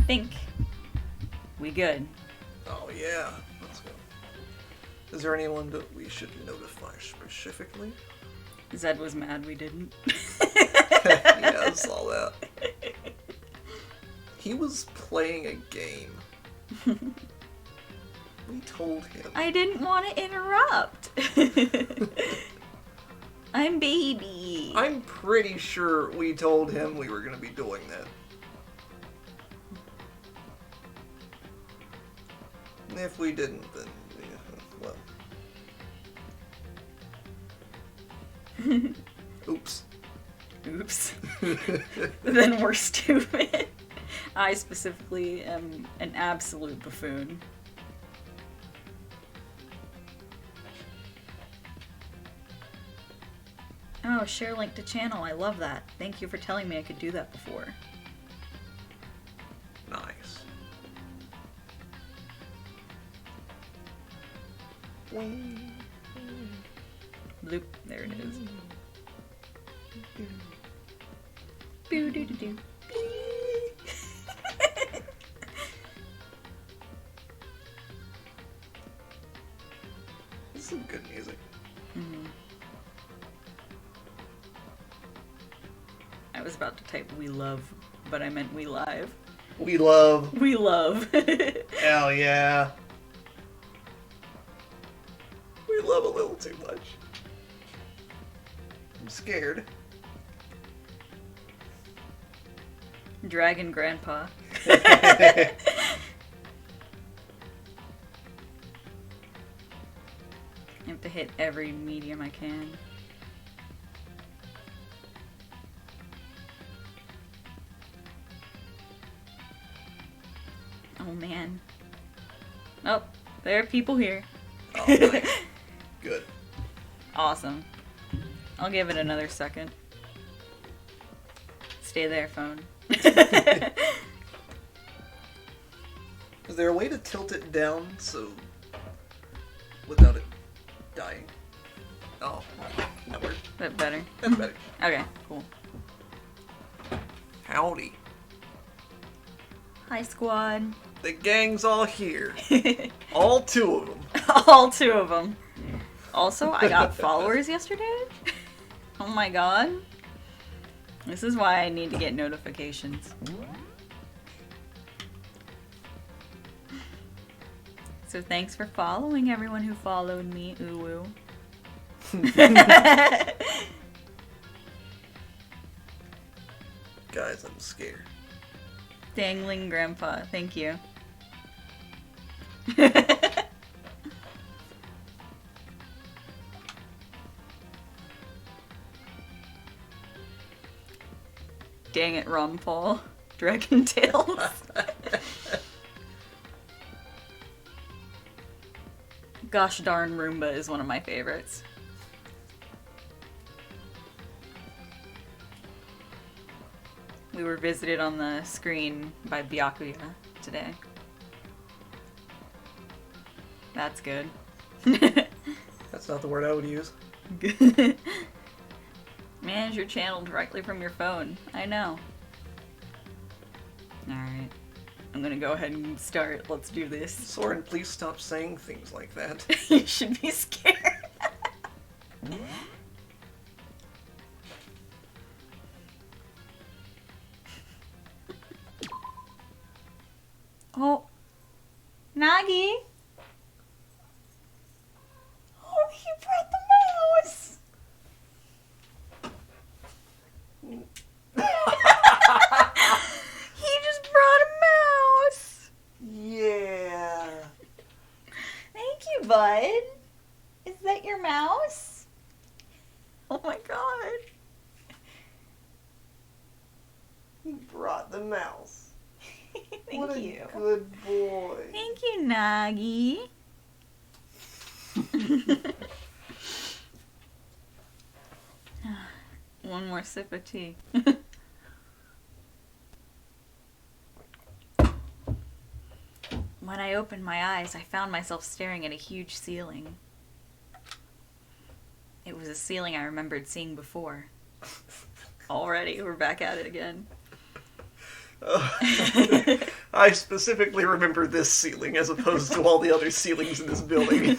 think we good. Oh yeah, let's go. Is there anyone that we should notify specifically? Zed was mad we didn't. Yeah, I saw that. He was playing a game. We told him. I didn't want to interrupt. I'm baby. I'm pretty sure we told him we were going to be doing that. And if we didn't, then, yeah, well. Oops. Oops. Then we're stupid. I specifically am an absolute buffoon. Oh, share link to channel. I love that. Thank you for telling me I could do that before. Nice. Bloop. There it is. Boo doo doo doo. This is some good music. Mm. I was about to type "we love," but I meant "we live." We love. We love. Hell yeah. We love a little too much. I'm scared. Dragon Grandpa. I have to hit every medium I can. Oh man. Oh, there are people here. Oh, nice. Good. Awesome. I'll give it another second. Stay there, phone. Is there a way to tilt it down so without it dying? Oh, that worked. That better? That's better. Okay, cool. Howdy. Hi, squad. The gang's all here. All two of them. All two of them. Also, I got followers yesterday. Oh my god. This is why I need to get notifications. So thanks for following everyone who followed me, Uwu. Guys, I'm scared. Dangling Grandpa, thank you. Dang it, Ron Paul. Dragon Tales. Gosh darn Roomba is one of my favorites. We were visited on the screen by Byakuya today. That's good. That's not the word I would use. Manage your channel directly from your phone. I know. Alright. I'm gonna go ahead and start. Let's do this. Soren, please stop saying things like that. You should be scared. Oh. Nagi! Oh, he brought the mouse! He just brought a mouse! Yeah. Thank you, bud. Is that your mouse? Oh my god. He brought the mouse. Thank what a you. good boy. Thank you, Nagi. One more sip of tea. When I opened my eyes, I found myself staring at a huge ceiling. It was a ceiling I remembered seeing before. Already, we're back at it again. I I specifically remember this ceiling as opposed to all the other ceilings in this building.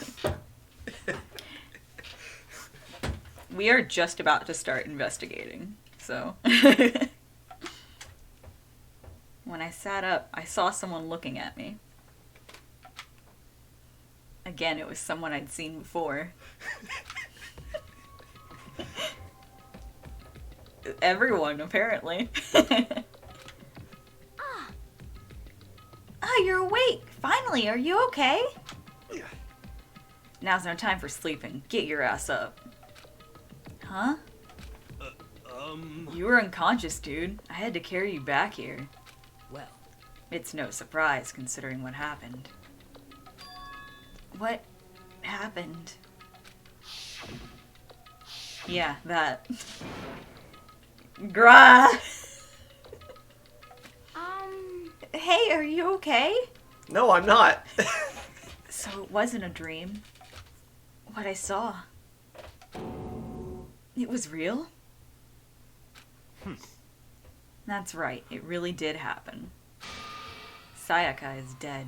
We are just about to start investigating, so... When I sat up, I saw someone looking at me. Again, it was someone I'd seen before. Everyone, apparently. Ah, you're awake! Finally, are you okay? Yeah. Now's no time for sleeping. Get your ass up. Huh? You were unconscious, dude. I had to carry you back here. Well, It's no surprise, considering what happened. What happened? Yeah, that. Grah! Hey, are you okay? No, I'm not. So it wasn't a dream. What I saw. It was real? That's right, it really did happen. Sayaka is dead.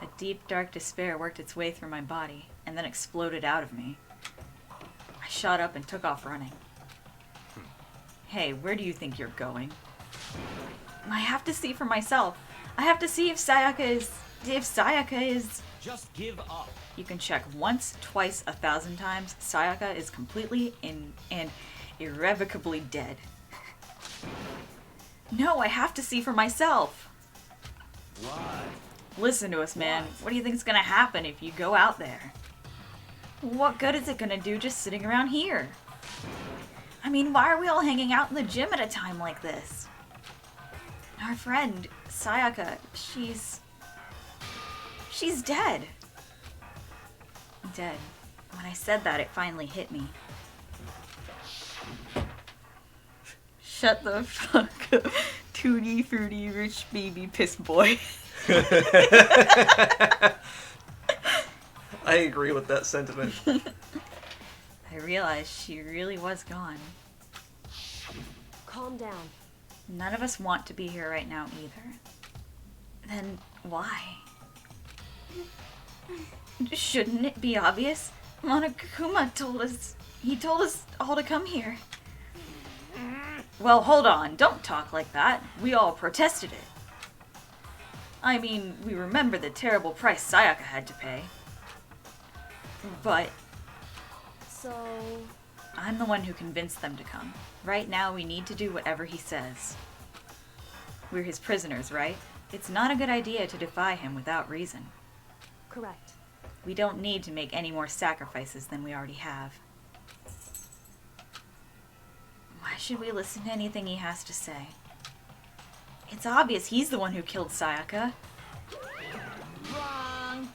A deep, dark despair worked its way through my body, and then exploded out of me. I shot up and took off running. Hey, where do you think you're going? I have to see for myself. I have to see if Sayaka is... just give up. You can check once, twice, 1,000 times. Sayaka is completely and irrevocably dead. No, I have to see for myself. Why? Listen to us, man. What do you think's gonna happen if you go out there? What good is it gonna do just sitting around here? I mean, why are we all hanging out in the gym at a time like this? Our friend, Sayaka, she's dead. Dead. When I said that, it finally hit me. Shut the fuck up. Tutti fruity rich baby piss boy. I agree with that sentiment. I realized she really was gone. Calm down. None of us want to be here right now either. Then why? Shouldn't it be obvious? Monokuma told us all to come here. Well, hold on. Don't talk like that. We all protested it. I mean, we remember the terrible price Sayaka had to pay. But So, I'm the one who convinced them to come. Right now, we need to do whatever he says. We're his prisoners, right? It's not a good idea to defy him without reason. correct. We don't need to make any more sacrifices than we already have. Why should we listen to anything he has to say? It's obvious he's the one who killed Sayaka. Wrong.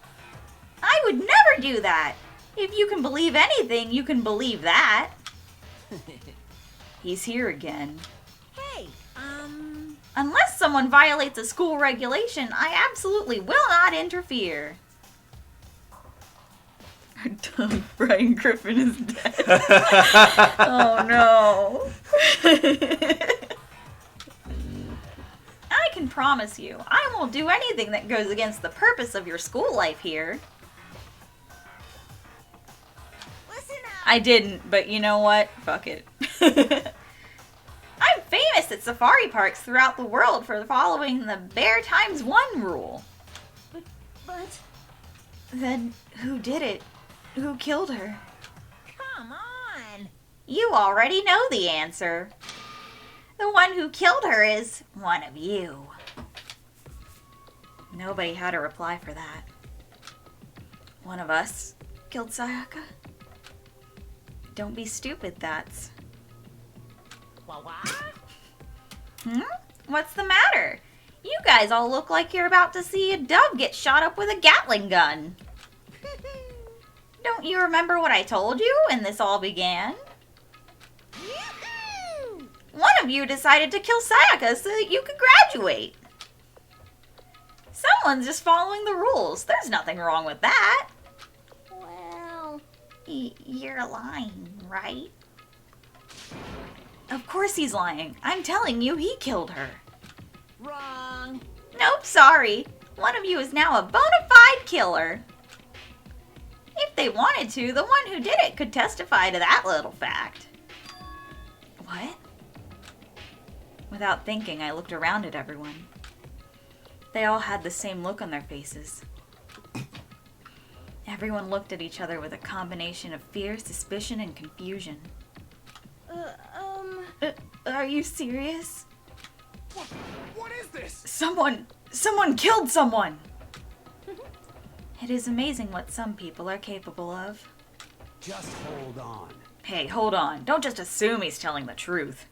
I would never do that! If you can believe anything, you can believe that. He's here again. Hey, Unless someone violates a school regulation, I absolutely will not interfere. Our dumb Brian Griffin is dead. Oh no. I can promise you, I won't do anything that goes against the purpose of your school life here. listen up. I didn't, but you know what? Fuck it. I'm famous at safari parks throughout the world for following the Bear Times 1 rule. But, Then who did it? Who killed her? come on. You already know the answer. The one who killed her is one of you. Nobody had a reply for that. One of us killed Sayaka? Don't be stupid, that's... Hmm? What's the matter? You guys all look like you're about to see a dove get shot up with a Gatling gun. Don't you remember what I told you when this all began? Yoo-hoo! One of you decided to kill Sayaka so that you could graduate. Someone's just following the rules. There's nothing wrong with that. Well, You're lying, right? Of course he's lying. I'm telling you, he killed her. Wrong. Nope, sorry. One of you is now a bona fide killer. If they wanted to, the one who did it could testify to that little fact. What? Without thinking, I looked around at everyone. They all had the same look on their faces. Everyone looked at each other with a combination of fear, suspicion, and confusion. Are you serious? What is this? Someone killed someone! It is amazing what some people are capable of. Just hold on. Hey, hold on. Don't just assume he's telling the truth.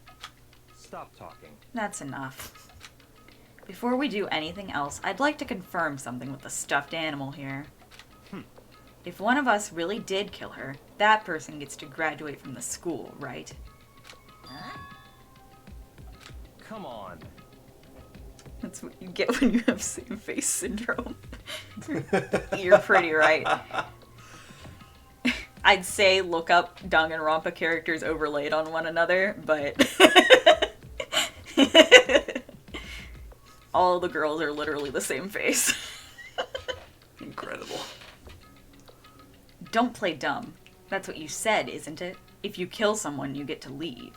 Stop talking. That's enough. Before we do anything else, I'd like to confirm something with the stuffed animal here. If one of us really did kill her, that person gets to graduate from the school, right? Huh? Come on. That's what you get when you have same face syndrome. You're pretty right. I'd say look up Danganronpa characters overlaid on one another, but all the girls are literally the same face. Incredible. Don't play dumb. That's what you said, isn't it? If you kill someone, you get to leave.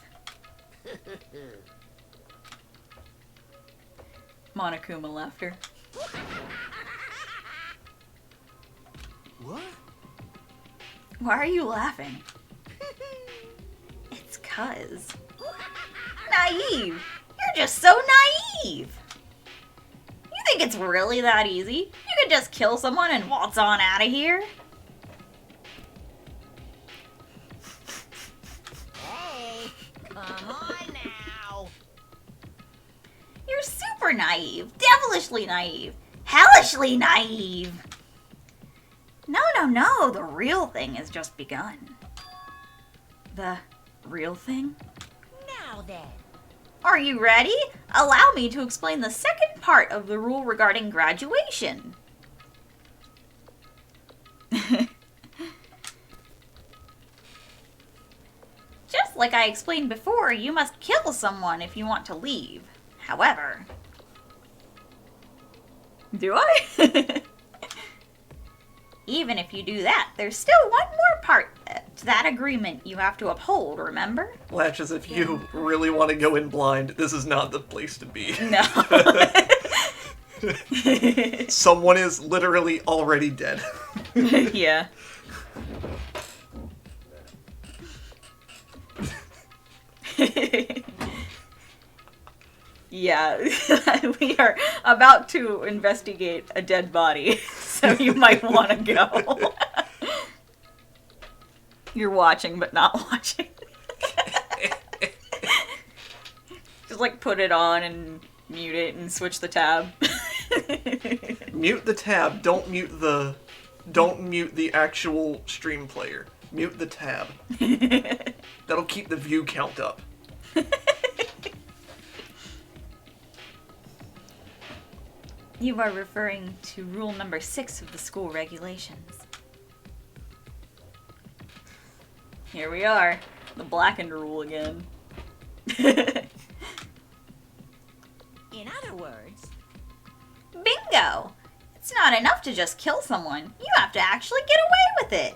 Monokuma laughter. What? Why are you laughing? It's 'cause. Naive! You're just so naive! You think it's really that easy? You could just kill someone and waltz on out of here? Hey, come on now. You're super naive, devilishly naive, hellishly naive. No, the real thing has just begun. The real thing? Now then. Are you ready? Allow me to explain the second part of the rule regarding graduation. Just like I explained before, you must kill someone if you want to leave. However... Do I? Even if you do that, there's still one more part to that agreement you have to uphold, remember? Latches, if you really want to go in blind, this is not the place to be. No. Someone is literally already dead. Yeah. Yeah, we are about to investigate a dead body, so you might want to go. You're watching, but not watching. Just like put it on and mute it and switch the tab. Mute the tab. Don't mute the actual stream player. Mute the tab. That'll keep the view count up. You are referring to rule number 6 of the school regulations. Here we are. The blackened rule again. In other words, Bingo! It's not enough to just kill someone. You have to actually get away with it.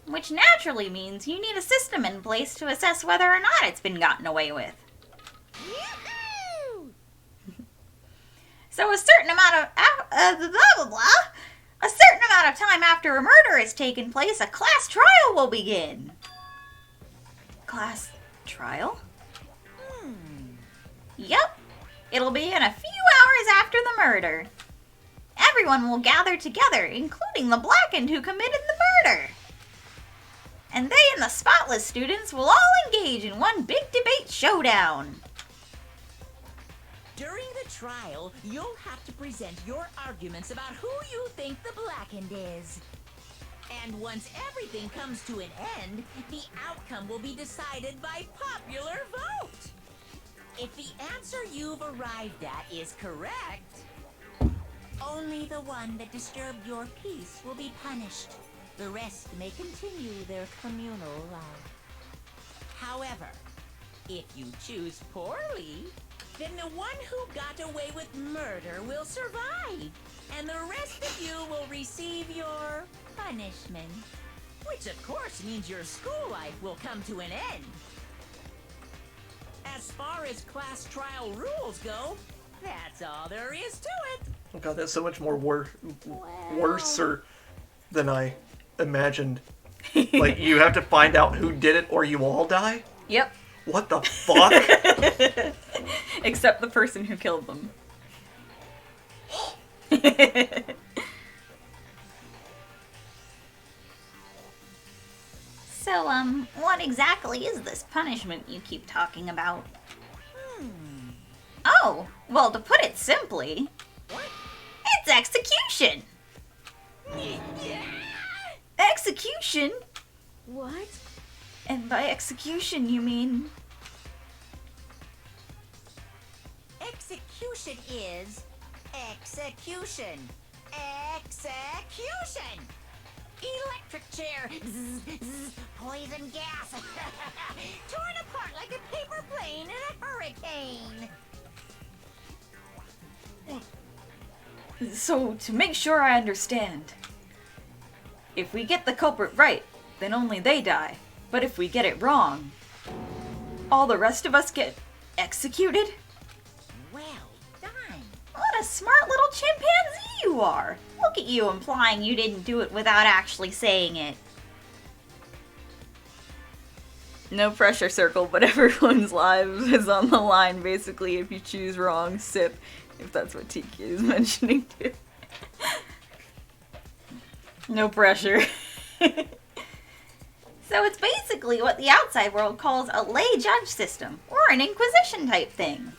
Which naturally means you need a system in place to assess whether or not it's been gotten away with. yoo-hoo! So a certain amount of a certain amount of time after a murder has taken place, a class trial will begin. Class trial? Yep. It'll be in a few hours after the murder. Everyone will gather together, including the blackened who committed the murder. And they and the spotless students will all engage in one big debate showdown. During the trial, you'll have to present your arguments about who you think the blackened is. And once everything comes to an end, the outcome will be decided by popular vote. If the answer you've arrived at is correct, only the one that disturbed your peace will be punished. The rest may continue their communal life. However, if you choose poorly, then the one who got away with murder will survive, and the rest of you will receive your punishment. Which of course means your school life will come to an end. As far as class trial rules go, that's all there is to it. Oh god, that's so much more worser than I imagined. Like, you have to find out who did it or you all die? Yep. What the fuck? Except the person who killed them. So, what exactly is this punishment you keep talking about? Oh, well, to put it simply, it's execution! Execution? What? And by execution, you mean... Execution is execution. Execution! Electric chair. Zzz, zzz, poison gas. Torn apart like a paper plane in a hurricane. So, to make sure I understand, if we get the culprit right, then only they die. But if we get it wrong, all the rest of us get executed? Well done. What a smart little chimpanzee you are! Look at you implying you didn't do it without actually saying it. No pressure, Circle, but everyone's lives is on the line, basically. If you choose wrong, sip. If that's what Tiki is mentioning too. No pressure. So it's basically what the outside world calls a lay judge system, or an inquisition type thing.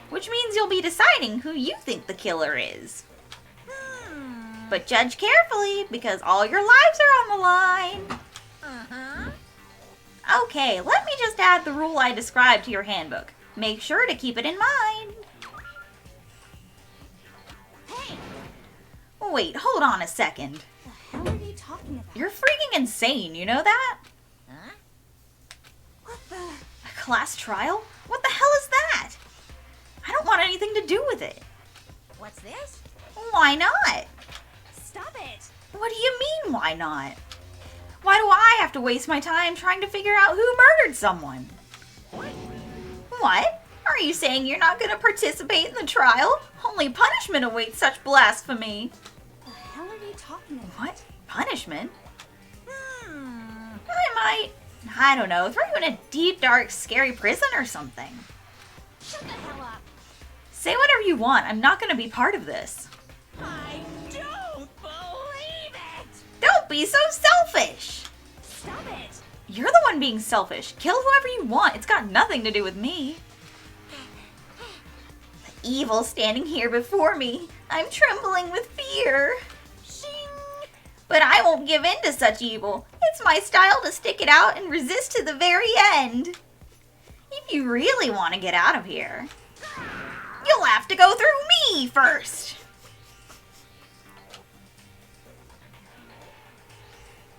Which means you'll be deciding who you think the killer is. But judge carefully, because all your lives are on the line. Uh-huh. Okay, let me just add the rule I described to your handbook. Make sure to keep it in mind. Hey, Wait, hold on a second. The hell are they talking about? You're freaking insane, you know that? huh? What the? A class trial? What the hell is that? I don't want anything to do with it. What's this? Why not? Stop it! What do you mean, why not? Why do I have to waste my time trying to figure out who murdered someone? What? Are you saying you're not going to participate in the trial? Only punishment awaits such blasphemy. The hell are they talking about? What? Punishment? I don't know, throw you in a deep, dark, scary prison or something. Shut the hell up! Say whatever you want, I'm not going to be part of this. I don't believe it! Don't be so selfish! Stop it! You're the one being selfish. Kill whoever you want, it's got nothing to do with me. The evil standing here before me. I'm trembling with fear. Shing! But I won't give in to such evil. It's my style to stick it out and resist to the very end. If you really want to get out of here, you'll have to go through me first.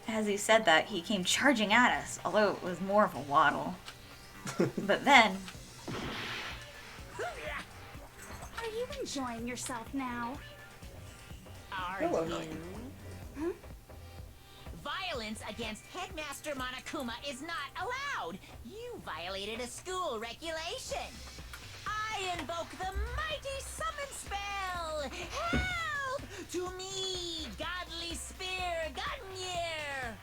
As he said that, he came charging at us, although it was more of a waddle. But then, Are you enjoying yourself now? Are Hello. you? Violence against Headmaster Monokuma is not allowed. You violated a school regulation. I invoke the mighty summon spell. Help! To me, godly spear, Gunyear!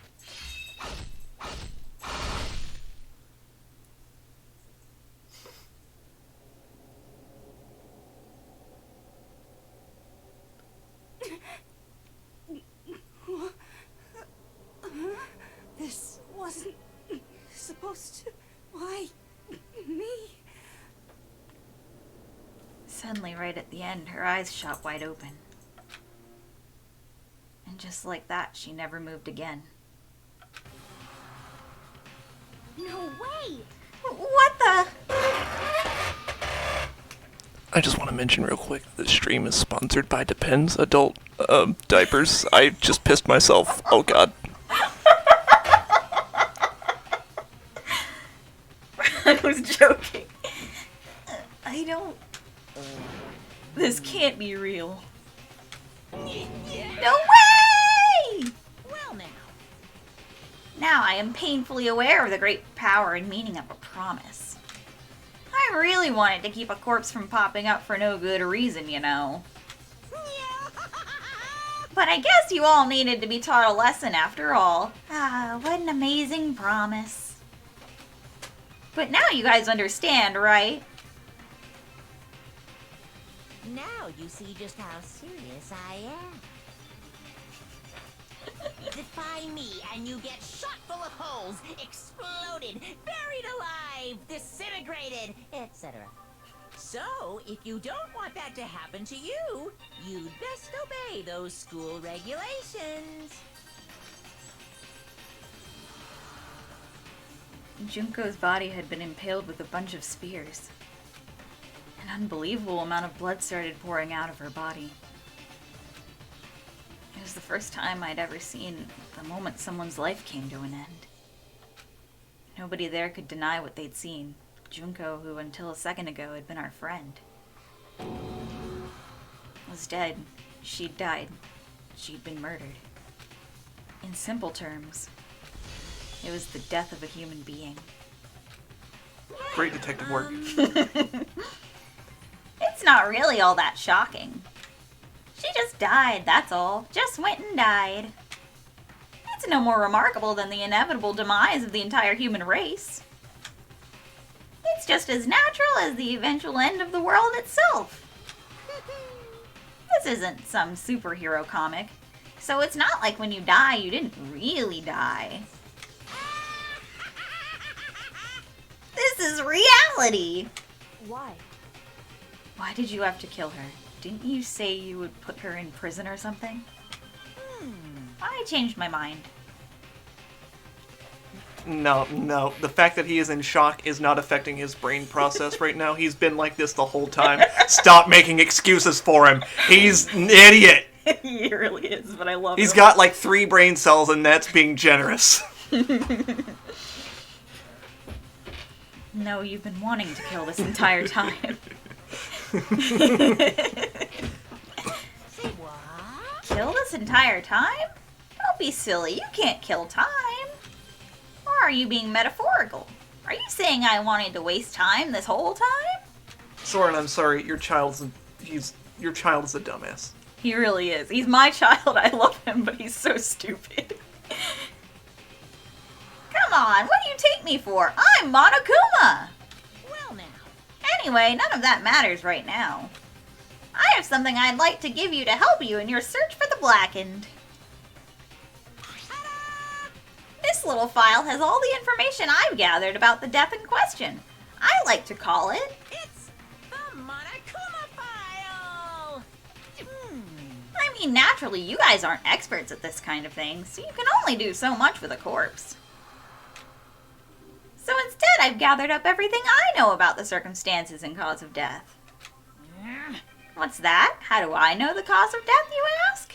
This wasn't supposed to. Why? Me? suddenly right at the end, her eyes shot wide open. And just like that, she never moved again. No way! What the? I just want to mention real quick, this stream is sponsored by Depends Adult Diapers. I just pissed myself. Oh god. I was joking. I don't... This can't be real. No way! Well, now. Now I am painfully aware of the great power and meaning of a promise. I really wanted to keep a corpse from popping up for no good reason, you know. But I guess you all needed to be taught a lesson after all. Ah, what an amazing promise. But now you guys understand, right? Now you see just how serious I am. Defy me and you get shot full of holes, exploded, buried alive, disintegrated, etc. So, if you don't want that to happen to you, you'd best obey those school regulations. Junko's body had been impaled with a bunch of spears. An unbelievable amount of blood started pouring out of her body. It was the first time I'd ever seen the moment someone's life came to an end. Nobody there could deny what they'd seen. Junko, who until a second ago had been our friend, was dead. She'd died. She'd been murdered. In simple terms, it was the death of a human being. Great detective work. It's not really all that shocking. She just died, that's all. Just went and died. It's no more remarkable than the inevitable demise of the entire human race. It's just as natural as the eventual end of the world itself. This isn't some superhero comic, so it's not like when you die, you didn't really die. This is reality! Why? Why did you have to kill her? Didn't you say you would put her in prison or something? I changed my mind. No. The fact that he is in shock is not affecting his brain process right now. He's been like this the whole time. Stop making excuses for him. He's an idiot. He really is, but I love He's him. got like 3 brain cells, and that's being generous. No, you've been wanting to kill this entire time. Say what? Kill this entire time? Don't be silly, you can't kill time. Or are you being metaphorical? Are you saying I wanted to waste time this whole time? Soren, I'm sorry. Your child's a dumbass. He really is. He's my child, I love him, but he's so stupid. Come on, what do you take me for? I'm Monokuma! Well, now. Anyway, none of that matters right now. I have something I'd like to give you to help you in your search for the Blackened. This little file has all the information I've gathered about the death in question. I like to call it... It's the Monokuma file! I mean, naturally, you guys aren't experts at this kind of thing, so you can only do so much with a corpse. So instead, I've gathered up everything I know about the circumstances and cause of death. What's that? How do I know the cause of death, you ask?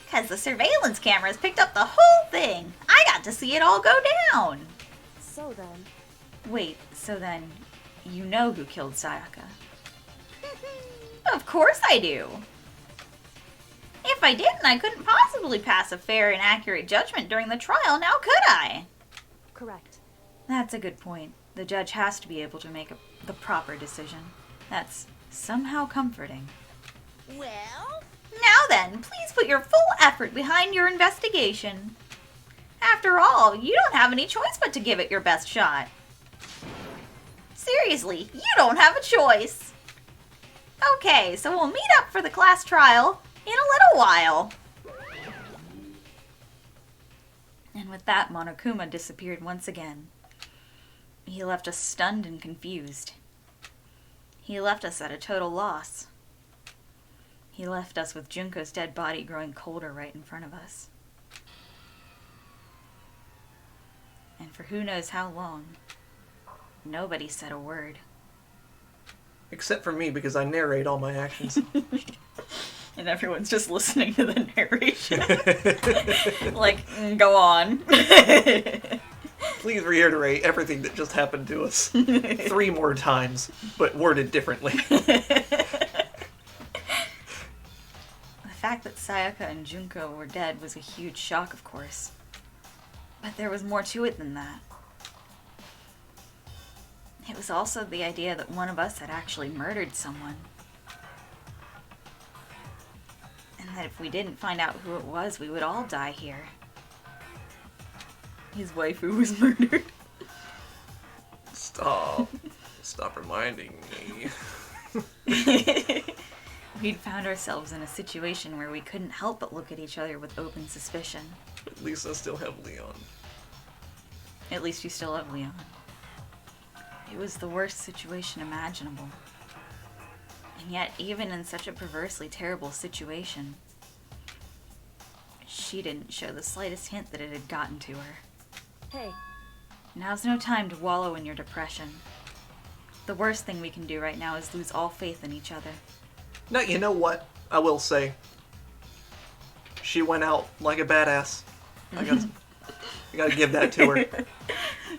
Because the surveillance cameras picked up the whole thing. I got to see it all go down. So then, Wait, so then, you know who killed Sayaka? Of course I do. If I didn't, I couldn't possibly pass a fair and accurate judgment during the trial, now could I? correct. That's a good point. The judge has to be able to make the proper decision. That's somehow comforting. Well, Now then, please put your full effort behind your investigation. After all, you don't have any choice but to give it your best shot. Seriously, you don't have a choice. Okay, so we'll meet up for the class trial in a little while. And with that, Monokuma disappeared once again. He left us stunned and confused. He left us at a total loss. He left us with Junko's dead body growing colder right in front of us. And for who knows how long, Nobody said a word. Except for me, because I narrate all my actions. And everyone's just listening to the narration. Like, go on. Please reiterate everything that just happened to us 3 more times, but worded differently. The fact that Sayaka and Junko were dead was a huge shock, of course. But there was more to it than that. It was also the idea that one of us had actually murdered someone. And that if we didn't find out who it was, we would all die here. His waifu was murdered. Stop. Stop reminding me. We'd found ourselves in a situation where we couldn't help but look at each other with open suspicion. At least I still have Leon. At least you still have Leon. It was the worst situation imaginable. And yet, even in such a perversely terrible situation, she didn't show the slightest hint that it had gotten to her. Hey, Now's no time to wallow in your depression. The worst thing we can do right now is lose all faith in each other. Now, you know what? I will say. She went out like a badass. I gotta give that to her.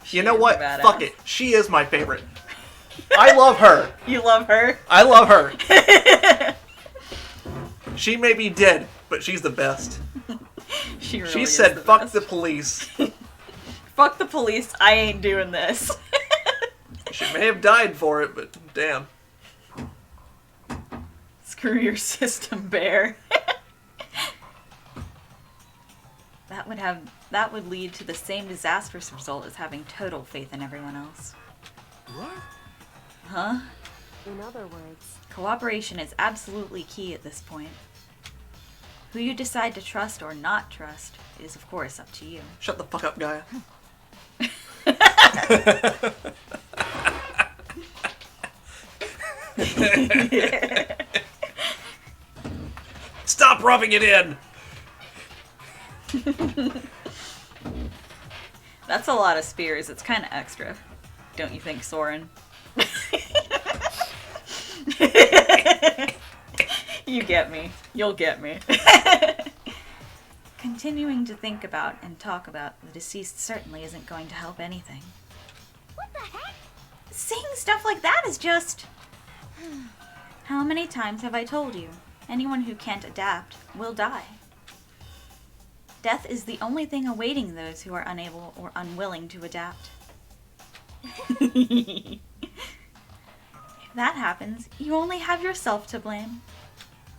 You know what? Badass. Fuck it. She is my favorite. I love her. You love her? I love her. She may be dead, but she's the best. She really She is said, the fuck best. the police. Fuck the police, I ain't doing this. She may have died for it, but damn. Screw your system, bear. That would lead to the same disastrous result as having total faith in everyone else. What? Huh? in other words. Cooperation is absolutely key at this point. Who you decide to trust or not trust is, of course, up to you. Shut the fuck up, Gaia. Stop rubbing it in! That's a lot of spears. It's kind of extra. Don't you think, Soren? You get me. You'll get me. Continuing to think about and talk about the deceased certainly isn't going to help anything. What the heck? Saying stuff like that is just... How many times have I told you? Anyone who can't adapt will die. Death is the only thing awaiting those who are unable or unwilling to adapt. If that happens, you only have yourself to blame.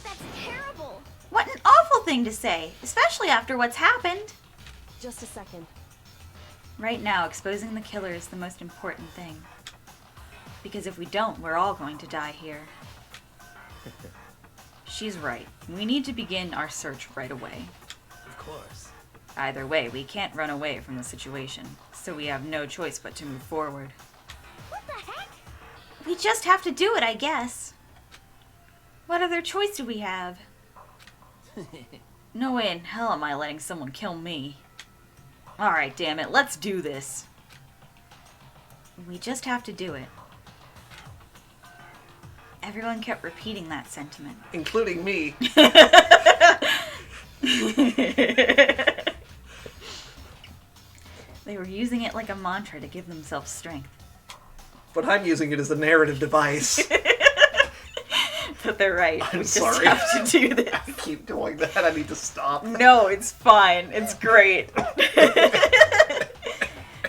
That's terrible. What an awful thing to say, especially after what's happened. Just a second. Right now, exposing the killer is the most important thing. Because if we don't, we're all going to die here. She's right. We need to begin our search right away. Of course. Either way, we can't run away from the situation, so we have no choice but to move forward. What the heck? We just have to do it, I guess. What other choice do we have? No way in hell am I letting someone kill me. Alright, damn it, let's do this. We just have to do it. Everyone kept repeating that sentiment. Including me. They were using it like a mantra to give themselves strength. But I'm using it as a narrative device. But they're right. I'm We just sorry. have to do this. I keep doing that. I need to stop. No, it's fine. It's great.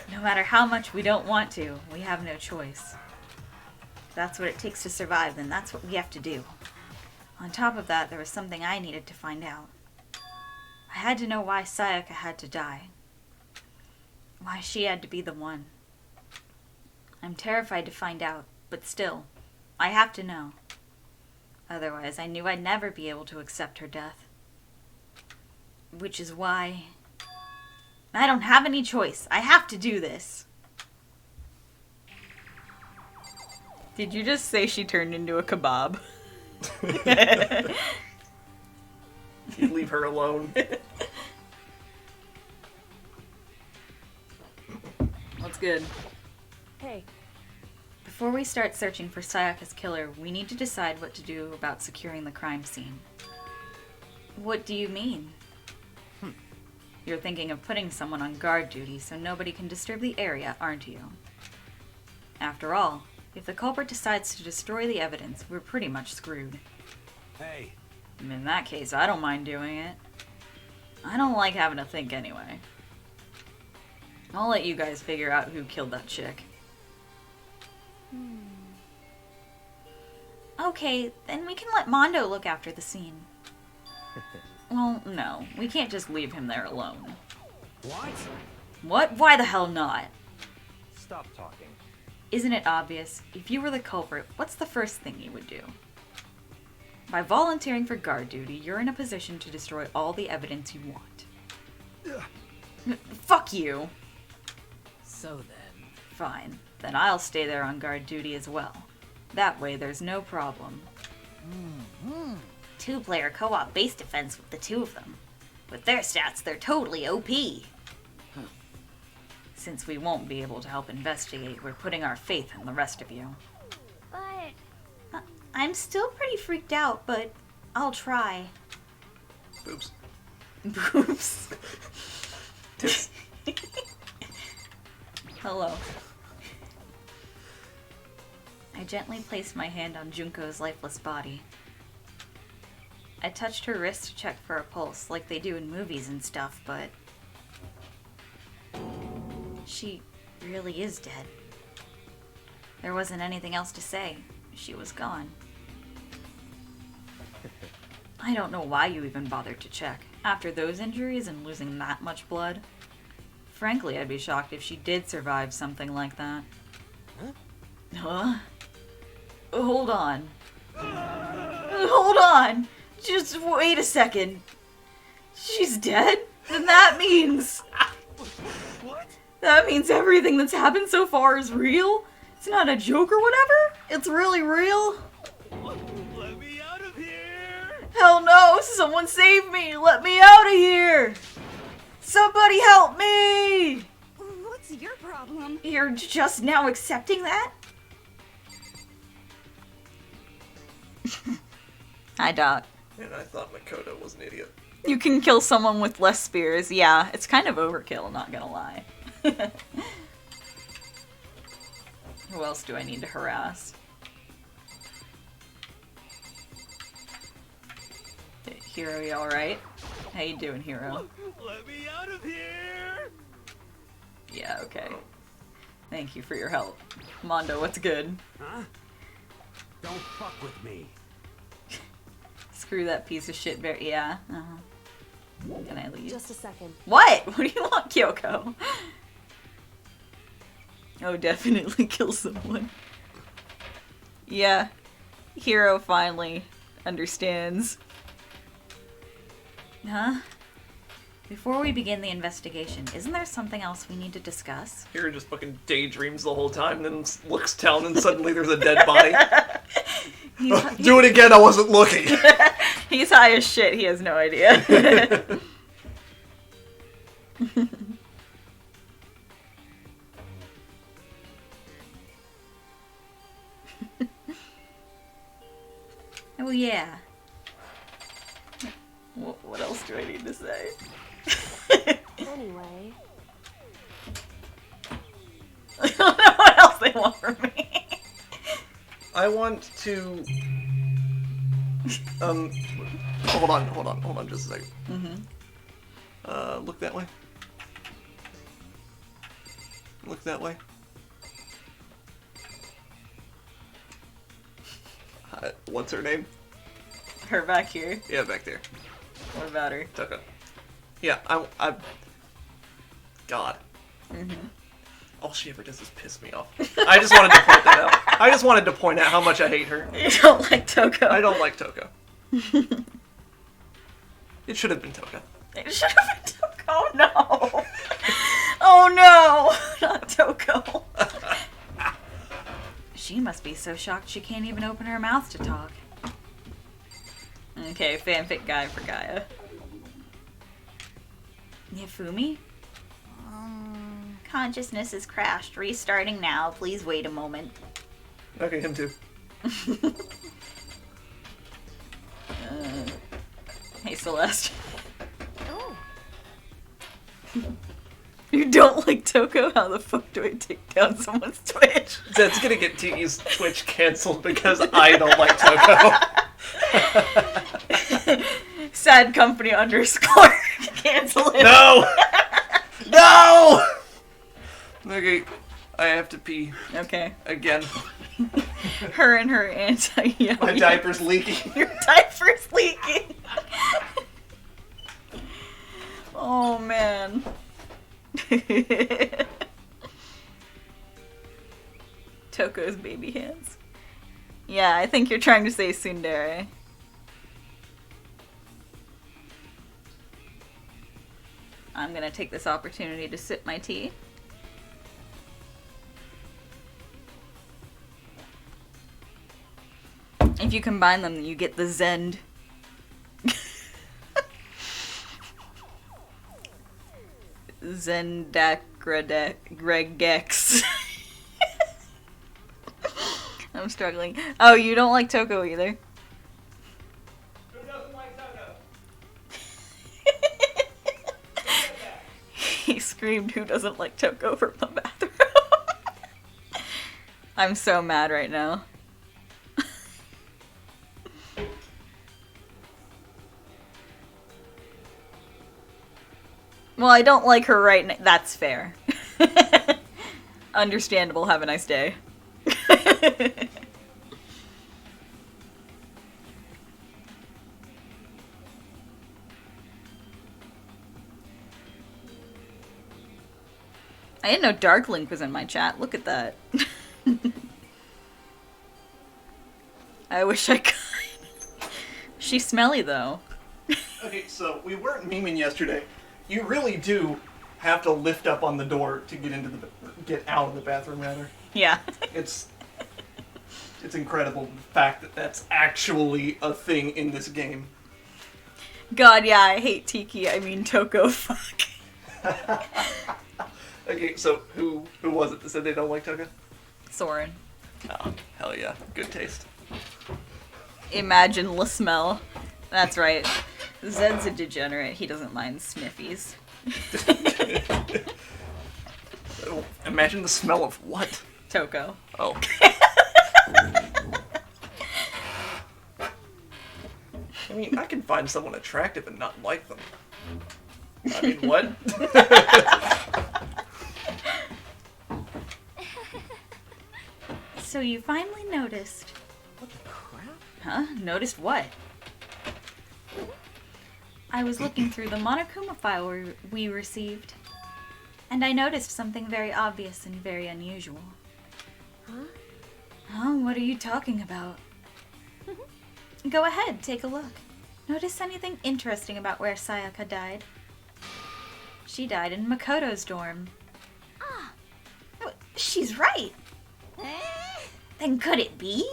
No matter how much we don't want to, we have no choice. If that's what it takes to survive, then that's what we have to do. On top of that, there was something I needed to find out. I had to know why Sayaka had to die. Why she had to be the one. I'm terrified to find out, but still, I have to know. Otherwise, I knew I'd never be able to accept her death. Which is why... I don't have any choice. I have to do this. Did you just say she turned into a kebab? You leave her alone. That's good. Hey, Before we start searching for Sayaka's killer, we need to decide what to do about securing the crime scene. What do you mean? You're thinking of putting someone on guard duty so nobody can disturb the area, aren't you? After all, if the culprit decides to destroy the evidence, we're pretty much screwed. Hey, In that case, I don't mind doing it. I don't like having to think anyway. I'll let you guys figure out who killed that chick. Okay, then we can let Mondo look after the scene. Well, no. We can't just leave him there alone. what? What? Why the hell not? Stop talking. Isn't it obvious? If you were the culprit, what's the first thing you would do? By volunteering for guard duty, you're in a position to destroy all the evidence you want. Fuck you! So then... Fine. Then I'll stay there on guard duty as well. That way there's no problem. Two-player co-op base defense with the two of them. With their stats, they're totally OP. Since we won't be able to help investigate, we're putting our faith in the rest of you. But I'm still pretty freaked out, but I'll try. Boobs. Boobs. Tits. Hello. I gently placed my hand on Junko's lifeless body. I touched her wrist to check for a pulse, like they do in movies and stuff, but... she really is dead. There wasn't anything else to say. She was gone. I don't know why you even bothered to check. After those injuries and losing that much blood. Frankly, I'd be shocked if she did survive something like that. Huh? Hold on. Hold on! Just wait a second. She's dead? Then that means... What? that means everything that's happened so far is real? It's not a joke or whatever? It's really real? Let me out of here! Hell no! Someone save me! Let me out of here! Somebody help me! what's your problem? You're just now accepting that? Hi, Doc. And I thought Makoto was an idiot. You can kill someone with less spears. Yeah, it's kind of overkill, not gonna lie. Who else do I need to harass? Hero, you alright? How you doing, Hero? Let me out of here! Yeah, okay. Thank you for your help. Mondo, what's good? Huh? Don't fuck with me. Screw that piece of shit bear. Yeah, uh-huh. Can I leave? Just a second. What? What do you want, Kyoko? Oh, definitely kill someone. Yeah. Hero finally understands. Huh? Before we begin the investigation, isn't there something else we need to discuss? Hero just fucking daydreams the whole time, then looks down and suddenly there's a dead body. Do it again, I wasn't looking. He's high as shit, he has no idea. Oh yeah. What else do I need to say? Anyway, I don't know what else they want from me. I want to... hold on just a second. Look that way. Look that way. What's her name? Her back here. Yeah, back there. What about her? Tucka. Yeah, I God. All she ever does is piss me off. I just wanted to point that out. I just wanted to point out how much I hate her. You don't like Toko. I don't like Toko. It should have been Toka. It should have been Toko. Oh no. Oh no. Not Toko. She must be so shocked she can't even open her mouth to talk. Okay, fanfic guy for Gaia. Yafumi? Consciousness has crashed. Restarting now. Please wait a moment. Okay, him too. Hey, Celeste. Oh. You don't like Toko? How the fuck do I take down someone's Twitch? Zed's gonna get Tiki's Twitch canceled because I don't like Toko. Sad company underscore. Cancel it. No! No! Okay, I have to pee Okay. again. Her and her anti. My diaper's leaking. Your diaper's leaking. Oh man. Toko's baby hands. Yeah, I think you're trying to say tsundere. I'm gonna take this opportunity to sip my tea. If you combine them, you get the Zend. Zendacregex. I'm struggling. Oh, you don't like Toko either? Who doesn't like Toko? He screamed, "Who doesn't like Toko?" from the bathroom. I'm so mad right now. Well, I don't like her right now. That's fair. Understandable. Have a nice day. I didn't know Darklink was in my chat. Look at that. I wish I could. She's smelly though. Okay, so we weren't memeing yesterday. You really do have to lift up on the door to get out of the bathroom, rather. Yeah. It's incredible the fact that that's actually a thing in this game. God, yeah, I hate Tiki. I mean Toko. Fuck. Okay, so who was it that said they don't like Toko? Soren. Oh, hell yeah. Good taste. Imagine La Smell. That's right. Zed's a degenerate. He doesn't mind sniffies. Imagine the smell of what? Toko. Oh. I mean, I can find someone attractive and not like them. I mean, what? So you finally noticed. What the crap? Huh? Noticed what? I was looking through the Monokuma file we received, and I noticed something very obvious and very unusual. Huh? Huh? What are you talking about? Go ahead, take a look. Notice anything interesting about where Sayaka died? She died in Makoto's dorm. Ah. She's right! Then could it be?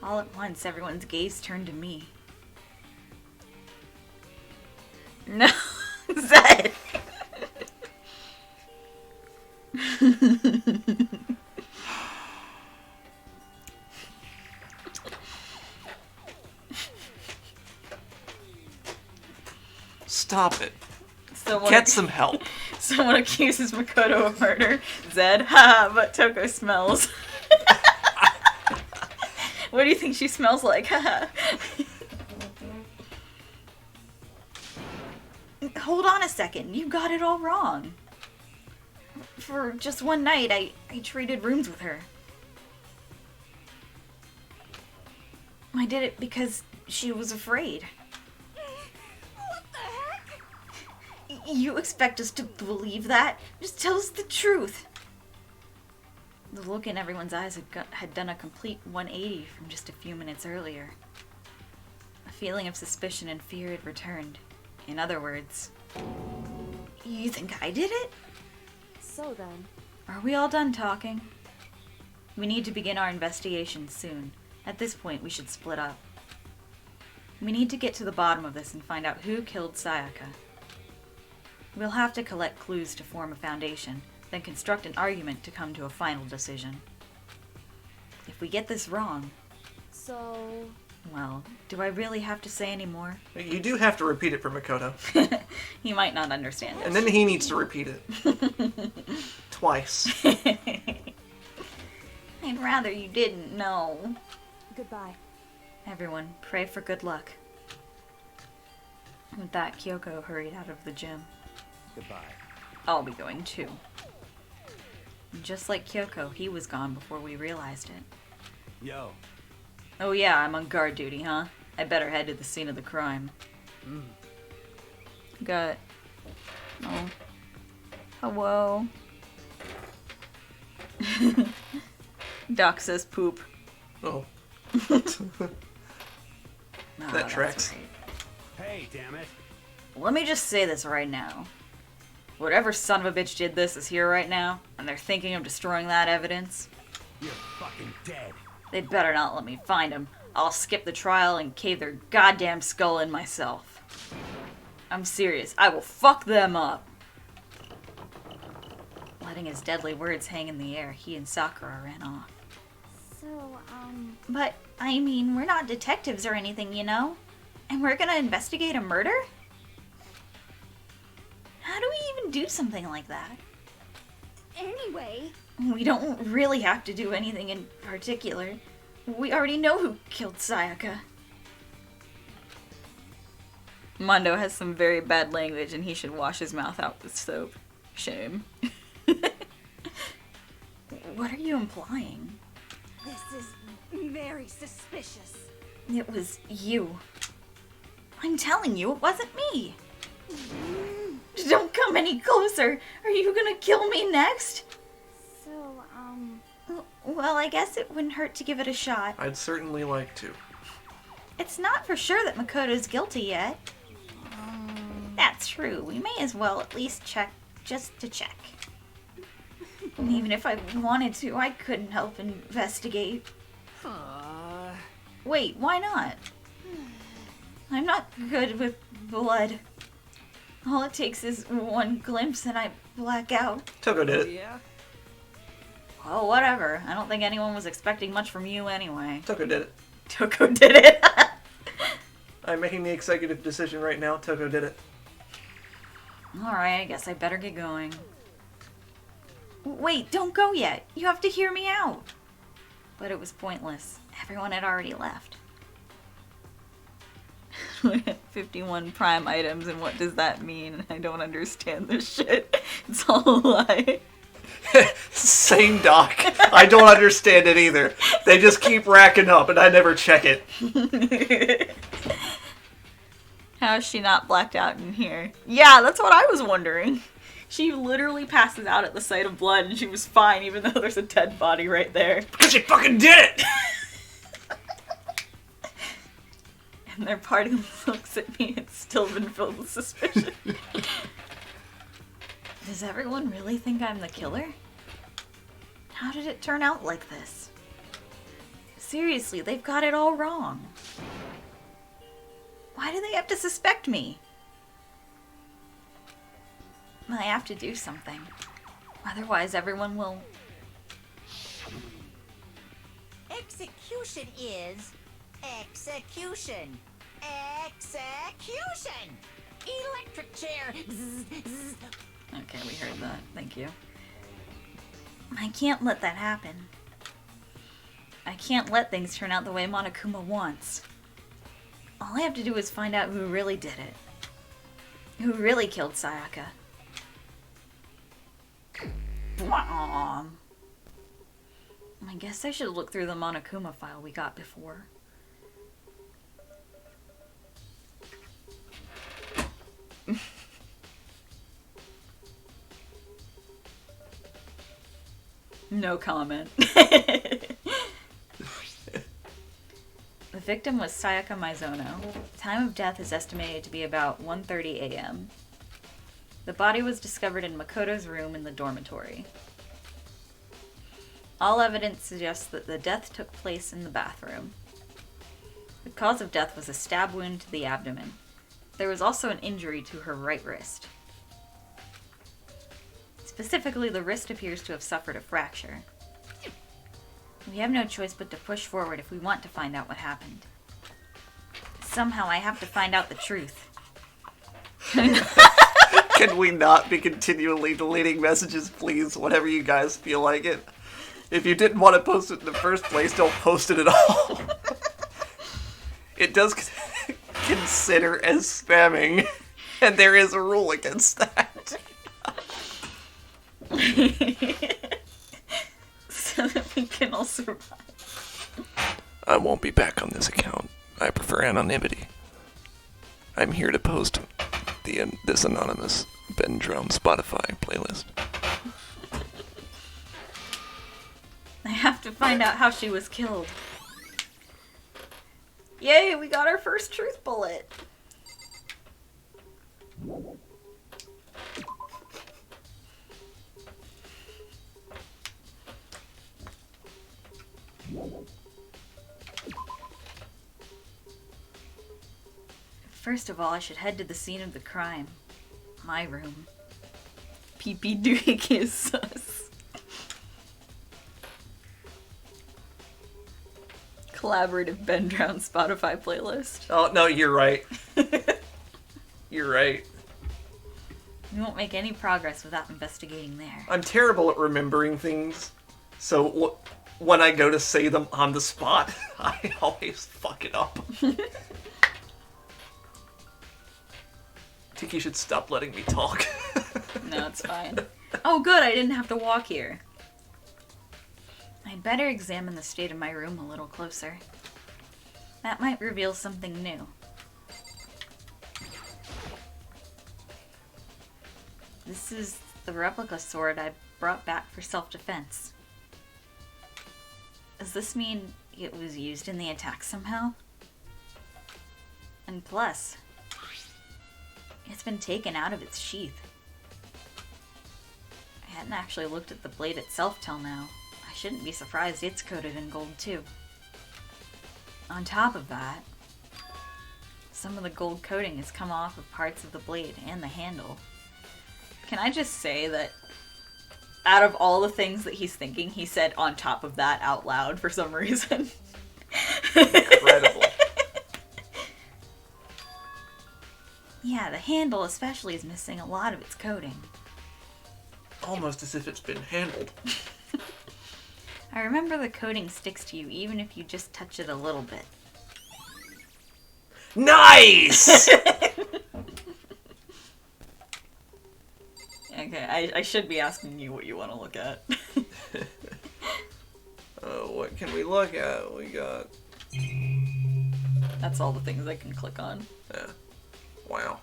All at once, everyone's gaze turned to me. No, Zed! Stop it. Someone Get some help. Someone accuses Makoto of murder. Zed, haha, but Toko smells. What do you think she smells like? Haha. Hold on a second. You got it all wrong. For just one night, I traded rooms with her. I did it because she was afraid. What the heck? You expect us to believe that? Just tell us the truth. The look in everyone's eyes had done a complete 180 from just a few minutes earlier. A feeling of suspicion and fear had returned. In other words, you think I did it? So then. Are we all done talking? We need to begin our investigation soon. At this point, we should split up. We need to get to the bottom of this and find out who killed Sayaka. We'll have to collect clues to form a foundation, then construct an argument to come to a final decision. If we get this wrong, So, well, do I really have to say any more? You do have to repeat it for Makoto. He might not understand And then he needs to repeat it. Twice. it. I'd rather you didn't know. goodbye. Everyone, pray for good luck. With that, Kyoko hurried out of the gym. Goodbye. I'll be going too. And just like Kyoko, he was gone before we realized it. Yo. Oh yeah, I'm on guard duty, huh? I better head to the scene of the crime. Got... Oh. Hello. Doc says poop. Oh. Ah, That tracks. that's right. Hey, damn it. Let me just say this right now. Whatever son of a bitch did this is here right now, and they're thinking of destroying that evidence. You're fucking dead. They'd better not let me find him. I'll skip the trial and cave their goddamn skull in myself. I'm serious. I will fuck them up. Letting his deadly words hang in the air, he and Sakura ran off. So, But, I mean, we're not detectives or anything, you know? And we're gonna investigate a murder? How do we even do something like that? anyway, We don't really have to do anything in particular. We already know who killed Sayaka. Mondo has some very bad language and he should wash his mouth out with soap. Shame. What are you implying? this is very suspicious. It was you. I'm telling you, it wasn't me. Don't come any closer. Are you gonna kill me next? So, Well, I guess it wouldn't hurt to give it a shot. I'd certainly like to. It's not for sure that Makoto's guilty yet. That's true. We may as well at least check, just to check. Even if I wanted to, I couldn't help investigate. Wait, why not? I'm not good with blood. All it takes is one glimpse and I black out. Toko did it. Yeah? Well, whatever. I don't think anyone was expecting much from you anyway. Toko did it. Toko did it. I'm making the executive decision right now. Toko did it. Alright, I guess I better get going. Wait, don't go yet. You have to hear me out. But it was pointless. Everyone had already left. 51 prime items, and what does that mean? I don't understand this shit. It's all a lie. Same doc. I don't understand it either. They just keep racking up and I never check it. How is she not blacked out in here? Yeah, that's what I was wondering. She literally passes out at the sight of blood and she was fine even though there's a dead body right there. Because she fucking did it! And their party looks at me and still been filled with suspicion. Does everyone really think I'm the killer? How did it turn out like this? Seriously, they've got it all wrong. Why do they have to suspect me? I have to do something. Otherwise, everyone will... Execution is execution. Execution. Electric chair. Zzz, zzz. Okay, we heard that. Thank you. I can't let that happen. I can't let things turn out the way Monokuma wants. All I have to do is find out who really did it. Who really killed Sayaka. I guess I should look through the Monokuma file we got before. No comment. The victim was Sayaka Maizono. Time of death is estimated to be about 1:30 a.m. The body was discovered in Makoto's room in the dormitory. All evidence suggests that the death took place in the bathroom. The cause of death was a stab wound to the abdomen. There was also an injury to her right wrist. Specifically, the wrist appears to have suffered a fracture. We have no choice but to push forward if we want to find out what happened. Somehow I have to find out the truth. Can we not be continually deleting messages, please? Whatever you guys feel like it. If you didn't want to post it in the first place, don't post it at all. It does consider as spamming, and there is a rule against that. So that we can all survive. I won't be back on this account. I prefer anonymity. I'm here to post this anonymous Ben Drum Spotify playlist. I have to find out how she was killed. Yay, we got our first truth bullet. First of all, I should head to the scene of the crime. My room. Pee-pee doohickey is sus. Collaborative Ben Drown Spotify playlist. Oh, no, you're right. You're right. We won't make any progress without investigating there. I'm terrible at remembering things, so when I go to say them on the spot, I always fuck it up. I think you should stop letting me talk. No, it's fine. Oh, good, I didn't have to walk here. I'd better examine the state of my room a little closer. That might reveal something new. This is the replica sword I brought back for self-defense. Does this mean it was used in the attack somehow? And plus, it's been taken out of its sheath. I hadn't actually looked at the blade itself till now. I shouldn't be surprised it's coated in gold too. On top of that, some of the gold coating has come off of parts of the blade and the handle. Can I just say that out of all the things that he's thinking, he said on top of that out loud for some reason. Incredible. Yeah, the handle especially is missing a lot of its coating. Almost as if it's been handled. I remember the coating sticks to you even if you just touch it a little bit. Nice! Okay, I should be asking you what you want to look at. What can we look at? We got... That's all the things I can click on. Yeah. Wow.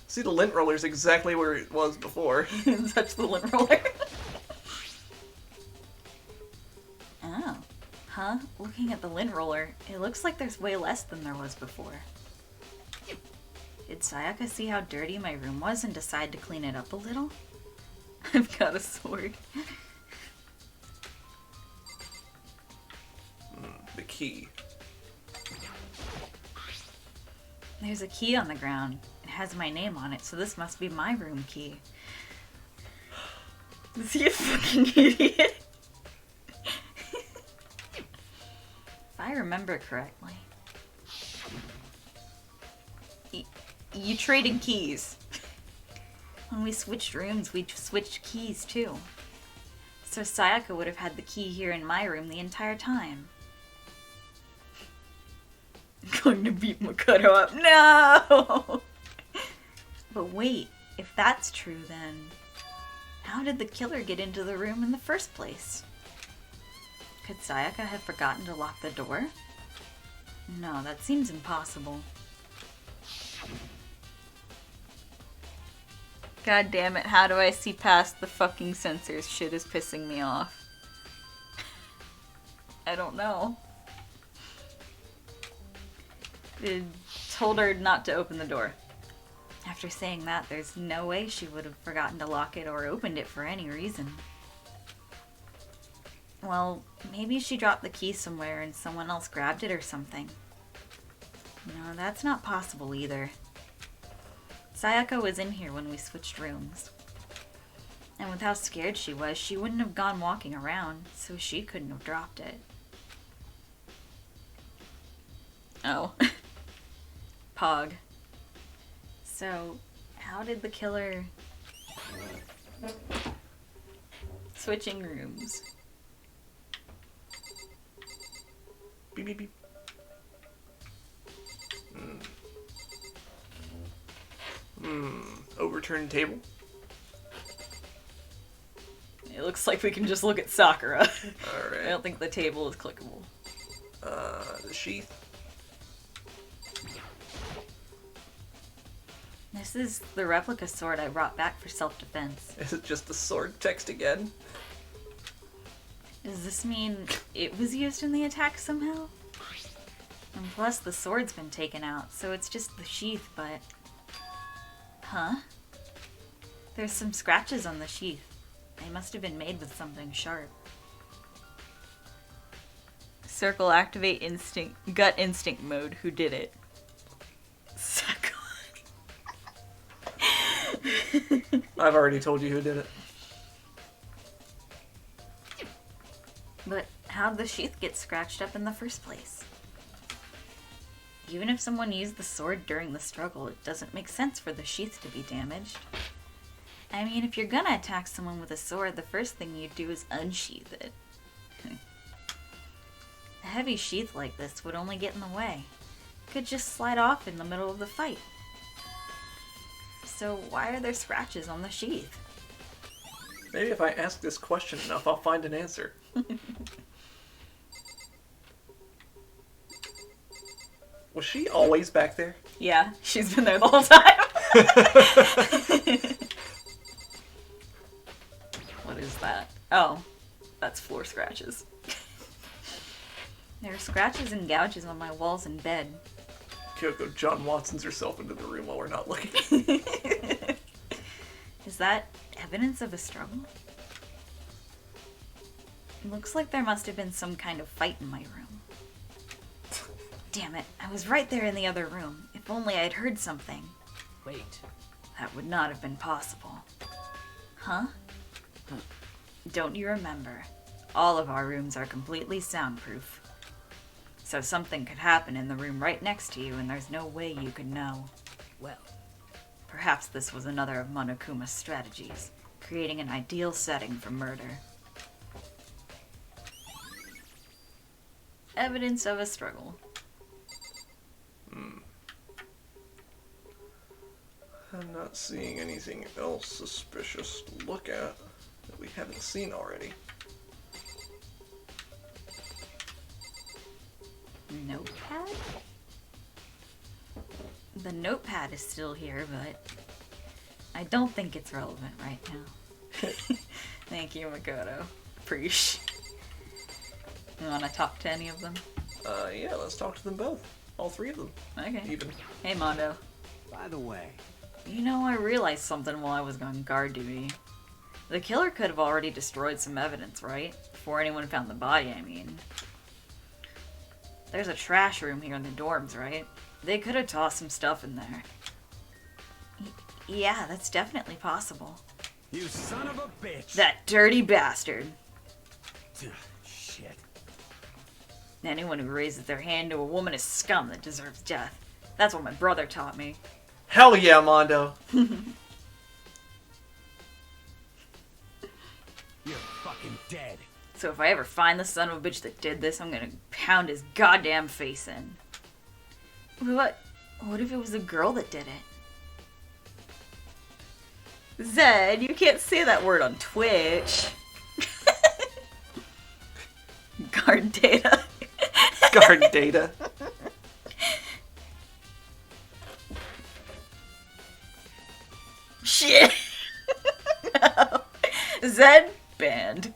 See, the lint roller's exactly where it was before. Touch the lint roller. Oh. Huh? Looking at the lint roller, it looks like there's way less than there was before. Did Sayaka see how dirty my room was and decide to clean it up a little? I've got a sword. The key. There's a key on the ground. It has my name on it, so this must be my room key. Is he a fucking idiot? If I remember correctly. You traded keys. When we switched rooms, we switched keys too. So Sayaka would have had the key here in my room the entire time. I'm going to beat Makoto up. No! But wait, if that's true then, how did the killer get into the room in the first place? Could Sayaka have forgotten to lock the door? No, that seems impossible. God damn it, how do I see past the fucking sensors? Shit is pissing me off. I don't know. It told her not to open the door. After saying that, there's no way she would have forgotten to lock it or opened it for any reason. Well, maybe she dropped the key somewhere and someone else grabbed it or something. No, that's not possible either. Sayaka was in here when we switched rooms. And with how scared she was, she wouldn't have gone walking around, so she couldn't have dropped it. Oh. Pog. So, how did the killer... Switching rooms. Beep, beep, beep. Overturned table. It looks like we can just look at Sakura. Alright. I don't think the table is clickable. The sheath. This is the replica sword I brought back for self-defense. Is it just the sword text again? Does this mean it was used in the attack somehow? And plus the sword's been taken out, so it's just the sheath, but... Huh? There's some scratches on the sheath. They must have been made with something sharp. Circle activate instinct, gut instinct mode. Who did it? Suck. I've already told you who did it. But how'd the sheath get scratched up in the first place? Even if someone used the sword during the struggle, it doesn't make sense for the sheath to be damaged. I mean, if you're gonna attack someone with a sword, the first thing you do is unsheath it. A heavy sheath like this would only get in the way. It could just slide off in the middle of the fight. So why are there scratches on the sheath? Maybe if I ask this question enough, I'll find an answer. Was she always back there? Yeah, she's been there the whole time. What is that? Oh, that's floor scratches. There are scratches and gouges on my walls and bed. Kyoko John Watsons herself into the room while we're not looking. Is that evidence of a struggle? It looks like there must have been some kind of fight in my room. Damn it, I was right there in the other room. If only I'd heard something. Wait. That would not have been possible. Huh? Don't you remember? All of our rooms are completely soundproof. So something could happen in the room right next to you and there's no way you could know. Well, Perhaps this was another of Monokuma's strategies, creating an ideal setting for murder. Evidence of a struggle. I'm not seeing anything else suspicious to look at that we haven't seen already. Notepad? The notepad is still here, but I don't think it's relevant right now. Thank you, Makoto. Preach. You want to talk to any of them? Yeah, let's talk to them both. All three of them. Okay. Even. Hey, Mondo. by the way, You know, I realized something while I was on guard duty. The killer could have already destroyed some evidence, right? Before anyone found the body, I mean. There's a trash room here in the dorms, right? They could have tossed some stuff in there. Yeah, that's definitely possible. you son of a bitch! That dirty bastard. Shit. Anyone who raises their hand to a woman is scum that deserves death. That's what my brother taught me. Hell yeah, Mondo. You're fucking dead. So if I ever find the son of a bitch that did this, I'm gonna pound his goddamn face in. What if it was a girl that did it? Zed, you can't say that word on Twitch. Guard data. Guard data. Shit. No. Zed banned.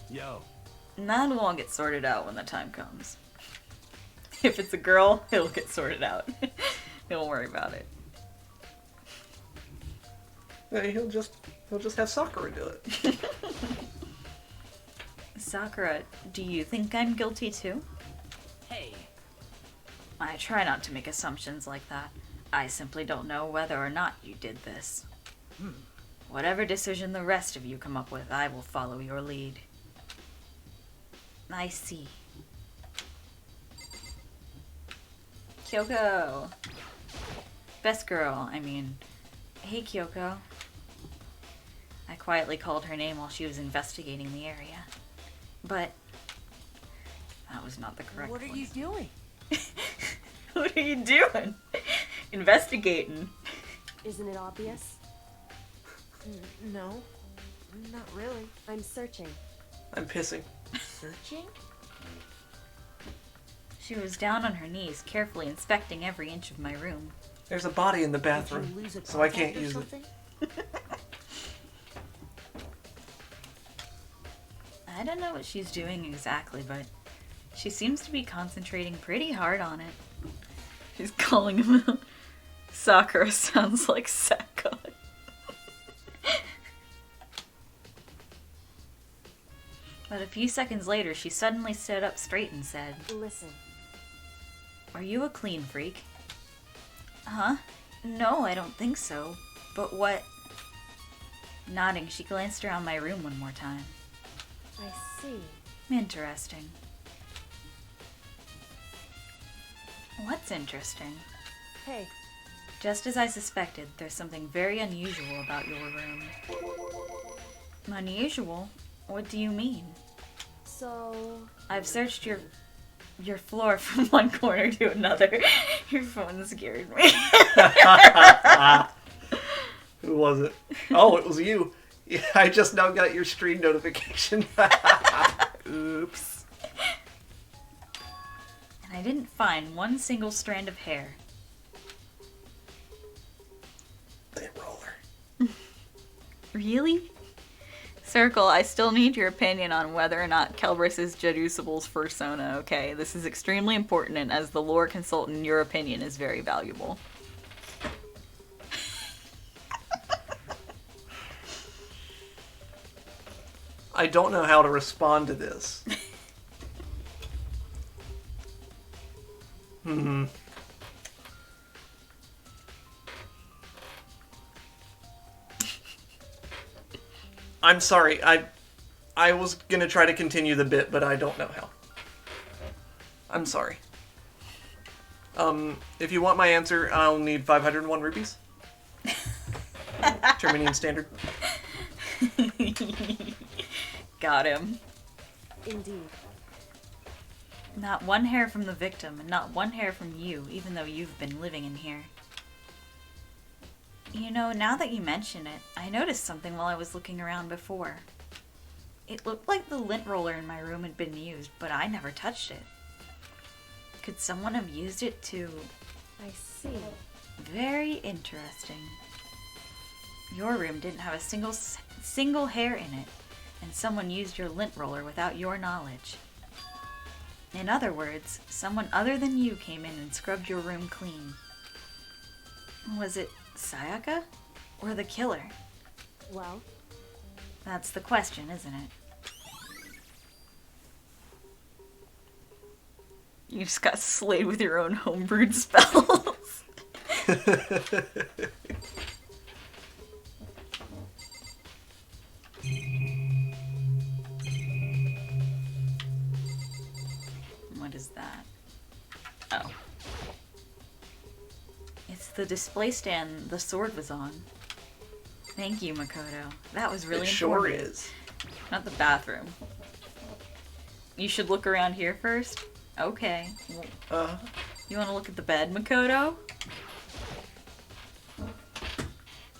Yo, That will all get sorted out when the time comes. If it's a girl, it'll get sorted out. Don't worry about it. Hey, he'll just have Sakura do it. Sakura, do you think I'm guilty too? Hey, I try not to make assumptions like that. I simply don't know whether or not you did this. Whatever decision the rest of you come up with, I will follow your lead. I see. Kyoko! Best girl, I mean. Hey, Kyoko. I quietly called her name while she was investigating the area. But that was not the correct What are voice. you doing? What are you doing? Investigating. Isn't it obvious? No, not really. I'm searching. I'm pissing. Searching? She was down on her knees, carefully inspecting every inch of my room. There's a body in the Did you bathroom, lose a so I contact can't or use it. something? I don't know what she's doing exactly, but she seems to be concentrating pretty hard on it. She's calling him out. Sakura sounds like Sakura. But a few seconds later, she suddenly stood up straight and said, Listen. "Are you a clean freak?" Huh? No, I don't think so. But what? Nodding, she glanced around my room one more time. I see. Interesting. What's interesting? Hey, Just as I suspected, there's something very unusual about your room. Unusual? What do you mean? so... I've searched your floor from one corner to another. Your phone scared me. Who was it? Oh, it was you. Yeah, I just now got your stream notification. Oops. And I didn't find one single strand of hair. Lint roller. Really? Circle, I still need your opinion on whether or not Kelbris is Jedusible's persona, okay? This is extremely important, and as the lore consultant, your opinion is very valuable. I don't know how to respond to this. I'm sorry. I was gonna try to continue the bit, but I don't know how. I'm sorry. If you want my answer, I'll need 501 rupees. Terminian standard. Got him. Indeed. Not one hair from the victim, and not one hair from you, even though you've been living in here. You know, now that you mention it, I noticed something while I was looking around before. It looked like the lint roller in my room had been used, but I never touched it. Could someone have used it to... I see. Very interesting. Your room didn't have a single hair in it, and someone used your lint roller without your knowledge. In other words, someone other than you came in and scrubbed your room clean. Was it Sayaka? Or the killer? Well, That's the question, isn't it? You just got slayed with your own homebrewed spells. What is that? Oh. It's the display stand the sword was on. Thank you, Makoto. That was really It sure informative. is. Not the bathroom. You should look around here first? Okay. Well, you want to look at the bed, Makoto?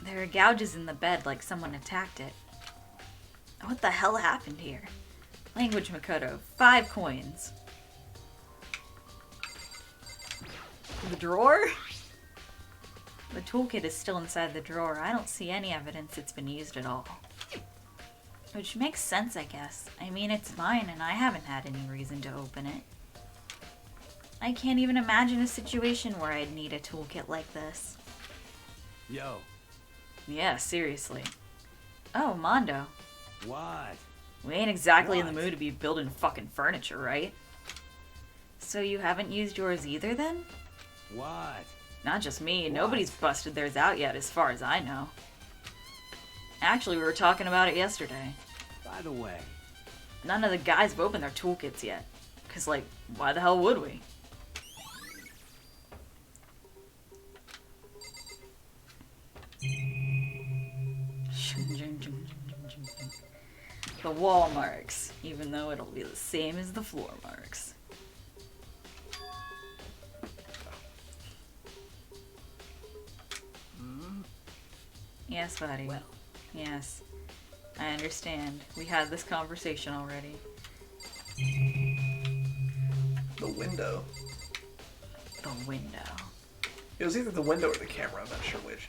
There are gouges in the bed like someone attacked it. What the hell happened here? Language, Makoto. 5 coins. The drawer? The toolkit is still inside the drawer. I don't see any evidence it's been used at all. Which makes sense, I guess. I mean, it's mine and I haven't had any reason to open it. I can't even imagine a situation where I'd need a toolkit like this. Yo, Yeah, seriously. Oh, Mondo. what? We ain't exactly in the What? mood to be building fucking furniture, right? So you haven't used yours either, then? What? Not just me. Nobody's busted theirs out yet, as far as I know. Actually, we were talking about it yesterday. By the way, None of the guys have opened their toolkits yet. Because, like, why the hell would we? The wall marks, even though it'll be the same as the floor marks. Yes, buddy. Well. Yes. I understand. We had this conversation already. The window. The window. It was either the window or the camera. I'm not sure which.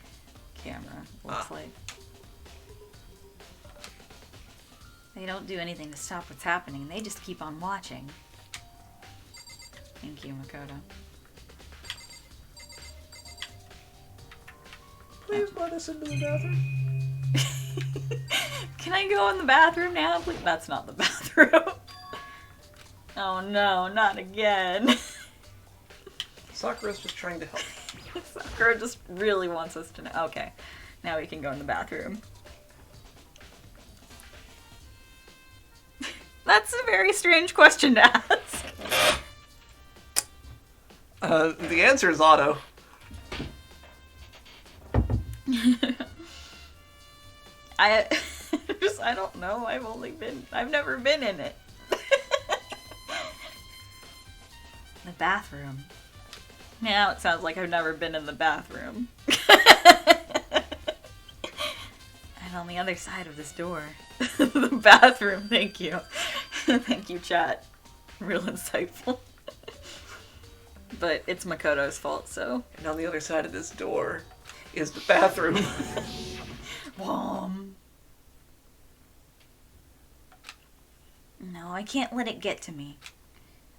Camera, looks like. They don't do anything to stop what's happening. They just keep on watching. Thank you, Makoto. Please let us into the bathroom. Can I go in the bathroom now? Please. That's not the bathroom. Oh no, not again. Sakura's just trying to help. Sakura just really wants us to know. Okay, now we can go in the bathroom. That's a very strange question to ask. The answer is auto. I don't know. I've never been in it. The bathroom. Now it sounds like I've never been in the bathroom. And on the other side of this door. The bathroom, thank you. Thank you, chat. Real insightful. But it's Makoto's fault, so. And on the other side of this door is the bathroom. Whom. No, I can't let it get to me.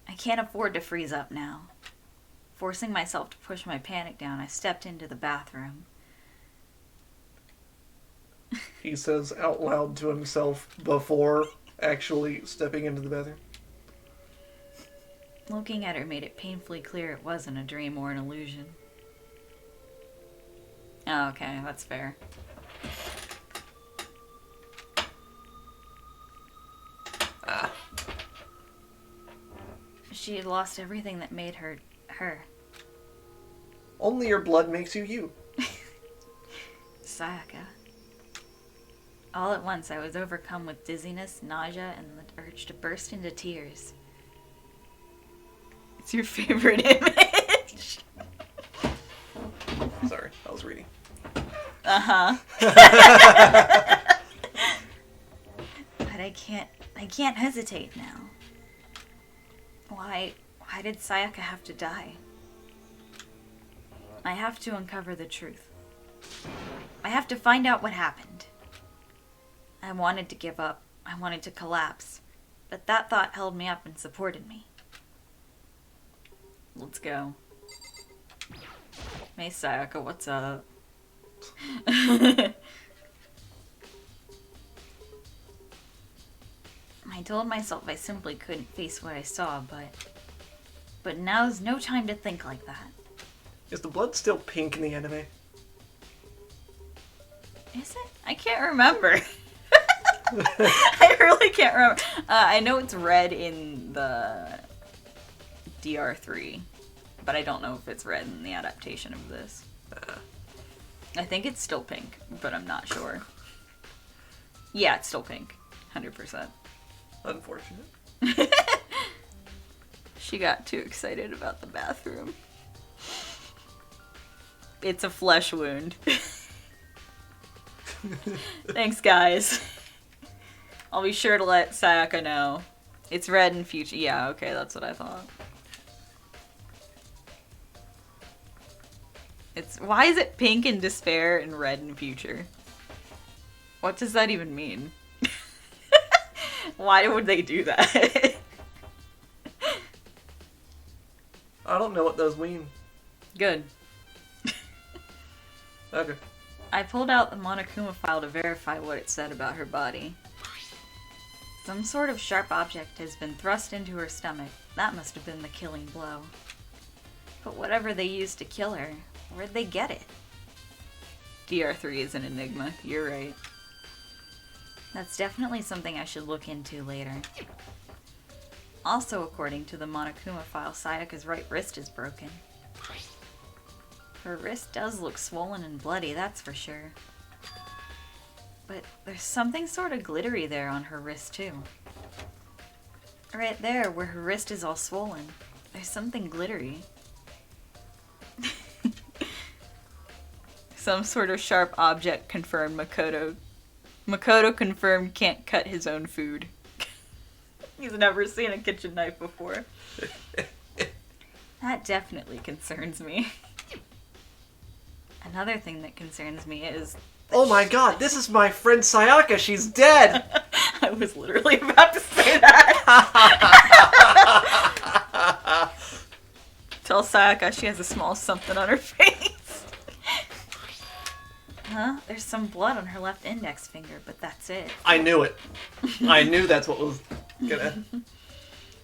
I can't afford to freeze up now. Forcing myself to push my panic down, I stepped into the bathroom. He says out loud to himself before actually stepping into the bathroom. Looking at her made it painfully clear it wasn't a dream or an illusion. Oh, okay, that's fair. She had lost everything that made her her. Only your blood makes you you. Sayaka. All at once, I was overcome with dizziness, nausea, and the urge to burst into tears. It's your favorite image. Sorry, I was reading. Uh-huh. But I can't hesitate now. Why did Sayaka have to die? I have to uncover the truth. I have to find out what happened. I wanted to give up. I wanted to collapse. But that thought held me up and supported me. Let's go. Hey Sayaka, what's up? I told myself I simply couldn't face what I saw, but now's no time to think like that. Is the blood still pink in the anime? Is it? I can't remember. I really can't remember. I know it's red in the DR3, but I don't know if it's red in the adaptation of this. I think it's still pink, but I'm not sure. Yeah, it's still pink. 100%. Unfortunate. She got too excited about the bathroom. It's a flesh wound. Thanks, guys. I'll be sure to let Sayaka know. It's red in future. Yeah, okay, that's what I thought. Why is it pink in despair and red in future? What does that even mean? Why would they do that? I don't know what those mean. Good. Okay. I pulled out the Monokuma file to verify what it said about her body. Some sort of sharp object has been thrust into her stomach. That must have been the killing blow. But whatever they used to kill her, Where'd they get it? DR3 is an enigma. You're right. That's definitely something I should look into later. Also, according to the Monokuma file, Sayaka's right wrist is broken. Her wrist does look swollen and bloody, that's for sure. But there's something sort of glittery there on her wrist, too. Right there, where her wrist is all swollen. There's something glittery. Some sort of sharp object confirmed Makoto. Makoto confirmed can't cut his own food. He's never seen a kitchen knife before. That definitely concerns me. Another thing that concerns me is... Oh my god, this is my friend Sayaka, she's dead! I was literally about to say that. Tell Sayaka she has a small something on her face. Huh? There's some blood on her left index finger, but that's it. I knew it. I knew that's what was gonna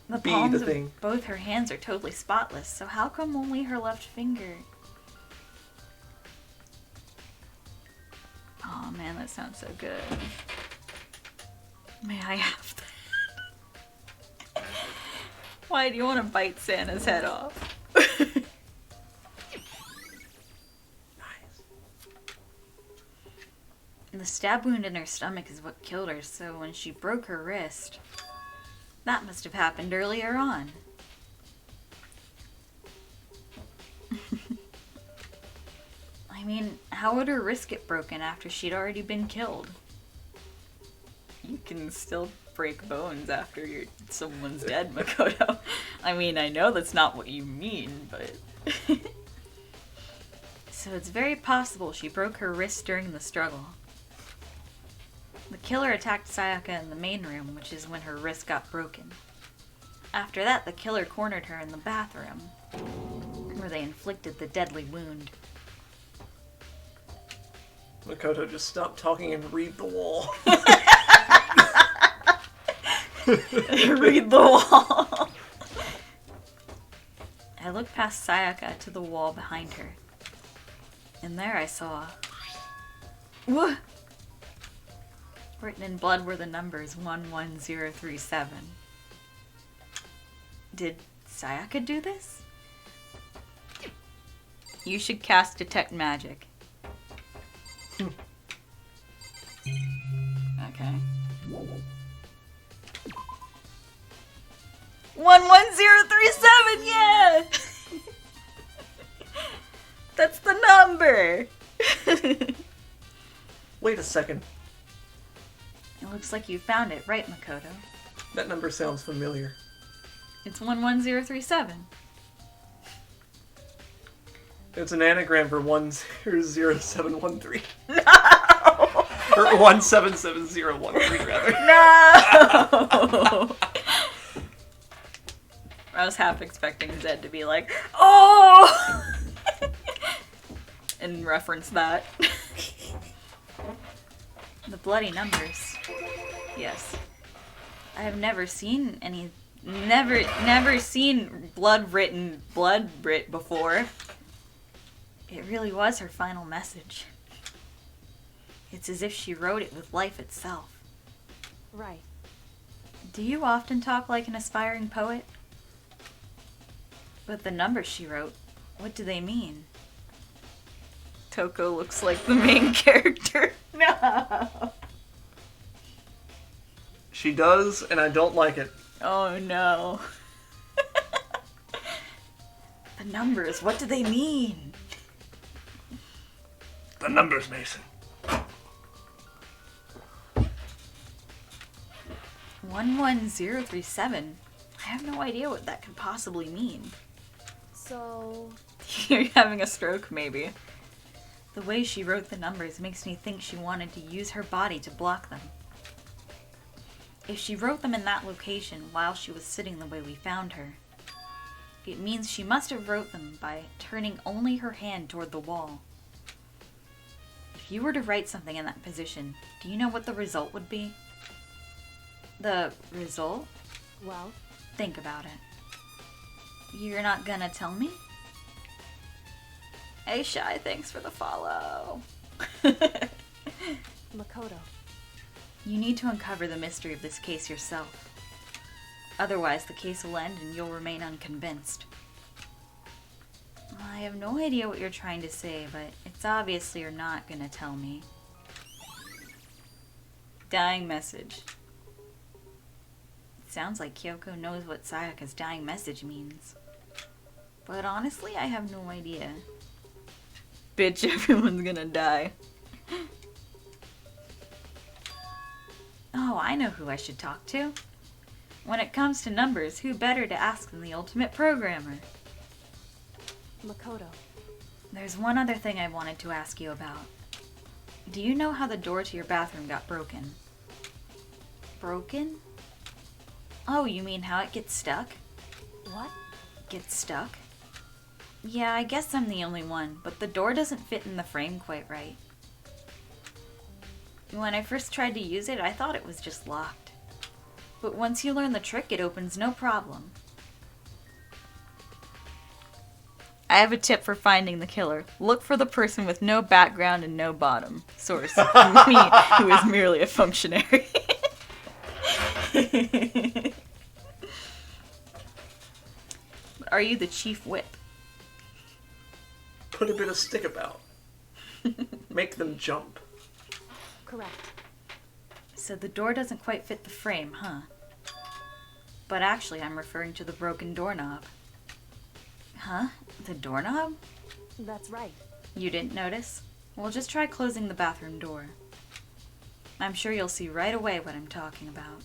The be palms the thing. of both her hands are totally spotless, so how come only her left finger? Oh man, that sounds so good. May I have that? Why do you want to bite Santa's head off? The stab wound in her stomach is what killed her, so when she broke her wrist, that must have happened earlier on. I mean, how would her wrist get broken after she'd already been killed? You can still break bones after someone's dead, Makoto. I mean, I know that's not what you mean, but... So it's very possible she broke her wrist during the struggle. The killer attacked Sayaka in the main room, which is when her wrist got broken. After that, the killer cornered her in the bathroom, where they inflicted the deadly wound. Makoto, just stop talking and read the wall. Read the wall. I looked past Sayaka to the wall behind her. And there I saw... Whoa! Written in blood were the numbers 11037. Did Sayaka do this? You should cast Detect Magic. Okay. 11037, yeah! That's the number! Wait a second. It looks like you found it, right, Makoto? That number sounds familiar. It's 11037. It's an anagram for 100713. No! Or 177013, rather. No! I was half expecting Zed to be like, oh! And reference that. The bloody numbers. Yes. I have never seen any... Never seen blood writ before. It really was her final message. It's as if she wrote it with life itself. Right. Do you often talk like an aspiring poet? But the numbers she wrote, what do they mean? Toko looks like the main character. No! She does, and I don't like it. Oh no. The numbers, what do they mean? The numbers, Mason. 11037. I have no idea what that could possibly mean. So... You're having a stroke, maybe. The way she wrote the numbers makes me think she wanted to use her body to block them. If she wrote them in that location while she was sitting the way we found her, it means she must have wrote them by turning only her hand toward the wall. If you were to write something in that position, do you know what the result would be? The result? Well, Think about it. You're not gonna tell me? Hey Shy, thanks for the follow. Makoto. You need to uncover the mystery of this case yourself. Otherwise, the case will end and you'll remain unconvinced. I have no idea what you're trying to say, but it's obvious you're not gonna tell me. Dying message. It sounds like Kyoko knows what Sayaka's dying message means. But honestly, I have no idea. Bitch, everyone's gonna die. Oh, I know who I should talk to. When it comes to numbers, who better to ask than the ultimate programmer? Makoto. There's one other thing I wanted to ask you about. Do you know how the door to your bathroom got broken? Broken? Oh, you mean how it gets stuck? What? Gets stuck? Yeah, I guess I'm the only one, but the door doesn't fit in the frame quite right. When I first tried to use it, I thought it was just locked. But once you learn the trick, it opens no problem. I have a tip for finding the killer. Look for the person with no background and no bottom. Source, me, who is merely a functionary. Are you the chief whip? Put a bit of stick about. Make them jump. Correct. So the door doesn't quite fit the frame, huh? But actually, I'm referring to the broken doorknob. Huh? The doorknob? That's right. You didn't notice? Well, just try closing the bathroom door. I'm sure you'll see right away what I'm talking about.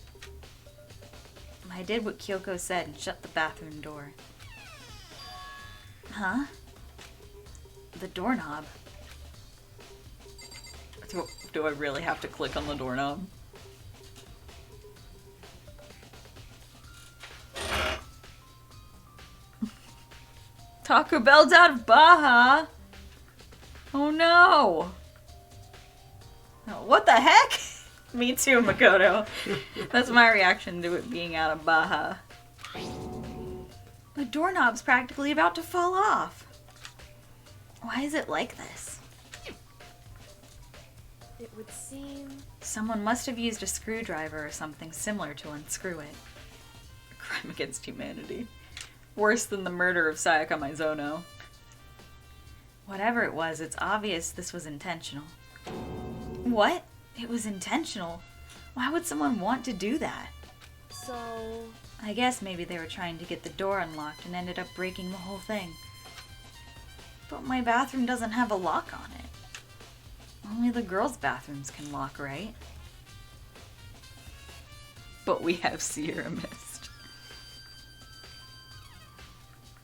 I did what Kyoko said and shut the bathroom door. Huh? The doorknob. Do I really have to click on the doorknob? Taco Bell's out of Baja! Oh no! Oh, what the heck? Me too, Makoto. That's my reaction to it being out of Baja. The doorknob's practically about to fall off. Why is it like this? It would seem... Someone must have used a screwdriver or something similar to unscrew it. A crime against humanity. Worse than the murder of Sayaka Mizono. Whatever it was, it's obvious this was intentional. What? It was intentional? Why would someone want to do that? So... I guess maybe they were trying to get the door unlocked and ended up breaking the whole thing. But my bathroom doesn't have a lock on it. Only the girls' bathrooms can lock, right? But we have Sierra Mist.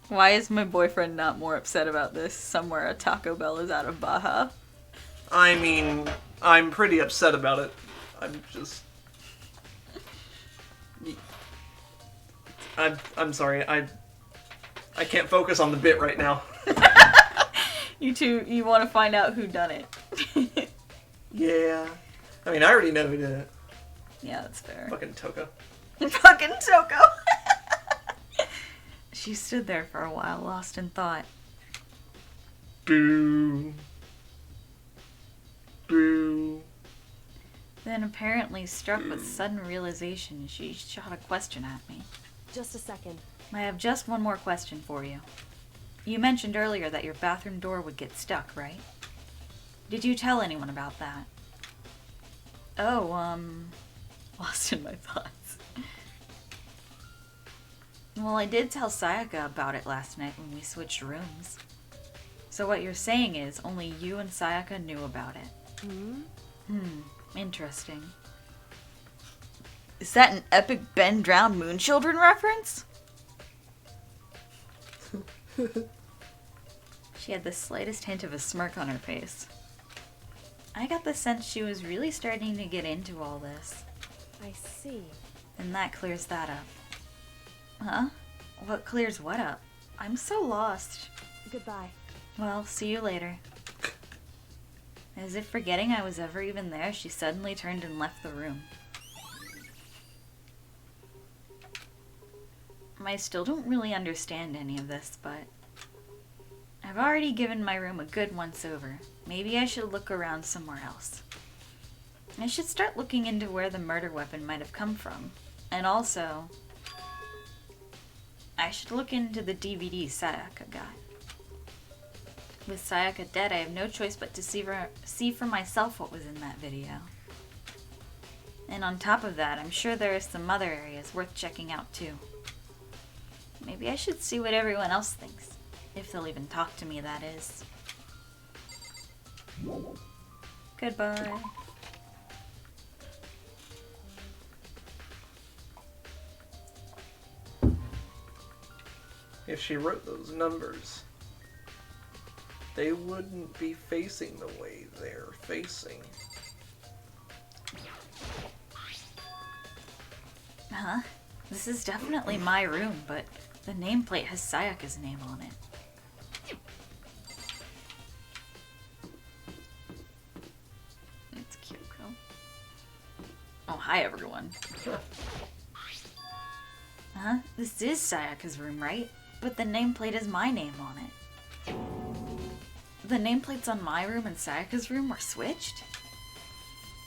Why is my boyfriend not more upset about this? Somewhere a Taco Bell is out of Baja. I mean, I'm pretty upset about it. I'm just... I'm sorry, I can't focus on the bit right now. You want to find out who done it. Yeah. I mean, I already know who did it. Yeah, that's fair. Fucking Toko. Fucking Toko! She stood there for a while, lost in thought. Boo. Boo. Then, apparently struck with sudden realization, she shot a question at me. Just a second. I have just one more question for you. You mentioned earlier that your bathroom door would get stuck, right? Did you tell anyone about that? Oh, lost in my thoughts. Well, I did tell Sayaka about it last night when we switched rooms. So what you're saying is only you and Sayaka knew about it. Interesting. Is that an epic Ben Drowned Moon Children reference? She had the slightest hint of a smirk on her face. I got the sense she was really starting to get into all this. I see. And that clears that up. Huh? What clears what up? I'm so lost. Goodbye. Well, see you later. As if forgetting I was ever even there, she suddenly turned and left the room. I still don't really understand any of this, but I've already given my room a good once-over. Maybe I should look around somewhere else. I should start looking into where the murder weapon might have come from. And also, I should look into the DVD Sayaka got. With Sayaka dead, I have no choice but to see for myself what was in that video. And on top of that, I'm sure there are some other areas worth checking out too. Maybe I should see what everyone else thinks. If they'll even talk to me, that is. Goodbye. If she wrote those numbers, they wouldn't be facing the way they're facing. Huh? This is definitely my room, but the nameplate has Sayaka's name on it. It's cute, girl. Oh, hi everyone. Huh? This is Sayaka's room, right? But the nameplate has my name on it. The nameplates on my room and Sayaka's room were switched?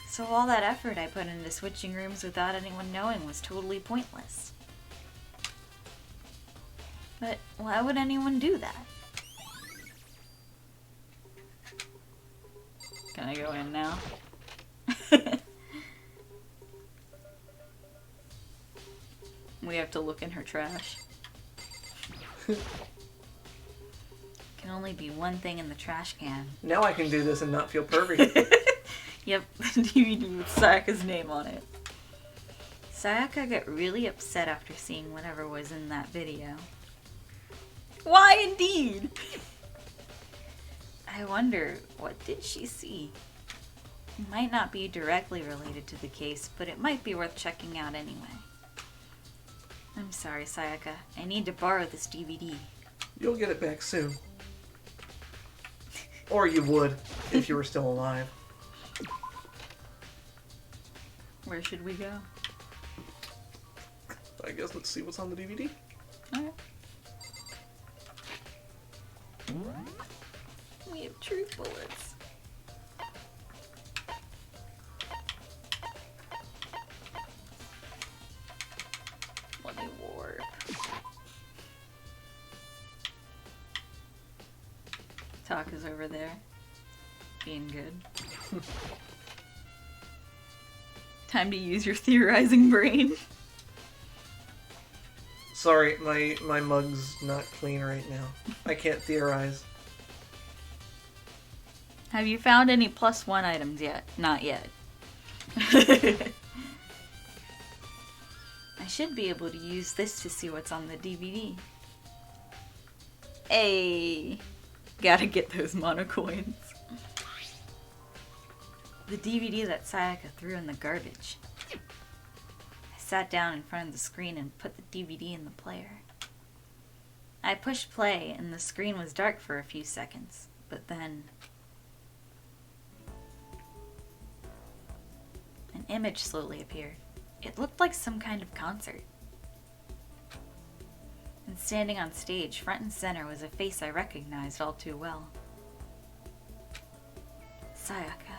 So all that effort I put into switching rooms without anyone knowing was totally pointless. But why would anyone do that? Can I go in now? We have to look in her trash. Can only be one thing in the trash can. Now I can do this and not feel pervy. Yep, the DVD with Sayaka's name on it. Sayaka got really upset after seeing whatever was in that video. Why indeed? I wonder, what did she see? It might not be directly related to the case, but it might be worth checking out anyway. I'm sorry, Sayaka. I need to borrow this DVD. You'll get it back soon. Or you would, if you were still alive. Where should we go? I guess let's see what's on the DVD. Alright. We have truth bullets. Let me warp. Taka's over there. Being good. Time to use your theorizing brain. Sorry, my mug's not clean right now. I can't theorize. Have you found any +1 items yet? Not yet. I should be able to use this to see what's on the DVD. Hey! Gotta get those monocoins. The DVD that Sayaka threw in the garbage. I sat down in front of the screen and put the DVD in the player. I pushed play and the screen was dark for a few seconds, but then an image slowly appeared. It looked like some kind of concert. And standing on stage, front and center, was a face I recognized all too well. Sayaka.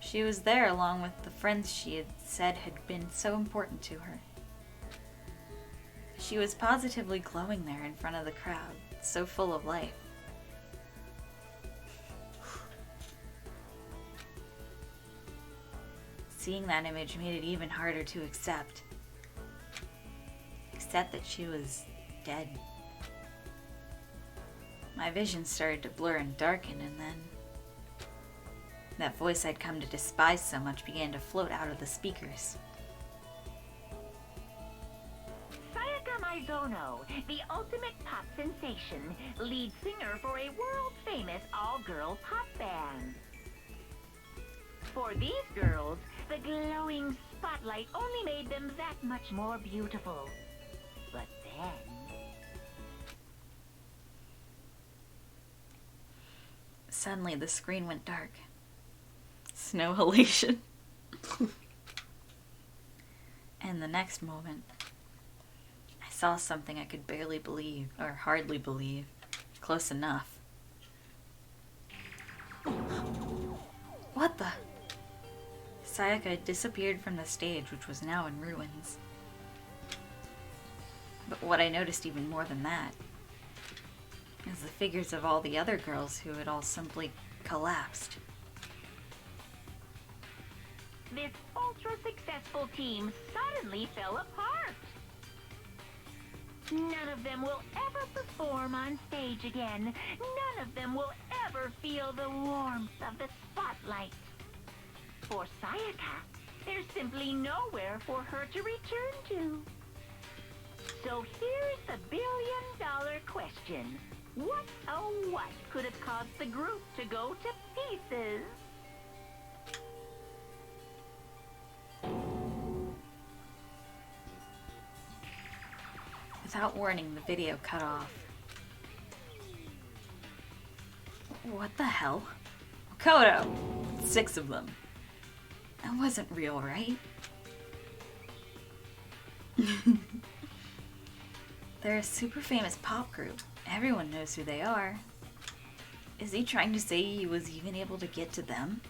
She was there along with the friends she had said had been so important to her. She was positively glowing there in front of the crowd, so full of life. Seeing that image made it even harder to accept. Accept that she was dead. My vision started to blur and darken, and then that voice I'd come to despise so much began to float out of the speakers. Sayaka Maizono, the ultimate pop sensation, lead singer for a world-famous all-girl pop band. For these girls, the glowing spotlight only made them that much more beautiful. But then... Suddenly the screen went dark. Snow halation. And the next moment, I saw something I could barely believe, or hardly believe. Close enough. What the? Sayaka had disappeared from the stage, which was now in ruins. But what I noticed even more than that is the figures of all the other girls who had all simply collapsed. This ultra-successful team suddenly fell apart. None of them will ever perform on stage again. None of them will ever feel the warmth of the spotlight. For Sayaka, there's simply nowhere for her to return to. So here's the billion-dollar question. What, oh what, could have caused the group to go to pieces? Without warning, the video cut off. What the hell? Kodo! 6 of them. That wasn't real, right? They're a super famous pop group. Everyone knows who they are. Is he trying to say he was even able to get to them?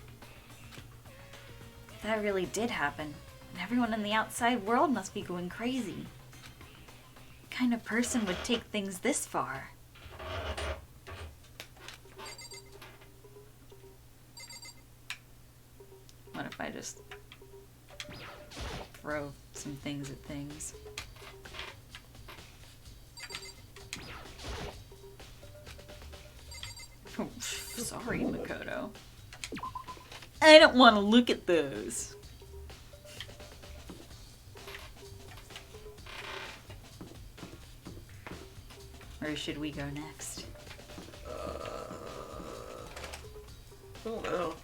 If that really did happen, then everyone in the outside world must be going crazy. What kind of person would take things this far? What if I just throw some things at things? Oh, sorry, Makoto. I don't want to look at those. Where should we go next? I don't know.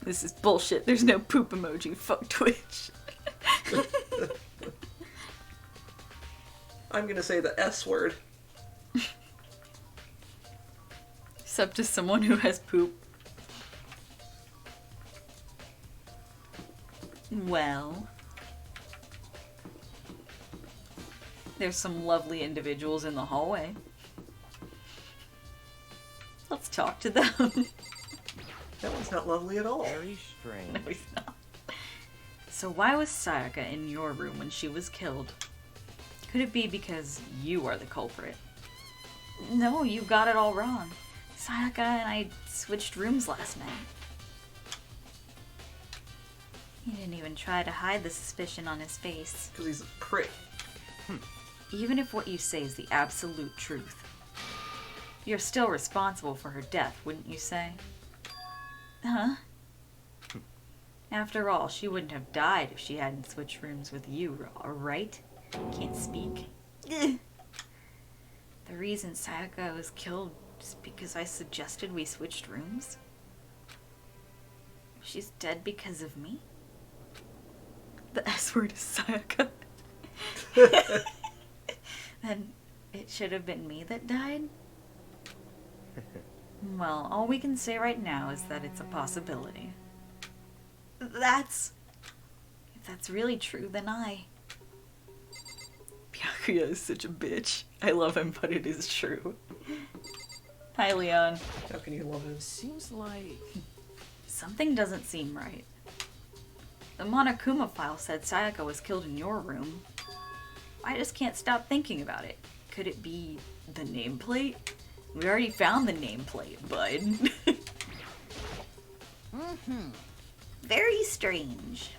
This is bullshit. There's no poop emoji. Fuck Twitch. I'm gonna say the S word. Except to someone who has poop. Well, there's some lovely individuals in the hallway. Let's talk to them. That one's not lovely at all. Very strange. No, he's not. So why was Sayaka in your room when she was killed? Could it be because you are the culprit? No, you got it all wrong. Sayaka and I switched rooms last night. He didn't even try to hide the suspicion on his face. Because he's a prick. Even if what you say is the absolute truth, you're still responsible for her death, wouldn't you say? Huh? After all, she wouldn't have died if she hadn't switched rooms with you, right? Can't speak. Ugh. The reason Sayaka was killed is because I suggested we switched rooms? She's dead because of me? The S word is Sayaka. Then it should have been me that died? Well, all we can say right now is that it's a possibility. If that's really true, then Byakuya is such a bitch. I love him, but it is true. Hi, Leon. How can you love him? Seems like... Something doesn't seem right. The Monokuma file said Sayaka was killed in your room. I just can't stop thinking about it. Could it be the nameplate? We already found the nameplate, bud. Very strange.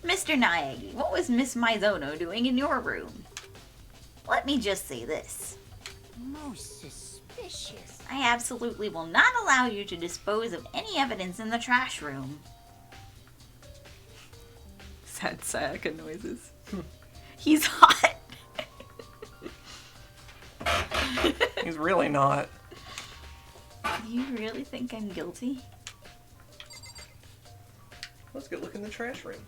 Mr. Naegi, what was Miss Mizono doing in your room? Let me just say this. Most suspicious. I absolutely will not allow you to dispose of any evidence in the trash room. Sad Sayaka noises. He's hot. He's really not. Do you really think I'm guilty? Let's go look in the trash room.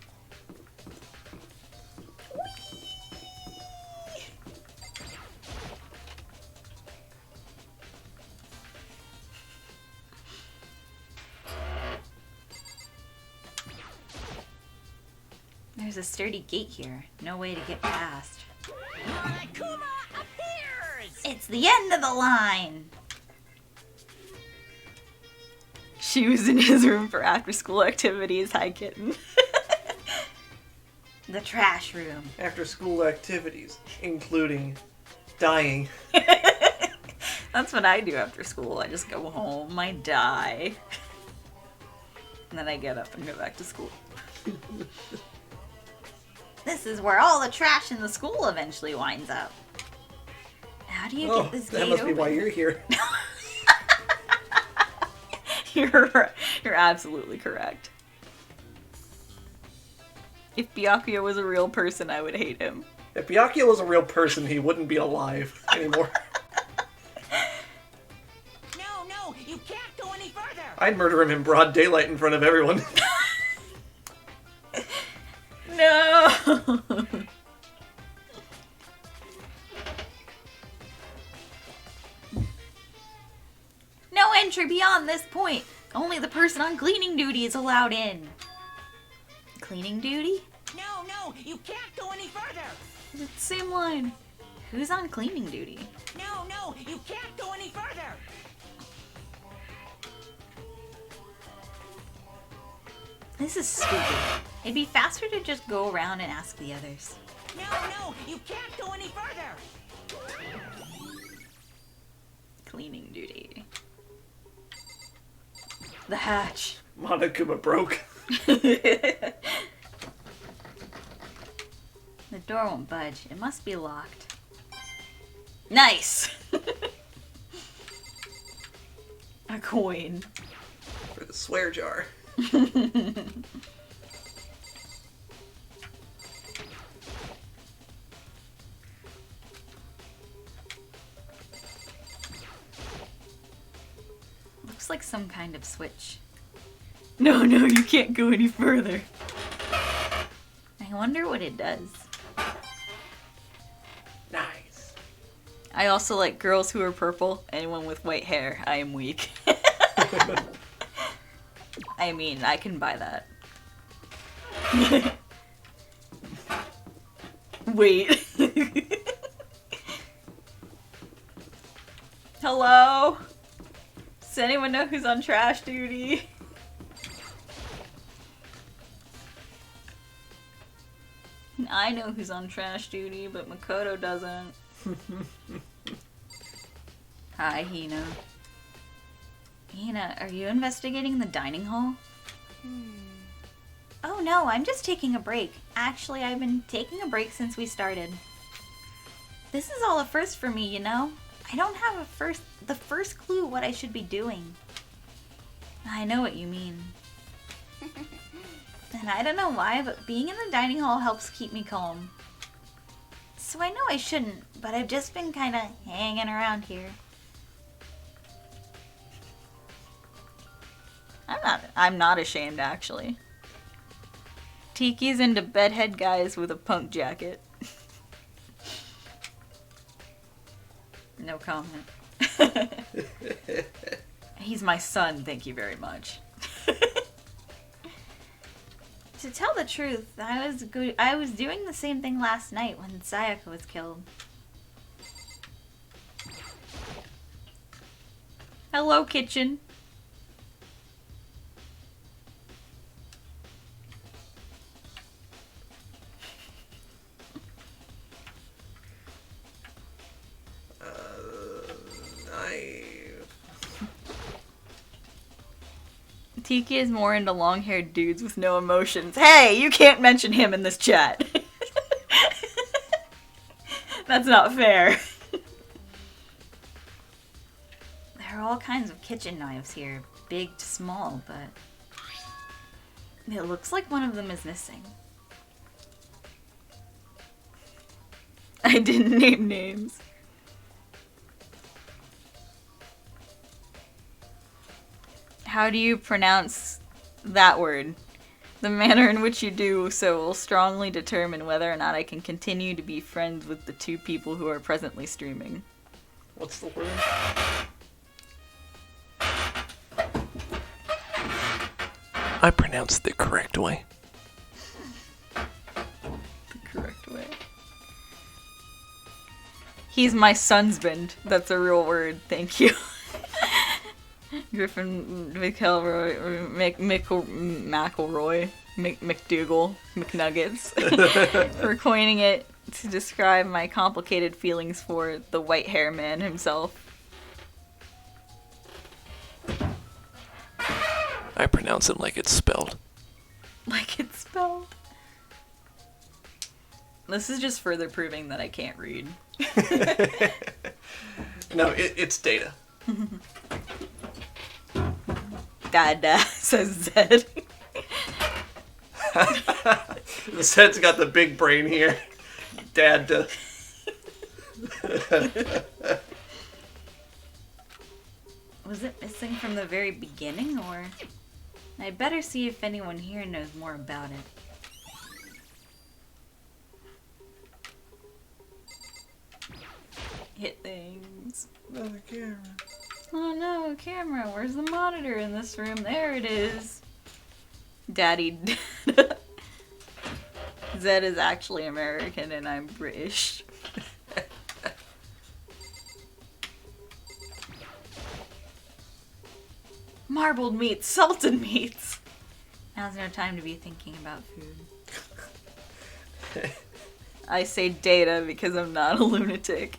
There's a sturdy gate here. No way to get past. Akuma appears! It's the end of the line! She was in his room for after-school activities. Hi, kitten. The trash room. After school activities, including dying. That's what I do after school. I just go home, I die. And then I get up and go back to school. This is where all the trash in the school eventually winds up. How do you get this gate that must open? be why you're here. You're absolutely correct. If Byakuya was a real person, I would hate him. If Byakuya was a real person, he wouldn't be alive anymore. No, you can't go any further! I'd murder him in broad daylight in front of everyone. No! No entry beyond this point. Only the person on cleaning duty is allowed in. Cleaning duty? No, you can't go any further! It's the same line. Who's on cleaning duty? No, you can't go any further! This is stupid. It'd be faster to just go around and ask the others. No, you can't go any further! Cleaning duty. The hatch. Monokuma broke. The door won't budge. It must be locked. Nice! A coin. For the swear jar. Looks like some kind of switch. No, you can't go any further. I wonder what it does. Nice. I also like girls who are purple. Anyone with white hair, I am weak. I mean, I can buy that. Wait. Hello? Does anyone know who's on trash duty? I know who's on trash duty, but Makoto doesn't. Hi, Hina. Hina, are you investigating the dining hall? Oh no, I'm just taking a break. Actually, I've been taking a break since we started. This is all a first for me, you know? I don't have the first clue what I should be doing. I know what you mean. And I don't know why, but being in the dining hall helps keep me calm. So I know I shouldn't, but I've just been kinda hanging around here. I'm not ashamed, actually. Tiki's into bedhead guys with a punk jacket. No comment. He's my son, thank you very much. To tell the truth, I was doing the same thing last night when Sayaka was killed. Hello, kitchen. Tiki is more into long-haired dudes with no emotions. Hey, you can't mention him in this chat. That's not fair. There are all kinds of kitchen knives here, big to small, but it looks like one of them is missing. I didn't name names. How do you pronounce that word? The manner in which you do so will strongly determine whether or not I can continue to be friends with the two people who are presently streaming. What's the word? I pronounced the correct way. He's my sunsband. That's a real word. Thank you. Griffin McElroy, McElroy, McDougal, McNuggets, for coining it to describe my complicated feelings for the white hair man himself. I pronounce it like it's spelled. Like it's spelled. This is just further proving that I can't read. No, it's Data. Dada, says Zed. Zed's got the big brain here. Dad. Was it missing from the very beginning, or? I'd better see if anyone here knows more about it. Hit things. Another camera. Oh no, a camera. Where's the monitor in this room? There it is. Daddy. Zed is actually American and I'm British. Marbled meats, salted meats. Now's no time to be thinking about food. I say Data because I'm not a lunatic.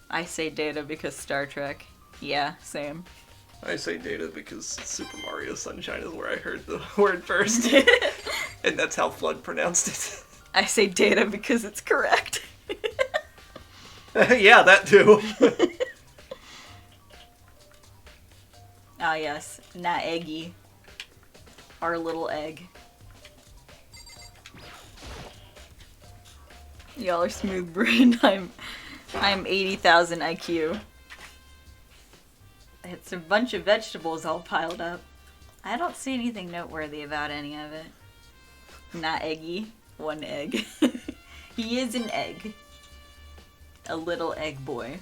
I say Data because Star Trek. Yeah, same. I say Data because Super Mario Sunshine is where I heard the word first. And that's how Flood pronounced it. I say Data because it's correct. Yeah, that too. Ah yes, not Eggy. Our little egg. Y'all are smooth brain. I'm 80,000 IQ. It's a bunch of vegetables all piled up. I don't see anything noteworthy about any of it. Not Eggy. One egg. He is an egg. A little egg boy.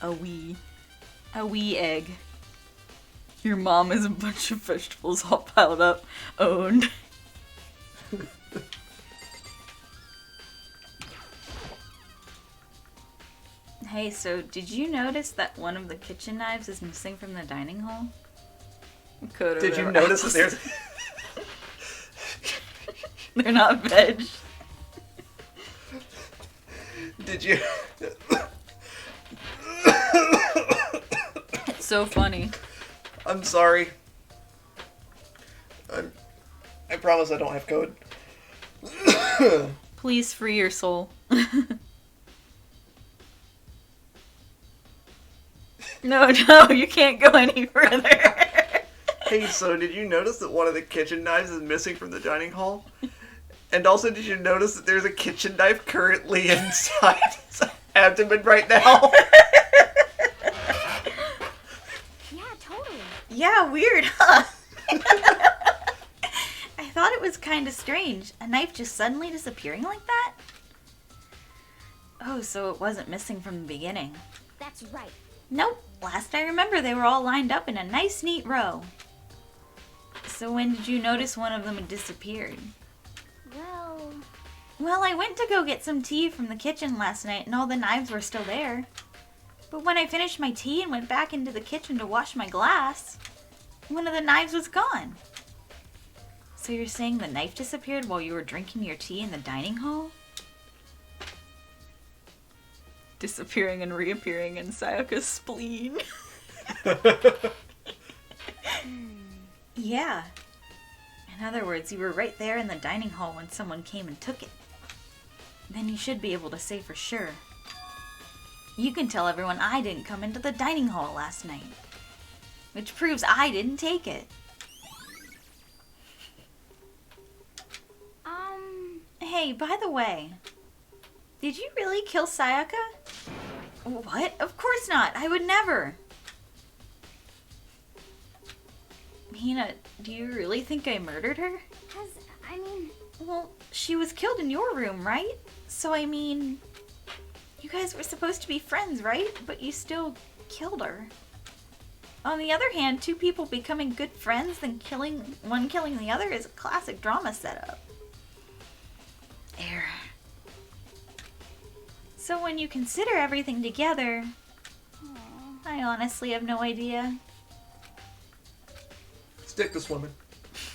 A wee egg. Your mom is a bunch of vegetables all piled up. Owned. Hey, so did you notice that one of the kitchen knives is missing from the dining hall? Did you notice that there's... They're not veg. Did you... It's so funny. I'm sorry. I promise I don't have code. Please free your soul. No, you can't go any further. Hey, so did you notice that one of the kitchen knives is missing from the dining hall? And also, did you notice that there's a kitchen knife currently inside his abdomen right now? Yeah, totally. Yeah, weird, huh? I thought it was kind of strange. A knife just suddenly disappearing like that? Oh, so it wasn't missing from the beginning. That's right. Nope. Last I remember, they were all lined up in a nice, neat row. So when did you notice one of them had disappeared? Well, I went to go get some tea from the kitchen last night and all the knives were still there. But when I finished my tea and went back into the kitchen to wash my glass, one of the knives was gone. So you're saying the knife disappeared while you were drinking your tea in the dining hall? Disappearing and reappearing in Sayaka's spleen. Yeah. In other words, you were right there in the dining hall when someone came and took it. Then you should be able to say for sure. You can tell everyone I didn't come into the dining hall last night. Which proves I didn't take it. Hey, by the way, did you really kill Sayaka? What? Of course not. I would never. Hina, do you really think I murdered her? Well, she was killed in your room, right? So, I mean, you guys were supposed to be friends, right? But you still killed her. On the other hand, two people becoming good friends, then one killing the other is a classic drama setup. Error. So when you consider everything together, I honestly have no idea. Stick to swimming.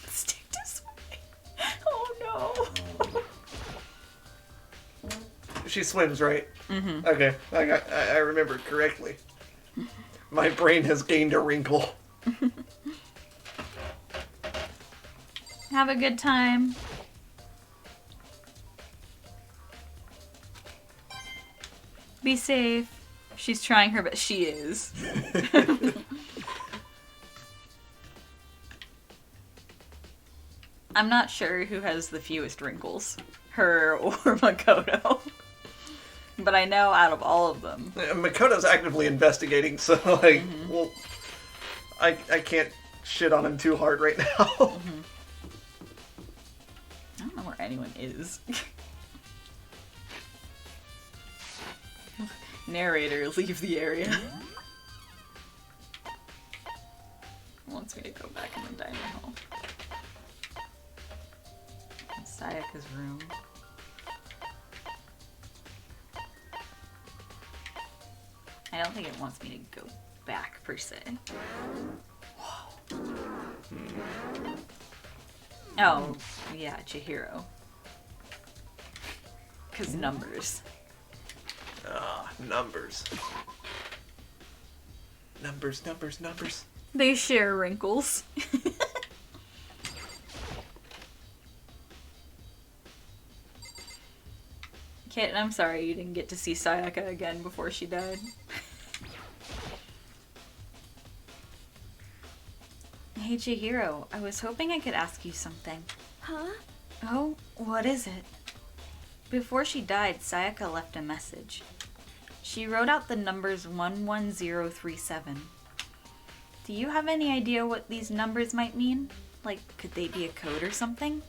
Stick to swimming. Oh no. She swims, right? Mm-hmm. Okay, I remembered correctly. My brain has gained a wrinkle. Have a good time. Be safe. She's trying her best. She is. I'm not sure who has the fewest wrinkles, her or Makoto. But I know out of all of them. Makoto's actively investigating, so well, I can't shit on him too hard right now. Mm-hmm. I don't know where anyone is. Narrator, leave the area. Wants me to go back in the dining hall. Sayaka's room. I don't think it wants me to go back, per se. Whoa. Oh, yeah, Chihiro. 'Cause numbers. Numbers. Numbers. They share wrinkles. Kit, I'm sorry you didn't get to see Sayaka again before she died. Hey Chihiro, I was hoping I could ask you something. Huh? Oh, what is it? Before she died, Sayaka left a message. She wrote out the numbers 11037. Do you have any idea what these numbers might mean? Like, could they be a code or something?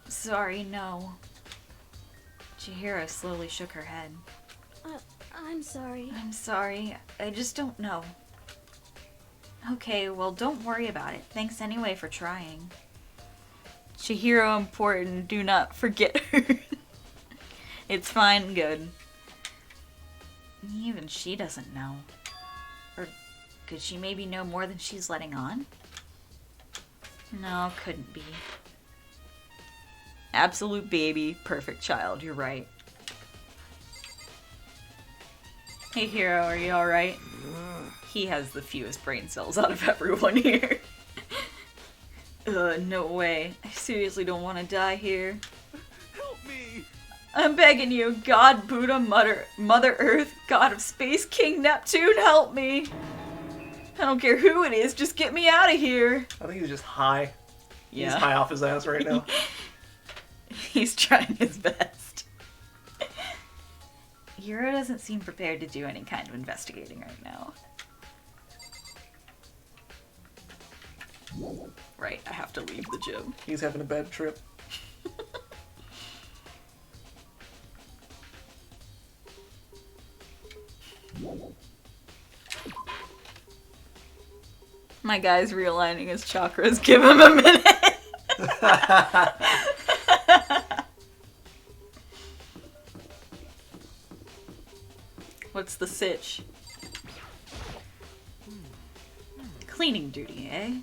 Sorry, no. Chihiro slowly shook her head. I'm sorry. I'm sorry, I just don't know. Okay, well, don't worry about it. Thanks anyway for trying. Chihiro important, do not forget her. It's fine, good. Even she doesn't know. Or could she maybe know more than she's letting on? No, couldn't be. Absolute baby, perfect child, you're right. Hey Hiro, are you alright? He has the fewest brain cells out of everyone here. No way. I seriously don't want to die here. Help me! I'm begging you, God, Buddha, Mother Earth, God of Space, King Neptune, help me! I don't care who it is, just get me out of here! I think he's just high. Yeah. He's high off his ass right now. He's trying his best. Hiro doesn't seem prepared to do any kind of investigating right now. Right, I have to leave the gym. He's having a bad trip. My guy's realigning his chakras. Give him a minute. What's the sitch? Cleaning duty, eh?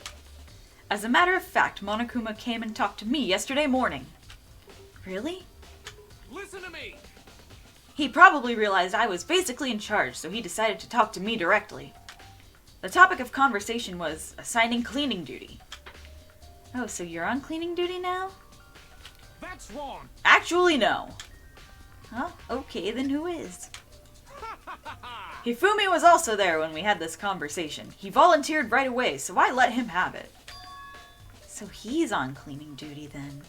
As a matter of fact, Monokuma came and talked to me yesterday morning. Really? Listen to me! He probably realized I was basically in charge, so he decided to talk to me directly. The topic of conversation was assigning cleaning duty. Oh, so you're on cleaning duty now? That's wrong! Actually, no. Huh? Okay, then who is? Hifumi was also there when we had this conversation. He volunteered right away, so I let him have it. So he's on cleaning duty then.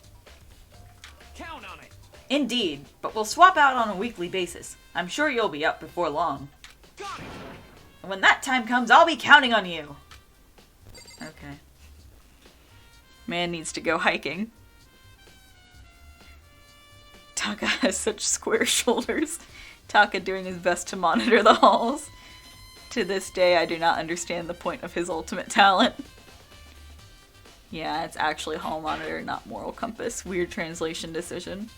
Count on it! Indeed, but we'll swap out on a weekly basis. I'm sure you'll be up before long. Got it! And when that time comes, I'll be counting on you. Okay. Man needs to go hiking. Taka has such square shoulders. Taka doing his best to monitor the halls. To this day, I do not understand the point of his ultimate talent. Yeah, it's actually hall monitor, not moral compass. Weird translation decision.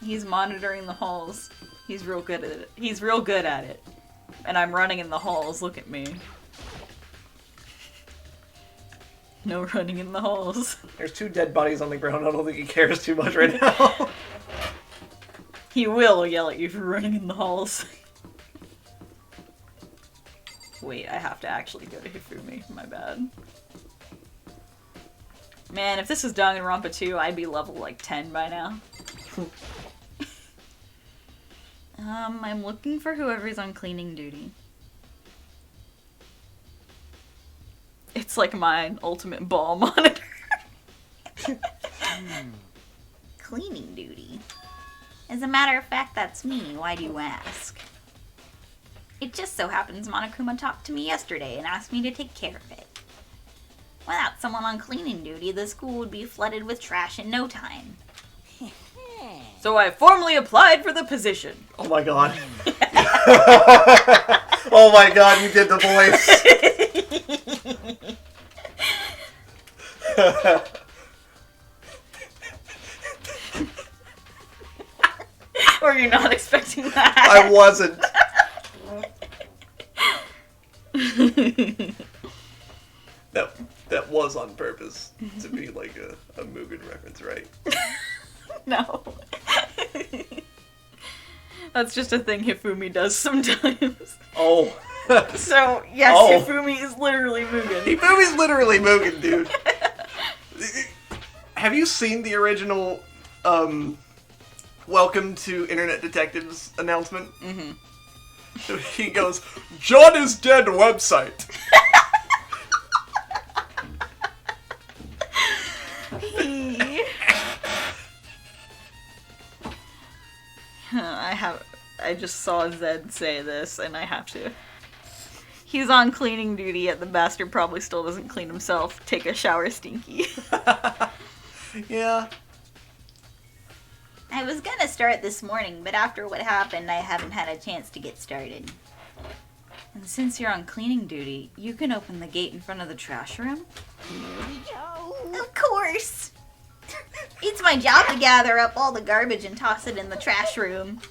He's monitoring the halls. He's real good at it. He's real good at it. And I'm running in the halls, look at me. No running in the halls. There's 2 dead bodies on the ground. I don't think he cares too much right now. He will yell at you for running in the halls. Wait, I have to actually go to Hifumi. My bad. Man, if this was Danganronpa 2, I'd be level like 10 by now. I'm looking for whoever's on cleaning duty. It's like my ultimate ball monitor. Cleaning duty. As a matter of fact, that's me. Why do you ask? It just so happens Monokuma talked to me yesterday and asked me to take care of it. Without someone on cleaning duty, the school would be flooded with trash in no time. So I formally applied for the position. Oh my god. Oh my god, you did the voice. Were you not expecting that? I wasn't. That was on purpose to be like a Mugen reference, right? No. That's just a thing Hifumi does sometimes. Oh. So, yes, Oh. Hifumi is literally Mugen. Hifumi's literally Mugen, dude. Have you seen the original Welcome to Internet Detectives announcement? Mm-hmm. He goes, John is dead website. I just saw Zed say this, and I have to. He's on cleaning duty, yet the bastard probably still doesn't clean himself. Take a shower, stinky. Yeah. I was gonna start this morning, but after what happened, I haven't had a chance to get started. And since you're on cleaning duty, you can open the gate in front of the trash room? Here we go. Of course! It's my job to gather up all the garbage and toss it in the trash room.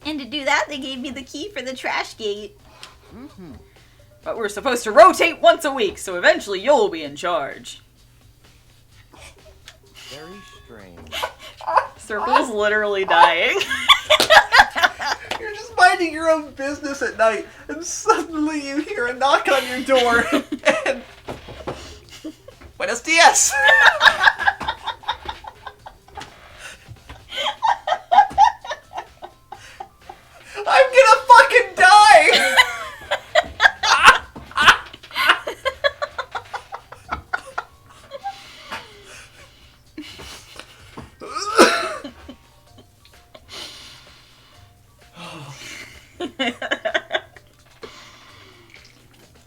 And to do that, they gave me the key for the trash gate. Mm-hmm. But we're supposed to rotate once a week, so eventually you'll be in charge. Very strange. Circle's literally dying. You're just minding your own business at night, and suddenly you hear a knock on your door, and... Buenos dias! I'm gonna fucking die!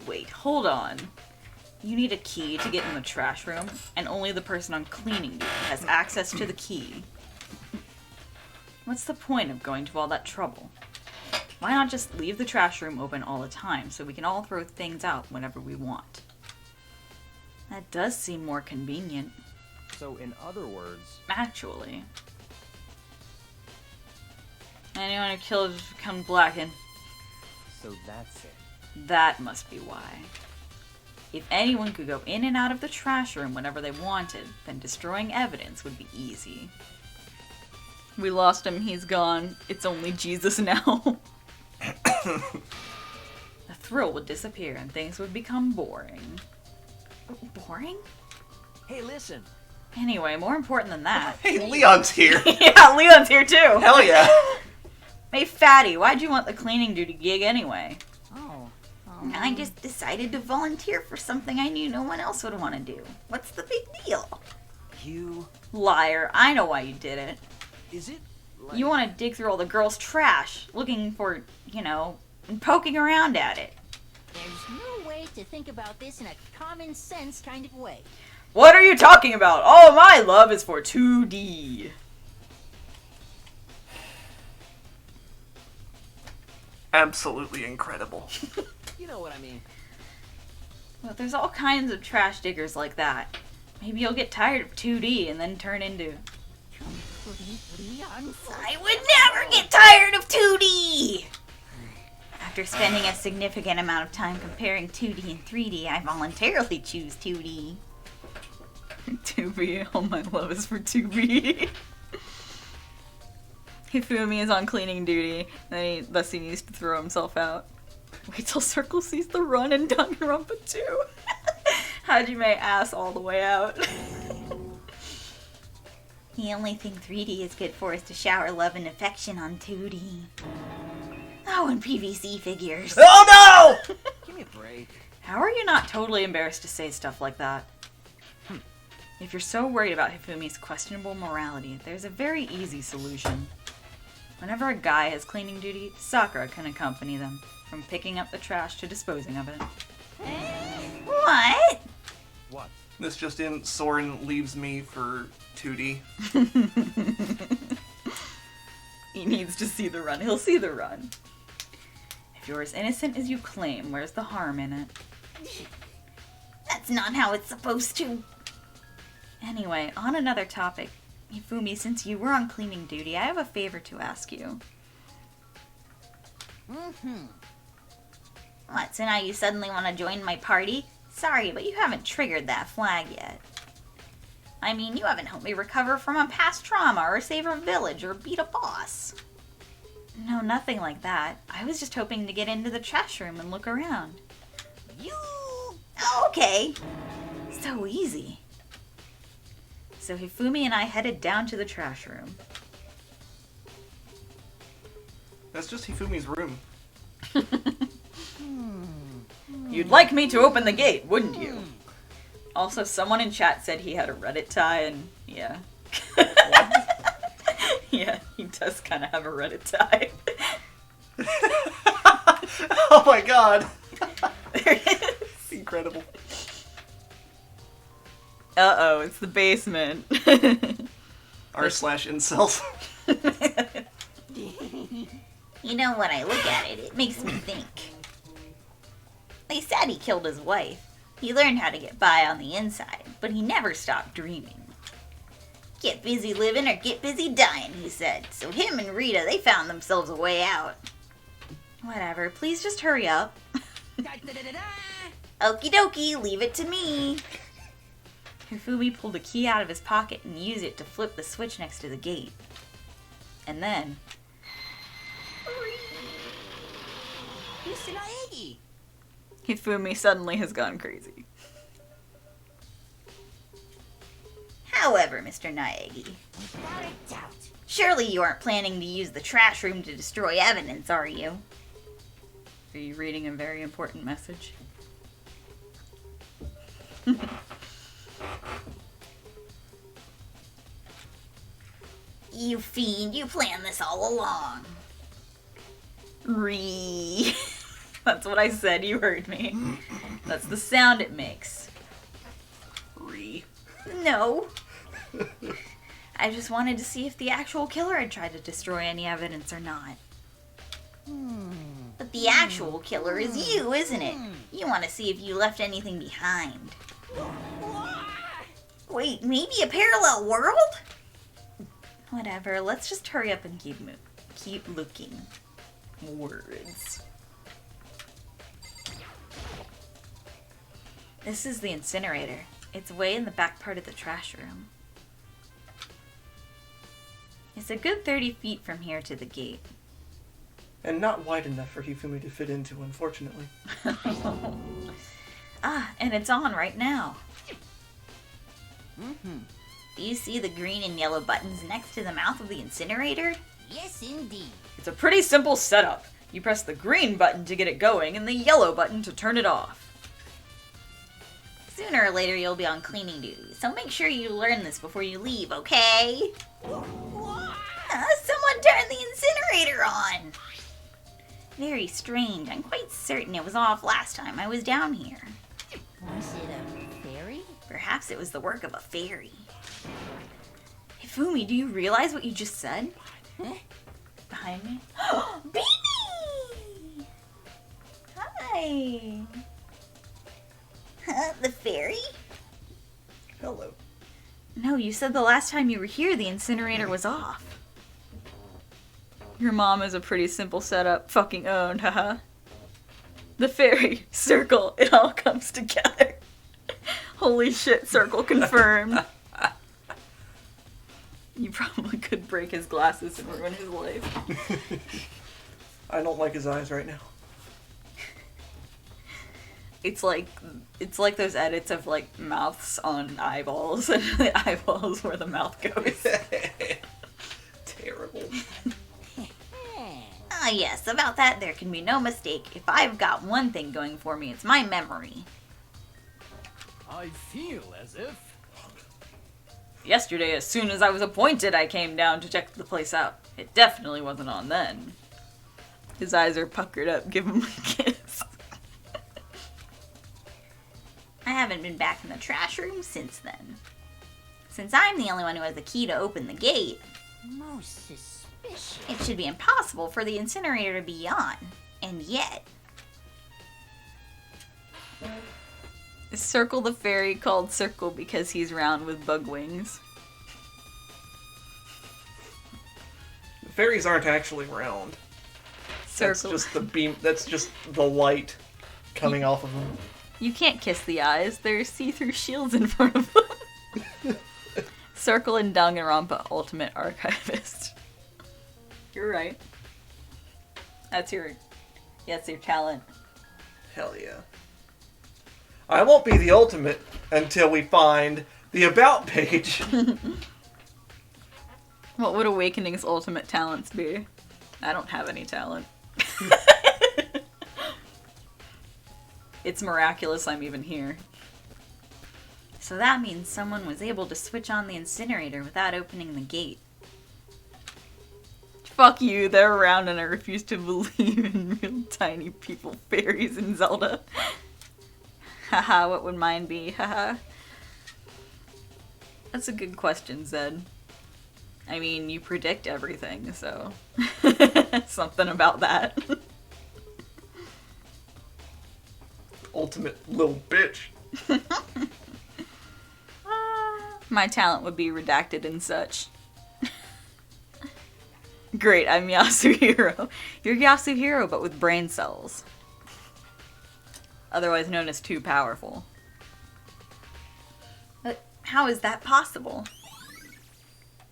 Wait, hold on. You need a key to get in the trash room, and only the person on cleaning duty has access to the key. What's the point of going to all that trouble? Why not just leave the trash room open all the time so we can all throw things out whenever we want? That does seem more convenient. So, in other words, Actually. Anyone who killed should become blackened. so that's it. That must be why. If anyone could go in and out of the trash room whenever they wanted, then destroying evidence would be easy. We lost him, he's gone. It's only Jesus now. The thrill would disappear and things would become boring. Boring? Hey, listen. Anyway, more important than that. Hey, Leon's here. Yeah, Leon's here too! Hell yeah. Hey, Fatty, why'd you want the cleaning duty gig anyway? Oh. I just decided to volunteer for something I knew no one else would want to do. What's the big deal? You... Liar, I know why you did it. Is it like... You want to dig through all the girls' trash, looking for, you know, and poking around at it. There's no way to think about this in a common sense kind of way. What are you talking about? All my love is for 2D. absolutely incredible. You know what I mean. Well, there's all kinds of trash diggers like that. Maybe you'll get tired of 2D and then turn into... I would never get tired of 2D! After spending a significant amount of time comparing 2D and 3D, I voluntarily choose 2D. 2B, all my love is for 2B. Hifumi is on cleaning duty, and thus he needs to throw himself out. Wait till Circle sees the run in Danganronpa 2. Hajime ass all the way out. The only thing 3D is good for is to shower love and affection on 2D. Oh, and PVC figures. Oh no! Give me a break. How are you not totally embarrassed to say stuff like that? If you're so worried about Hifumi's questionable morality, there's a very easy solution. Whenever a guy has cleaning duty, Sakura can accompany them, from picking up the trash to disposing of it. What? What? This just in, Soren leaves me for 2D. He needs to see the run. He'll see the run. If you're as innocent as you claim, where's the harm in it? That's not how it's supposed to. Anyway, on another topic. Hifumi, since you were on cleaning duty, I have a favor to ask you. What, so now you suddenly want to join my party? Sorry, but you haven't triggered that flag yet. I mean, you haven't helped me recover from a past trauma, or save a village, or beat a boss. No, nothing like that. I was just hoping to get into the trash room and look around. You... Oh, okay. So easy. So Hifumi and I headed down to the trash room. That's just Hifumi's room. You'd like me to open the gate, wouldn't you? Also, someone in chat said he had a Reddit tie, and yeah. Yeah, he does kind of have a Reddit tie. Oh my god. There it is. Incredible. Uh-oh, it's the basement. R/incels. You know, when I look at it, it makes me think. They said he killed his wife. He learned how to get by on the inside, but he never stopped dreaming. Get busy living or get busy dying, he said. So him and Rita, they found themselves a way out. Whatever, please just hurry up. Okie dokie, leave it to me. Hifumi pulled a key out of his pocket and used it to flip the switch next to the gate. And then... Hifumi suddenly has gone crazy. However, Mr. Naegi, surely you aren't planning to use the trash room to destroy evidence, are you? Are you reading a very important message? You fiend, you planned this all along. That's what I said, you heard me. That's the sound it makes. No. I just wanted to see if the actual killer had tried to destroy any evidence or not. But the actual killer is you, isn't it? You want to see if you left anything behind. Wait, maybe a parallel world? Whatever, let's just hurry up and keep looking. Words. This is the incinerator. It's way in the back part of the trash room. It's a good 30 feet from here to the gate. And not wide enough for Hifumi to fit into, unfortunately. And it's on right now. Do you see the green and yellow buttons next to the mouth of the incinerator? Yes, indeed. It's a pretty simple setup. You press the green button to get it going and the yellow button to turn it off. Sooner or later you'll be on cleaning duty, so make sure you learn this before you leave, okay? Someone turned the incinerator on! Very strange. I'm quite certain it was off last time I was down here. Was it a fairy? Perhaps it was the work of a fairy. Hifumi, do you realize what you just said? Huh? Behind me? Baby! Hi! Huh, the fairy? Hello. No, you said the last time you were here the incinerator was off. Your mom is a pretty simple setup. Fucking owned, haha. The fairy. Circle. It all comes together. Holy shit, Circle confirmed. You probably could break his glasses and ruin his life. I don't like his eyes right now. It's like those edits of like mouths on eyeballs, and the eyeballs where the mouth goes. Terrible. Ah, yes, about that there can be no mistake. If I've got one thing going for me, it's my memory. I feel as if... Yesterday, as soon as I was appointed, I came down to check the place out. It definitely wasn't on then. His eyes are puckered up. Give him a kiss. I haven't been back in the trash room since then. Since I'm the only one who has the key to open the gate, Most suspicious. it should be impossible for the incinerator to be on. And yet... Circle the fairy called Circle because he's round with bug wings. The fairies aren't actually round. That's Circle. just the beam. That's just the light coming off of them. You can't kiss the eyes. There's see-through shields in front of them. Circle and Danganronpa Ultimate Archivist. You're right. That's your talent. Hell yeah. I won't be the ultimate until we find the about page. What would Awakening's ultimate talents be? I don't have any talent. It's miraculous I'm even here. So that means someone was able to switch on the incinerator without opening the gate. Fuck you, they're around and I refuse to believe in real tiny people, fairies, and Zelda. Haha, what would mine be? Haha. That's a good question, Zed. I mean, you predict everything, so... something about that. Ultimate little bitch. My talent would be redacted and such. Great, I'm Yasuhiro. You're Yasuhiro, but with brain cells. Otherwise known as too powerful. But how is that possible?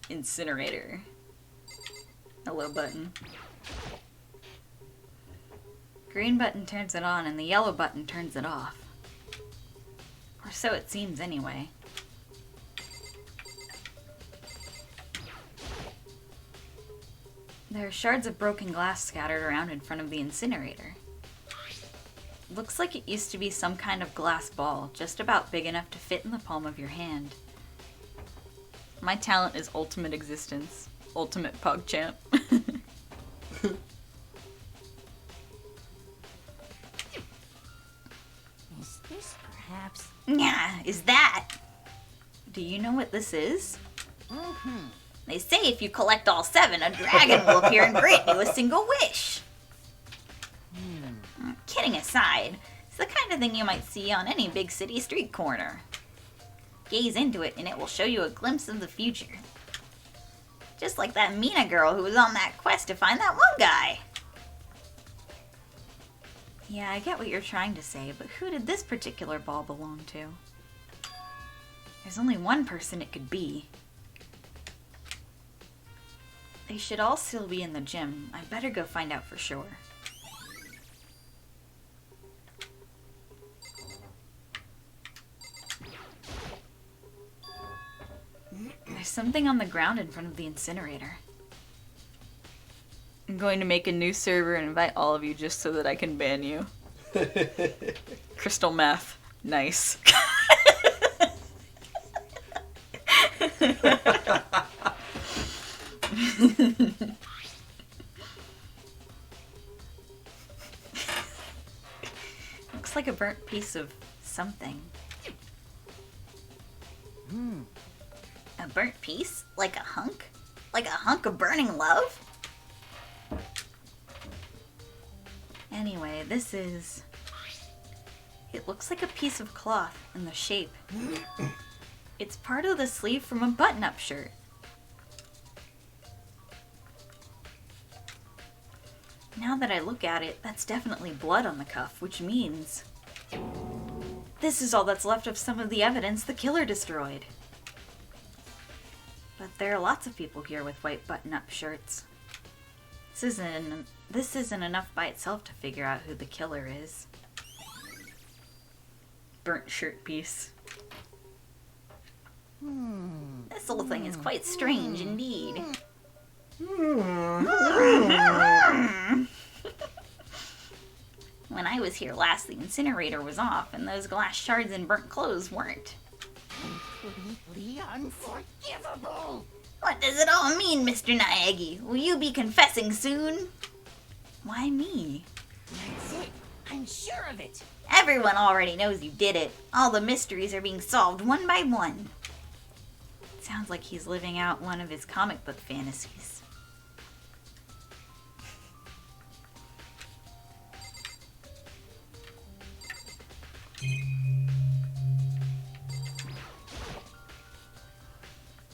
Incinerator. Hello button. Green button turns it on and the yellow button turns it off. Or so it seems anyway. There are shards of broken glass scattered around in front of the incinerator. Looks like it used to be some kind of glass ball, just about big enough to fit in the palm of your hand. My talent is ultimate existence. Ultimate PogChamp. Is this perhaps? Yeah, is that? Do you know what this is? Mm-hmm. They say if you collect all 7, a dragon will appear and grant you a single wish. Kidding aside, it's the kind of thing you might see on any big city street corner. Gaze into it and it will show you a glimpse of the future. Just like that Mina girl who was on that quest to find that one guy. Yeah, I get what you're trying to say, but who did this particular ball belong to? There's only one person it could be. They should all still be in the gym. I better go find out for sure. There's something on the ground in front of the incinerator. I'm going to make a new server and invite all of you just so that I can ban you. Crystal meth. Nice. Looks like a burnt piece of something. A burnt piece? Like a hunk? Like a hunk of burning love? Anyway, this is It looks like a piece of cloth in the shape. It's part of the sleeve from a button-up shirt. Now that I look at it, that's definitely blood on the cuff, which means this is all that's left of some of the evidence the killer destroyed. But there are lots of people here with white button-up shirts. This isn't enough by itself to figure out who the killer is. Burnt shirt piece. This whole thing is quite strange indeed. When I was here last, the incinerator was off, and those glass shards and burnt clothes weren't. Completely unforgivable. What does it all mean, Mr. Naegi? Will you be confessing soon? Why me? That's it. I'm sure of it. Everyone already knows you did it. All the mysteries are being solved one by one. Sounds like he's living out one of his comic book fantasies.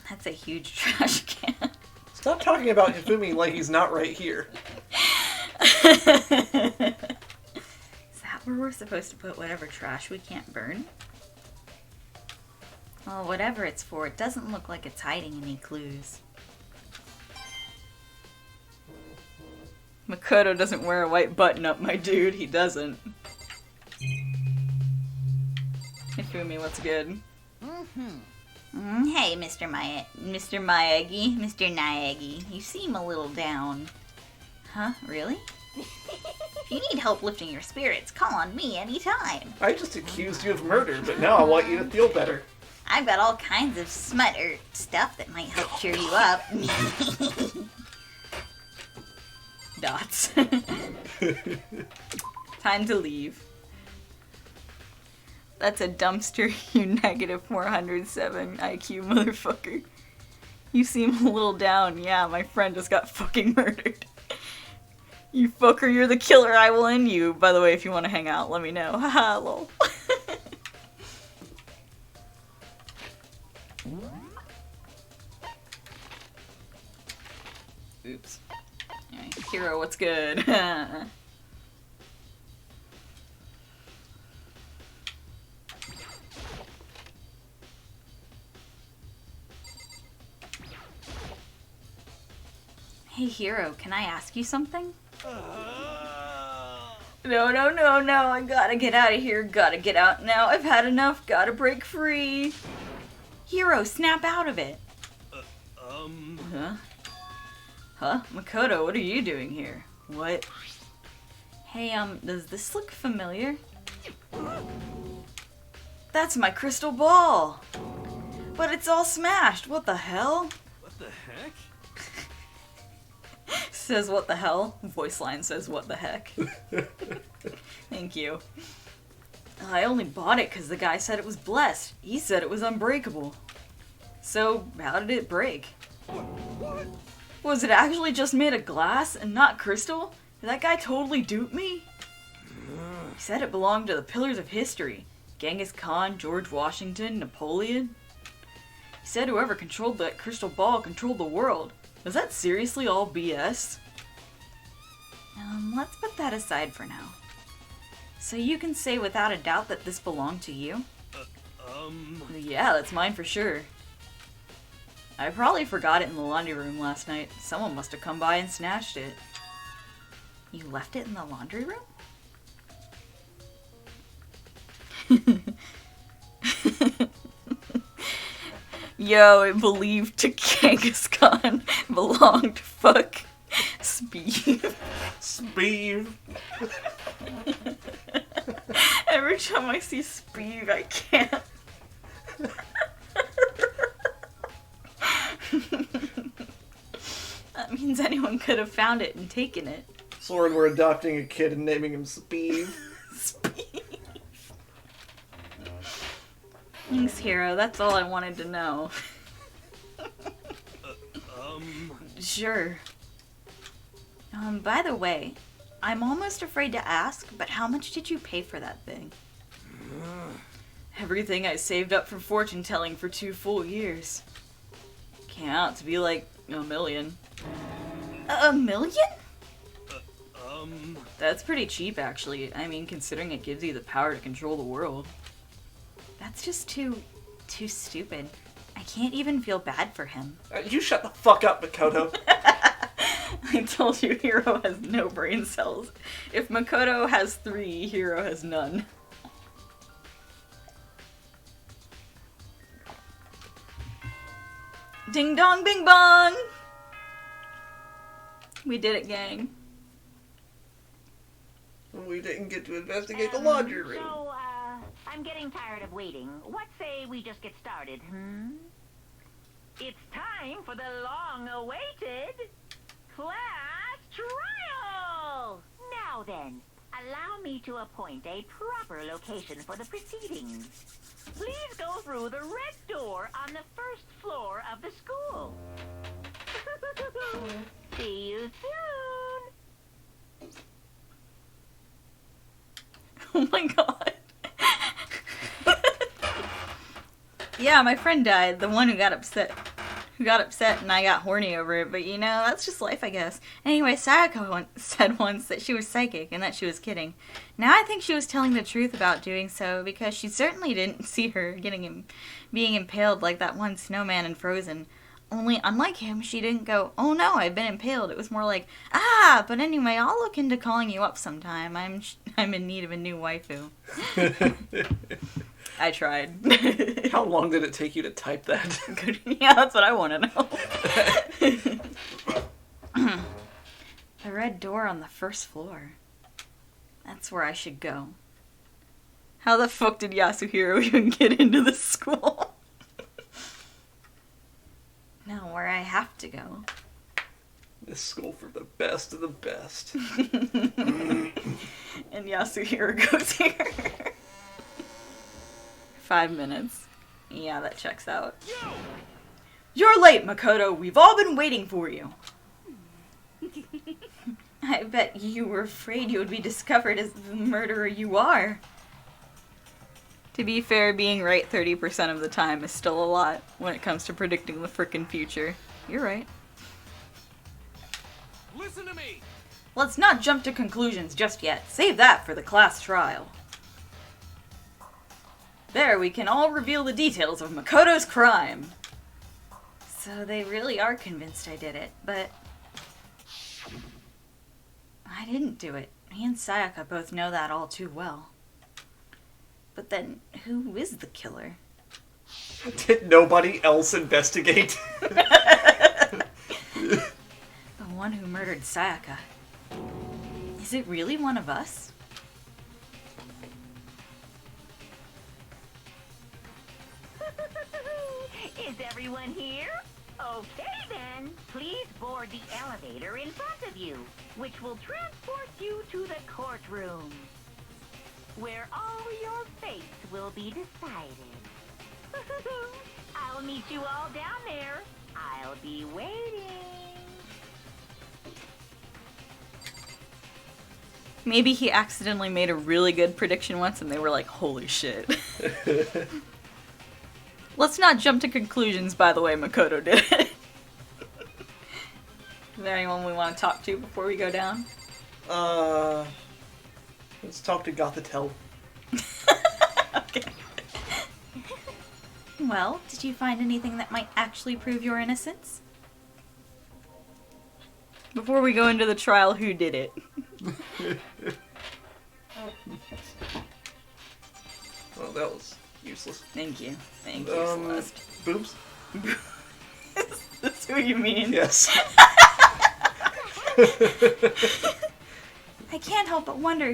That's a huge trash can. Stop talking about Hifumi like he's not right here. Is that where we're supposed to put whatever trash we can't burn? Well, whatever it's for, it doesn't look like it's hiding any clues. Makoto doesn't wear a white button-up, my dude. He doesn't. Hifumi, what's good? Hey, Mr. Naegi, you seem a little down. Huh? Really? If you need help lifting your spirits, call on me anytime. I just accused you of murder, but now I want you to feel better. I've got all kinds of smut or stuff that might help cheer you up. Dots. Time to leave. That's a dumpster, you negative 407 IQ motherfucker. You seem a little down. Yeah, my friend just got fucking murdered. You fucker, you're the killer. I will end you. By the way, if you want to hang out, let me know. Haha, lol. Oops. Alright, Hero, what's good? Hey, Hero, can I ask you something? No, I gotta get out of here. Gotta get out now. I've had enough. Gotta break free. Hero, snap out of it. Huh? Huh? Makoto, what are you doing here? What? Hey, does this look familiar? That's my crystal ball! But it's all smashed. What the hell? What the heck? Says what the hell? Voice line says what the heck. Thank you. I only bought it because the guy said it was blessed. He said it was unbreakable. So, how did it break? What? Was it actually just made of glass and not crystal? Did that guy totally dupe me? He said it belonged to the pillars of history. Genghis Khan, George Washington, Napoleon. He said whoever controlled that crystal ball controlled the world. Is that seriously all BS? Let's put that aside for now. So you can say without a doubt that this belonged to you? Yeah, that's mine for sure. I probably forgot it in the laundry room last night. Someone must have come by and snatched it. You left it in the laundry room? Yo, it believed to Genghis Khan belonged. Fuck. Speed. Speed. Every time I see Speed, I can't. That means anyone could have found it and taken it. Soren, we're adopting a kid and naming him Speed. Speed. Thanks, Hero. That's all I wanted to know. Sure. By the way, I'm almost afraid to ask, but how much did you pay for that thing? Everything I saved up for fortune telling for 2 full years. Came out to be like $1 million. $1 million? That's pretty cheap, actually. I mean, considering it gives you the power to control the world. That's just too stupid. I can't even feel bad for him. You shut the fuck up, Makoto. I told you Hiro has no brain cells. If Makoto has 3, Hiro has none. Ding dong bing bong! We did it, gang. We didn't get to investigate the laundry room. So, I'm getting tired of waiting. What say we just get started, It's time for the long-awaited class trial! Now then, allow me to appoint a proper location for the proceedings. Please go through the red door on the first floor of the school. See you soon! Oh my god. Yeah, my friend died. The one who got upset and I got horny over it. But you know, that's just life, I guess. Anyway, Sayaka said once that she was psychic and that she was kidding. Now I think she was telling the truth about doing so because she certainly didn't see her being impaled like that one snowman in Frozen. Only, unlike him, she didn't go, "Oh no, I've been impaled." It was more like, "Ah, but anyway, I'll look into calling you up sometime. I'm in need of a new waifu." I tried. How long did it take you to type that? Yeah, that's what I want to know. The red door on the first floor. That's where I should go. How the fuck did Yasuhiro even get into the school? No, where I have to go. This school for the best of the best. And Yasuhiro goes here. 5 minutes. Yeah, that checks out. You're late, Makoto. We've all been waiting for you. I bet you were afraid you would be discovered as the murderer you are. To be fair, being right 30% of the time is still a lot when it comes to predicting the frickin' future. You're right. Listen to me! Let's not jump to conclusions just yet. Save that for the class trial. There, we can all reveal the details of Makoto's crime. So they really are convinced I did it, but I didn't do it. Me and Sayaka both know that all too well. But then, who is the killer? Did nobody else investigate? The one who murdered Sayaka. Is it really one of us? Is everyone here? Okay then, please board the elevator in front of you, which will transport you to the courtroom, where all your fates will be decided. I'll meet you all down there. I'll be waiting. Maybe he accidentally made a really good prediction once and they were like, holy shit. Let's not jump to conclusions, by the way, Makoto did it. Is there anyone we want to talk to before we go down? Let's talk to Gothitelle. Okay. Well, did you find anything that might actually prove your innocence? Before we go into the trial, who did it? Well, that was useless. Thank you. Thank you, Celeste. Boobs? That's who you mean? Yes. I can't help but wonder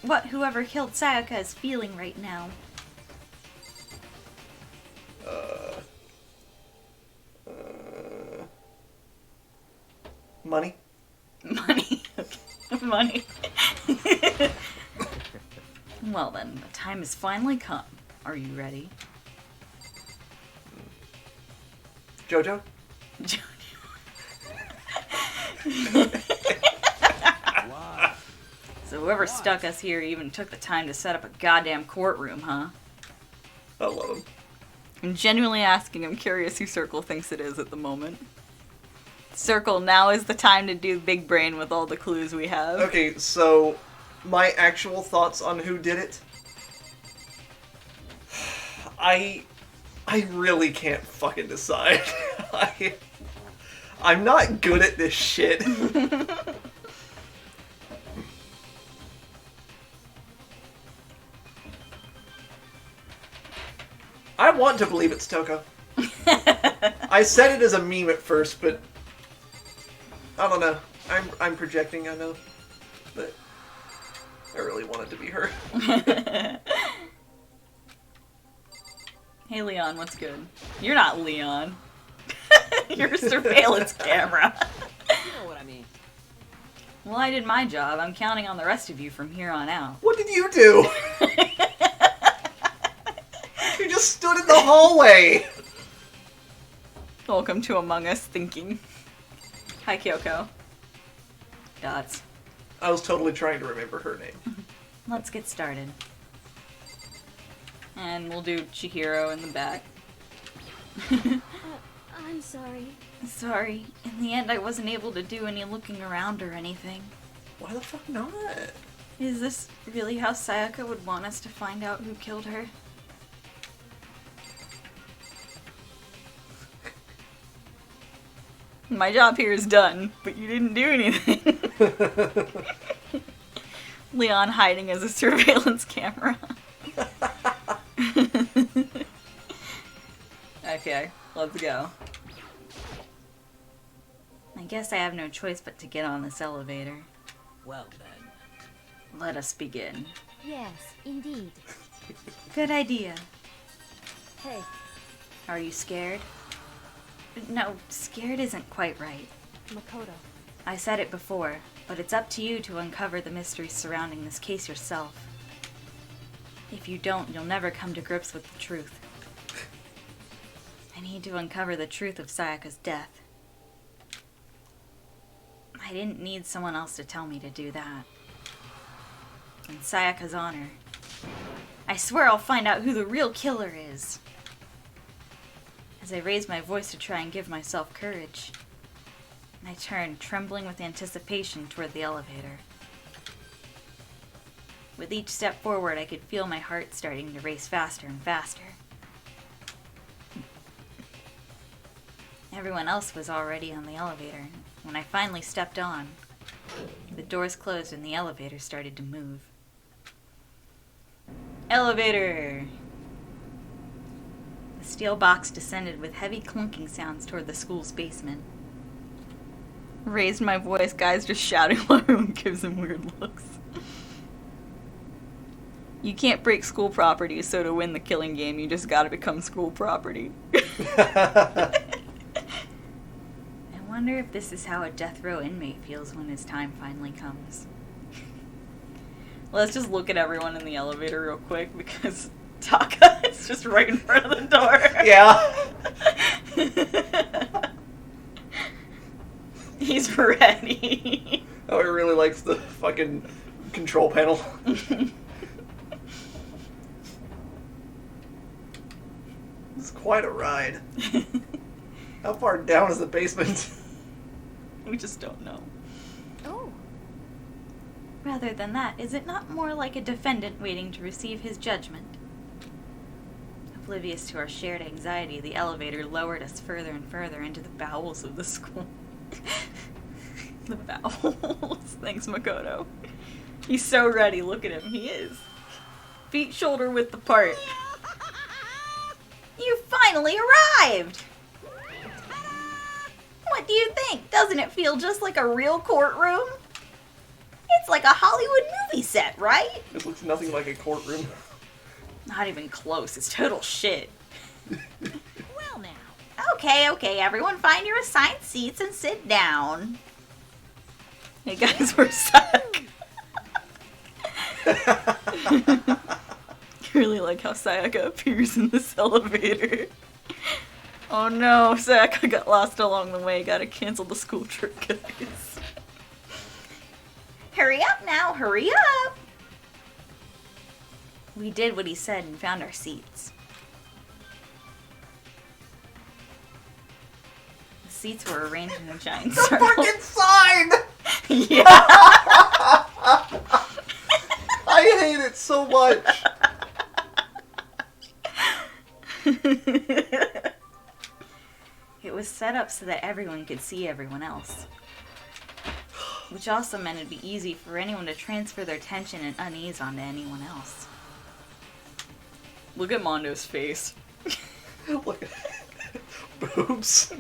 what whoever killed Sayaka is feeling right now. Money? Money. Okay. Money. Well then, the time has finally come. Are you ready? Jojo? Wow. So whoever stuck us here even took the time to set up a goddamn courtroom, huh? I love him. I'm genuinely asking. I'm curious who Circle thinks it is at the moment. Circle, now is the time to do big brain with all the clues we have. Okay, so my actual thoughts on who did it. I really can't fucking decide. I'm not good at this shit. I want to believe it's Toko. I said it as a meme at first, but I don't know. I'm projecting, I know, but I really want it to be her. Hey Leon, what's good? You're not Leon. You're a surveillance camera. You know what I mean. Well, I did my job. I'm counting on the rest of you from here on out. What did you do? You just stood in the hallway. Welcome to Among Us Thinking. Hi, Kyoko. Dots. I was totally trying to remember her name. Let's get started. And we'll do Chihiro in the back. I'm sorry. Sorry. In the end, I wasn't able to do any looking around or anything. Why the fuck not? Is this really how Sayaka would want us to find out who killed her? My job here is done, but you didn't do anything. Leon hiding as a surveillance camera. Okay, let's go. I guess I have no choice but to get on this elevator. Well then. Let us begin. Yes, indeed. Good idea. Hey, Are you scared? No, scared isn't quite right. Makoto. I said it before, but it's up to you to uncover the mysteries surrounding this case yourself. If you don't, you'll never come to grips with the truth. I need to uncover the truth of Sayaka's death. I didn't need someone else to tell me to do that. In Sayaka's honor, I swear I'll find out who the real killer is. As I raise my voice to try and give myself courage, I turned, trembling with anticipation, toward the elevator. With each step forward, I could feel my heart starting to race faster and faster. Everyone else was already on the elevator. When I finally stepped on, the doors closed and the elevator started to move. Elevator! The steel box descended with heavy clunking sounds toward the school's basement. Raised my voice, guys just shouting while everyone gives him weird looks. You can't break school property, so to win the killing game, you just gotta become school property. I wonder if this is how a death row inmate feels when his time finally comes. Let's just look at everyone in the elevator real quick, because Taka is just right in front of the door. Yeah. He's ready. Oh, he really likes the fucking control panel. It's quite a ride. How far down is the basement? We just don't know. Oh, Rather than that, is it not more like a defendant waiting to receive his judgment? Oblivious to our shared anxiety, the elevator lowered us further and further into the bowels of the school. The bowels. Thanks, Makoto. He's so ready. Look at him. He is. Feet shoulder width apart. You finally arrived! What do you think? Doesn't it feel just like a real courtroom? It's like a Hollywood movie set, right? This looks nothing like a courtroom. Not even close. It's total shit. Well now. Okay, everyone find your assigned seats and sit down. Hey guys, we're stuck. I really like how Sayaka appears in this elevator. Oh no, Sayaka got lost along the way. Gotta cancel the school trip, guys. Hurry up now, hurry up! We did what he said and found our seats. The seats were arranged in a giant circle. Fucking sign! Yeah. I hate it so much. It was set up so that everyone could see everyone else. Which also meant it'd be easy for anyone to transfer their tension and unease onto anyone else. Look at Mondo's face. Look at boobs.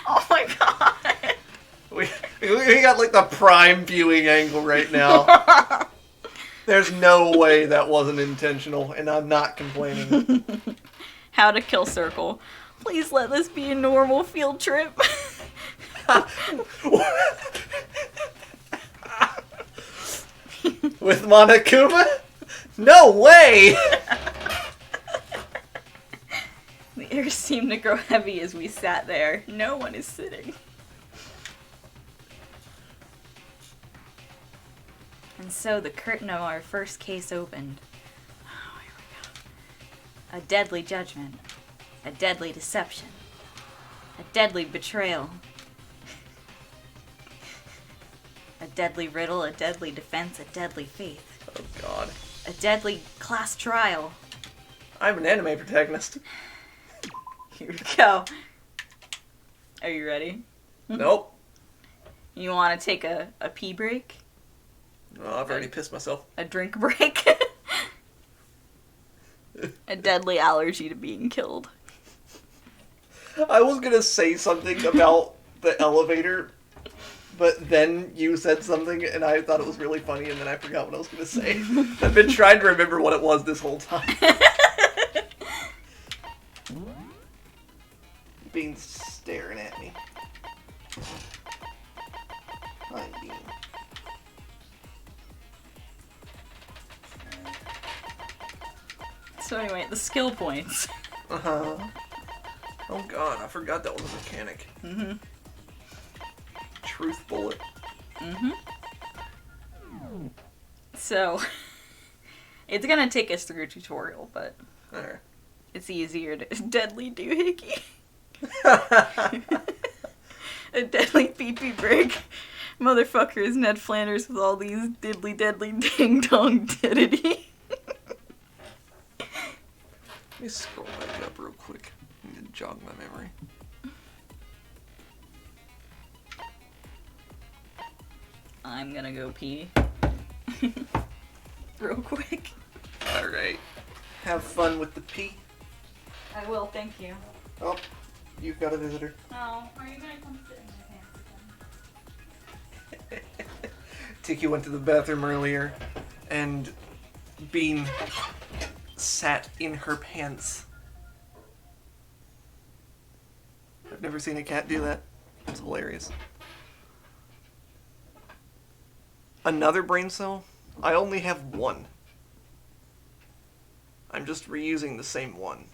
Oh my god! We got like the prime viewing angle right now. There's no way that wasn't intentional, and I'm not complaining. How to kill Circle. Please let this be a normal field trip. With Monokuma? No way! The air seemed to grow heavy as we sat there. No one is sitting. And so the curtain of our first case opened. Oh, here we go. A deadly judgment. A deadly deception. A deadly betrayal. A deadly riddle, a deadly defense, a deadly faith. Oh god. A deadly class trial. I'm an anime protagonist. Here we go. Are you ready? Nope. You want to take a pee break? Oh, I've already pissed myself. A drink break? A deadly allergy to being killed. I was gonna say something about the elevator, but then you said something and I thought it was really funny and then I forgot what I was gonna say. I've been trying to remember what it was this whole time. Bean's staring at me. Hi, Bean. So anyway, the skill points. Uh-huh. Oh god, I forgot that was a mechanic. Mm-hmm. Truth bullet. Mm-hmm. So, it's gonna take us through a tutorial, but Alright. it's easier to... Deadly doohickey. A deadly pee-pee break. Motherfucker is Ned Flanders with all these diddly deadly ding-dong diddity. Let me scroll back up real quick. I need to jog my memory. I'm gonna go pee. Real quick. Alright. Have fun with the pee. I will, thank you. Oh, you've got a visitor. Oh, are you gonna come sit in my pants again? Tiki went to the bathroom earlier, and Bean sat in her pants. I've never seen a cat do that. It's hilarious. Another brain cell? I only have one. I'm just reusing the same one.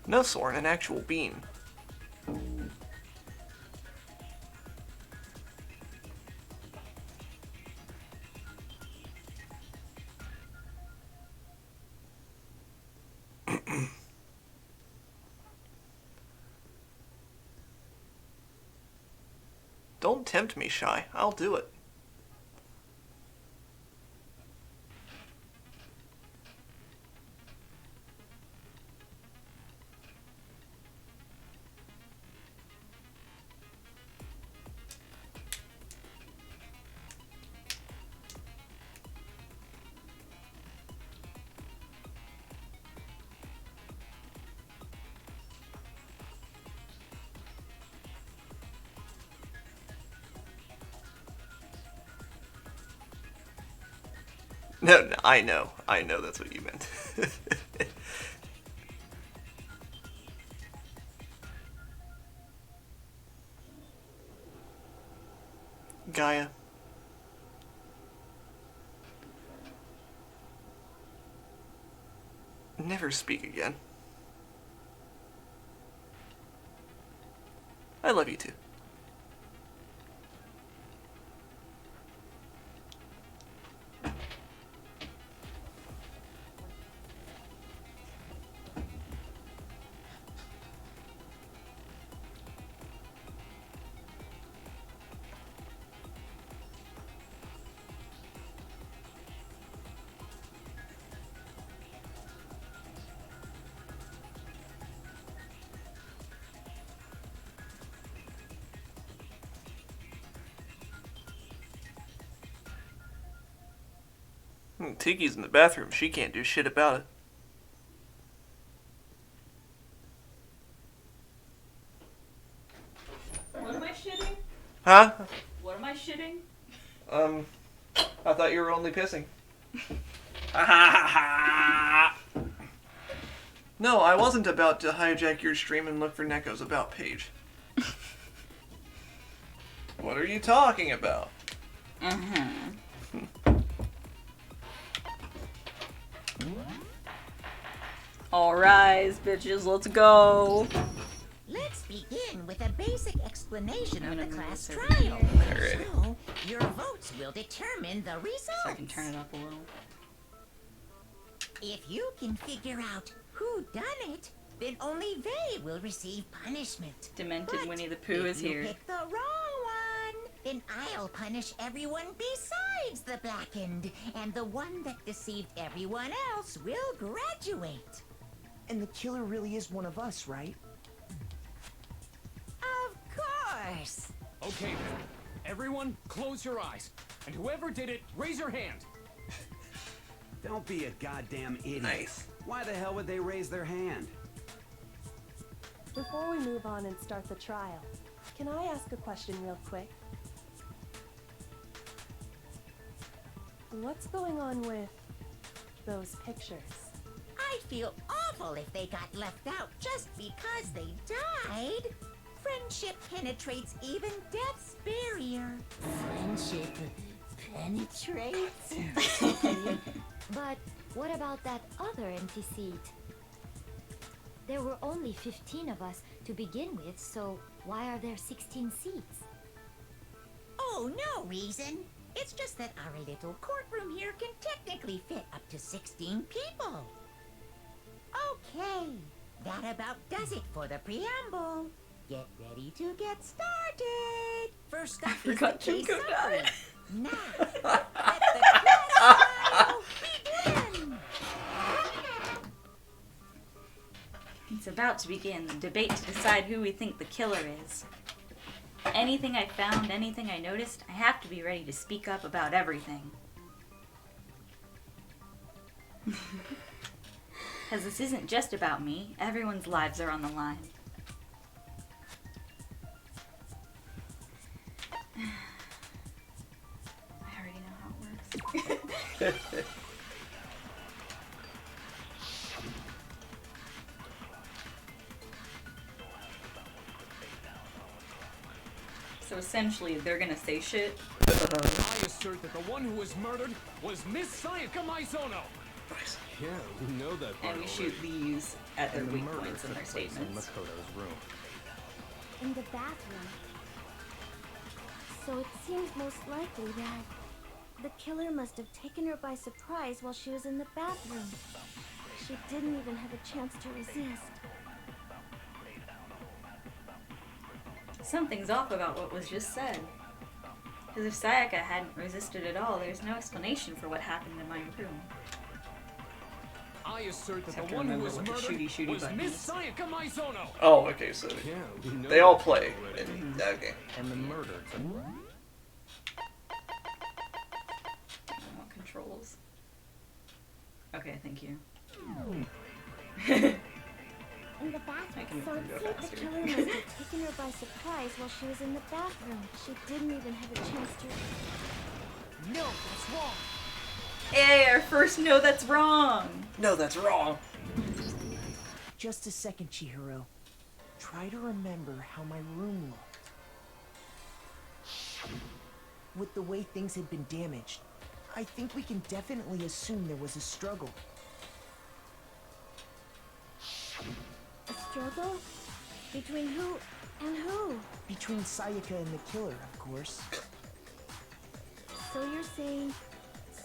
No, Soren, an actual bean. Don't tempt me, Shy. I'll do it. No, I know that's what you meant. Gaia. Never speak again. I love you too. Tiki's in the bathroom. She can't do shit about it. What am I shitting? Huh? What am I shitting? I thought you were only pissing. No, I wasn't about to hijack your stream and look for Neko's about page. What are you talking about? All rise, bitches, let's go. Let's begin with a basic explanation of the class move this over trial. Alrighty. So, your votes will determine the results. So I can turn it up a little. If you can figure out who done it, then only they will receive punishment. Demented But Winnie the Pooh if is you here. pick the wrong one, then I'll punish everyone besides the blackened, and the one that deceived everyone else will graduate. And the killer really is one of us, right? Of course. Okay then. Everyone, close your eyes. And whoever did it, raise your hand. Don't be a goddamn idiot. Nice. Why the hell would they raise their hand? Before we move on and start the trial, can I ask a question real quick? What's going on with those pictures? I'd feel awful if they got left out just because they died. Friendship penetrates even death's barrier. Friendship penetrates? But what about that other empty seat? There were only 15 of us to begin with, so why are there 16 seats? Oh, no reason. It's just that our little courtroom here can technically fit up to 16 people. Okay, that about does it for the preamble. Get ready to get started. First up is the forgot case Junko summary. died. Now, let the class trial begin. It's about to begin the debate to decide who we think the killer is. Anything I found, anything I noticed, I have to be ready to speak up about everything. Because this isn't just about me. Everyone's lives are on the line. I already know how it works. So essentially, they're gonna say shit. I assert that the one who was murdered was Miss Sayaka Maizono. Yeah, we know that. And we shoot these at their weak points in their statements. Makoto's room. In the bathroom. So it seems most likely that the killer must have taken her by surprise while she was in the bathroom. She didn't even have a chance to resist. Something's off about what was just said. Because if Sayaka hadn't resisted at all, there's no explanation for what happened in my room. I assert that Have the to one who remember was what the murdered shooty was button Miss is. Sayaka Maizono. Oh, okay, so Yeah, we know they all that play. already. Okay. And the murder. I want controls. Okay, thank you. In the I bathroom. can So it go seems the faster. killer must have taken her by surprise while she was in the bathroom. She didn't even have a chance to... No, that's wrong. Hey, our first no, that's wrong. No, that's wrong. Just a second, Chihiro. Try to remember how my room looked. With the way things had been damaged, I think we can definitely assume there was a struggle. A struggle? Between who and who? Between Sayaka and the killer, of course. So you're saying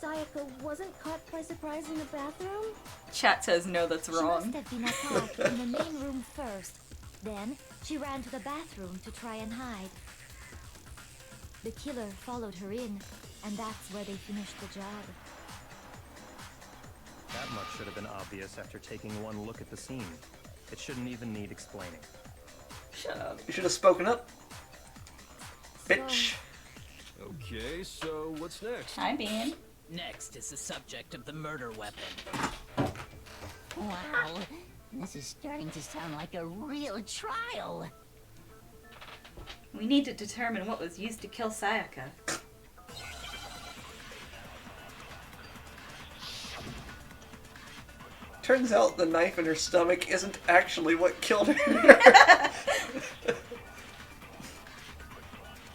Sayaka wasn't caught by surprise in the bathroom? Chat says no, that's She wrong. must have been attacked in the main room first. Then she ran to the bathroom to try and hide. The killer followed her in, and that's where they finished the job. That much should have been obvious after taking one look at the scene. It shouldn't even need explaining. Shut up. You should have spoken up. Bitch. Okay, so what's next? Hi, Bean. Next is the subject of the murder weapon. Wow, this is starting to sound like a real trial. We need to determine what was used to kill Sayaka. Turns out the knife in her stomach isn't actually what killed her.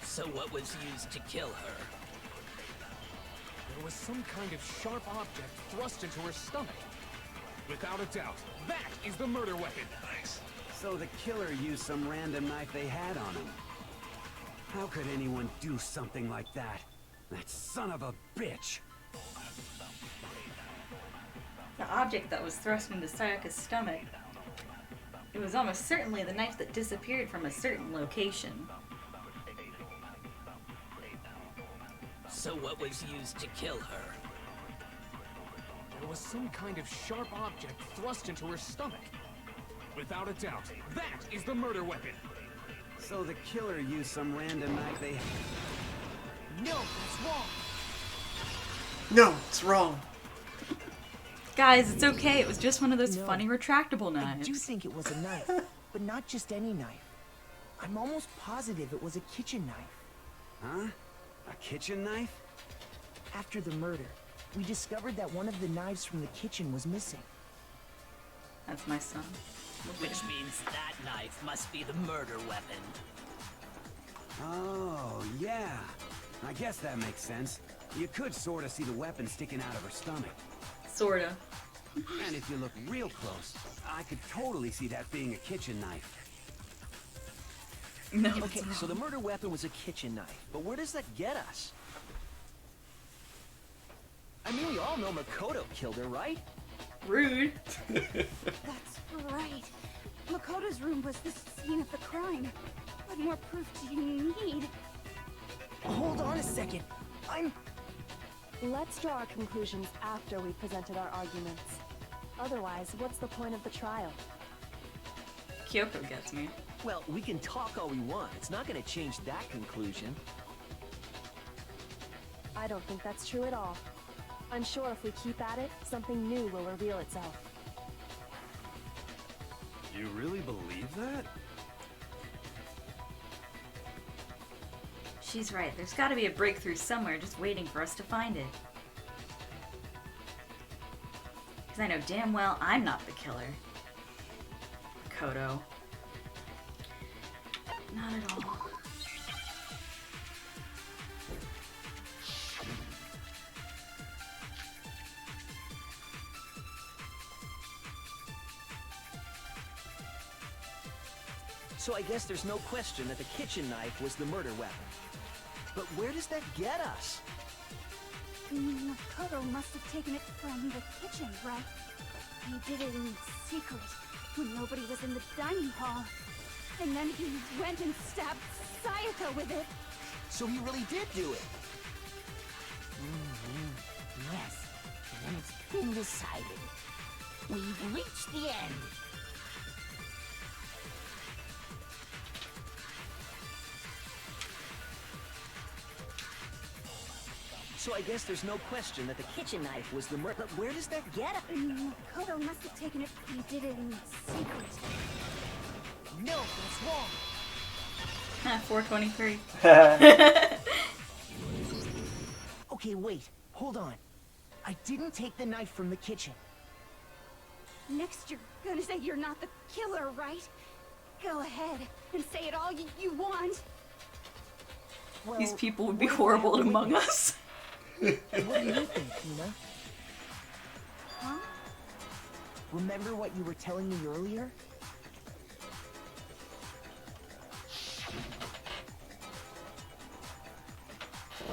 So what was used to kill her? There was some kind of sharp object thrust into her stomach. Without a doubt, that is the murder weapon. Nice. So the killer used some random knife they had on him. How could anyone do something like that? That son of a bitch! The object that was thrust into Sayaka's stomach. It was almost certainly the knife that disappeared from a certain location. So what was used to kill her? There was some kind of sharp object thrust into her stomach. Without a doubt, that is the murder weapon. So the killer used some random knife they... No, that's wrong. No, it's wrong. Guys, it's okay. It was just one of those No. funny retractable I knives. do think it was a knife, but not just any knife. I'm almost positive it was a kitchen knife. Huh? A kitchen knife? After the murder, we discovered that one of the knives from the kitchen was missing. That's my son. Which means that knife must be the murder weapon. Oh, yeah. I guess that makes sense. You could sort of see the weapon sticking out of her stomach. Sorta. And if you look real close, I could totally see that being a kitchen knife. No. Okay, so the murder weapon was a kitchen knife, but where does that get us? I mean, we all know Makoto killed her, right? Rude. That's right. Makoto's room was the scene of the crime. What more proof do you need? Hold on a second. Let's draw our conclusions after we've presented our arguments. Otherwise, what's the point of the trial? Kyoko gets me. Well, we can talk all we want. It's not going to change that conclusion. I don't think that's true at all. I'm sure if we keep at it, something new will reveal itself. You really believe that? She's right. There's got to be a breakthrough somewhere just waiting for us to find it. Because I know damn well I'm not the killer. Makoto. Not at all. So I guess there's no question that the kitchen knife was the murder weapon. But where does that get us? Makoto must have taken it from the kitchen, right? He did it in secret, when nobody was in the dining hall. And then he went and stabbed Sayaka with it. So he really did do it. Yes, and it's been decided. We've reached the end. So I guess there's no question that the kitchen knife was the murder. But where does that get us? Makoto must have taken it. He did it in secret. No, that's wrong. 423. Okay, wait. Hold on. I didn't take the knife from the kitchen. Next you're gonna say you're not the killer, right? Go ahead and say it all you want. Well, These people would be what if I horrible have a among witness? us. What do you think, Tina? Huh? Remember what you were telling me earlier?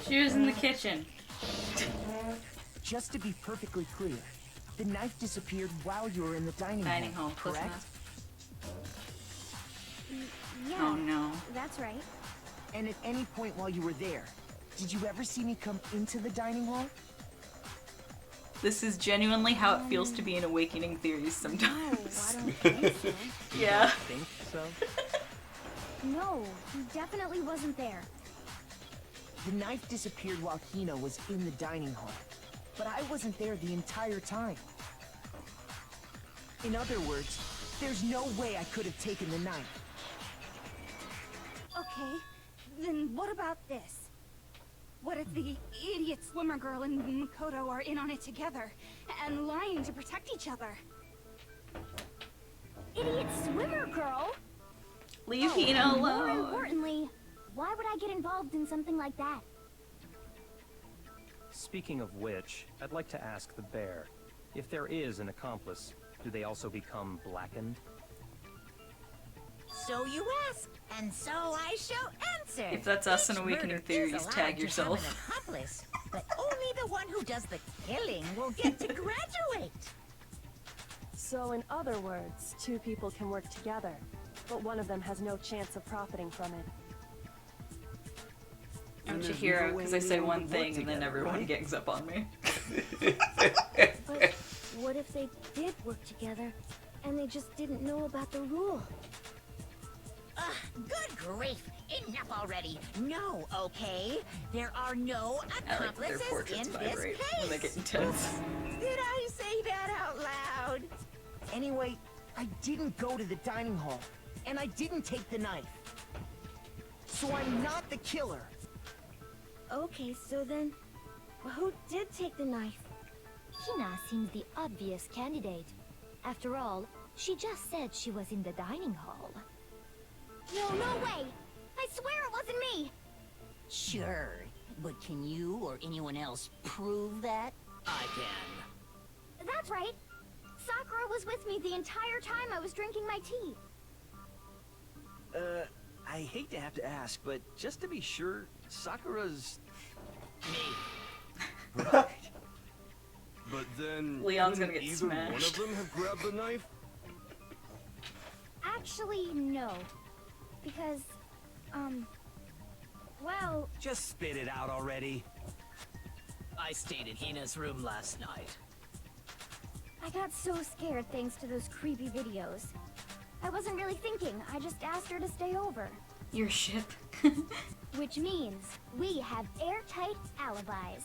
She was in the kitchen. Just to be perfectly clear, the knife disappeared while you were in the dining hall, correct? Yeah. Oh no. That's right. And at any point while you were there, did you ever see me come into the dining hall? This is genuinely how it feels to be in Awakening Theories sometimes. No, I don't think so. Yeah. Think so? No, he definitely wasn't there. The knife disappeared while Hina was in the dining hall, but I wasn't there the entire time. In other words, there's no way I could have taken the knife. Okay, then what about this? What if the idiot swimmer girl and Makoto are in on it together and lying to protect each other? Idiot swimmer girl? Leave Oh, Hina and More alone. importantly, why would I get involved in something like that? Speaking of which, I'd like to ask the bear, if there is an accomplice, do they also become blackened? So you ask, and so I shall answer. If that's us in Each Awakening murder is Theories, allowed tag to yourself. have an accomplice, but only the one who does the killing will get to graduate. So in other words, two people can work together, but one of them has no chance of profiting from it. I'm Chihiro because I say one thing and then everyone gangs up on me. But what if they did work together, and they just didn't know about the rule? Good grief! Enough already! No, okay? There are no I like their accomplices portraits in this vibrate case! when they get intense. Did I say that out loud? Anyway, I didn't go to the dining hall, and I didn't take the knife. So I'm not the killer. Okay, so then, who did take the knife? Hina seems the obvious candidate. After all, she just said she was in the dining hall. No, no way! I swear it wasn't me! Sure, but can you or anyone else prove that? I can. That's right! Sakura was with me the entire time I was drinking my tea. I hate to have to ask, but just to be sure, Sakura's... Me. Right. But then, Leon's gonna couldn't get either one smashed. of them have grabbed the knife? Actually, no. Because, well... Just spit it out already. I stayed in Hina's room last night. I got so scared thanks to those creepy videos. I wasn't really thinking, I just asked her to stay over. Your ship. Which means we have airtight alibis.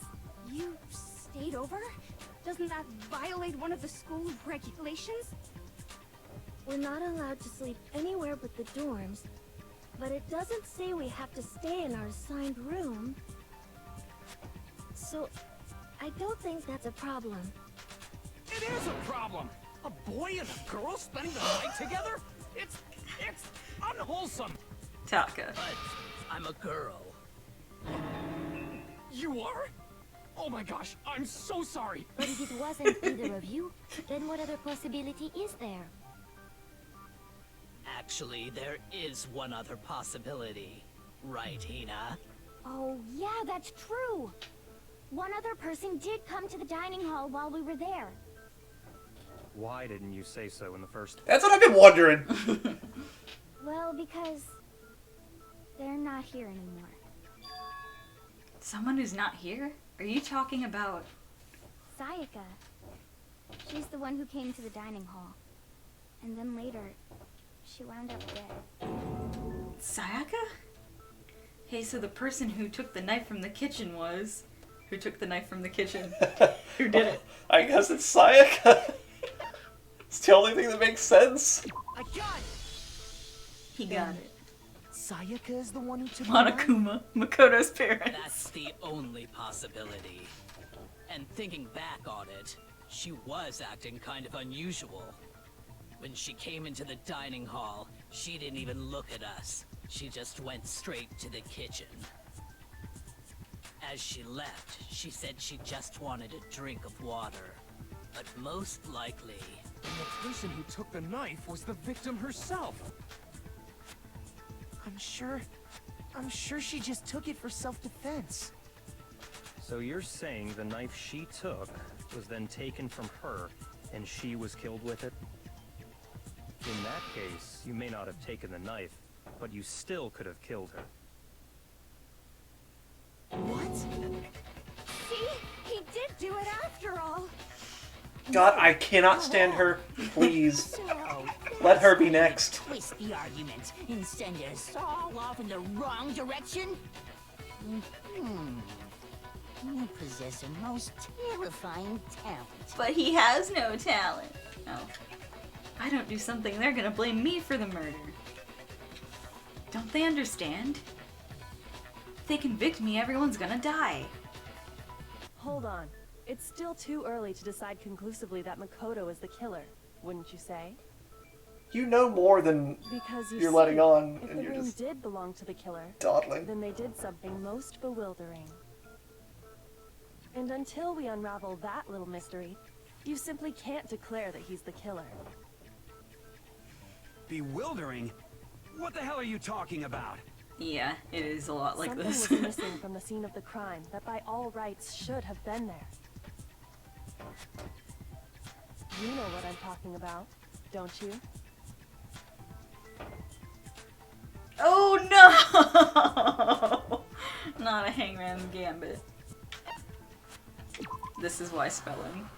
You stayed over? Doesn't that violate one of the school regulations? We're not allowed to sleep anywhere but the dorms, but it doesn't say we have to stay in our assigned room. So, I don't think that's a problem. It is a problem! A boy and a girl spending the night together? It's unwholesome! Taka. But I'm a girl. You are? Oh my gosh, I'm so sorry! But if it wasn't either of you, then what other possibility is there? Actually, there is one other possibility. Right, Hina? Oh, yeah, that's true. One other person did come to the dining hall while we were there. Why didn't you say so in the first... That's what I've been wondering. Well, because they're not here anymore. Someone who's not here? Are you talking about... Sayaka. She's the one who came to the dining hall. And then later, she wound up dead. Sayaka? Hey, so the person who took the knife from the kitchen was... Who took the knife from the kitchen? Who did it? I guess it's Sayaka. It's the only thing that makes sense. I got it! He got it. Sayaka is the one who took the knife? Monokuma, Makoto's parents. That's the only possibility. And thinking back on it, she was acting kind of unusual. When she came into the dining hall, she didn't even look at us. She just went straight to the kitchen. As she left, she said she just wanted a drink of water. But most likely... And the person who took the knife was the victim herself. I'm sure she just took it for self-defense. So you're saying the knife she took was then taken from her, and she was killed with it? In that case, you may not have taken the knife, but you still could have killed her. What? See? He did do it after all. God, I cannot stand her. Please. Let her be next. Twist the argument and send us all off in the wrong direction? You possess a most terrifying talent. But he has no talent. Oh. I don't do something, they're gonna blame me for the murder. Don't they understand? If they convict me, everyone's gonna die. Hold on. It's still too early to decide conclusively that Makoto is the killer, wouldn't you say? You know more than Because you're letting on, if and the you're room just did belong to the killer, dawdling. then they did something most bewildering. And until we unravel that little mystery, you simply can't declare that he's the killer. Bewildering? What the hell are you talking about? Yeah, it is a lot like Something this. was missing from the scene of the crime that by all rights should have been there. You know what I'm talking about, don't you? Oh no! Not a Hangman's Gambit. This is why spelling.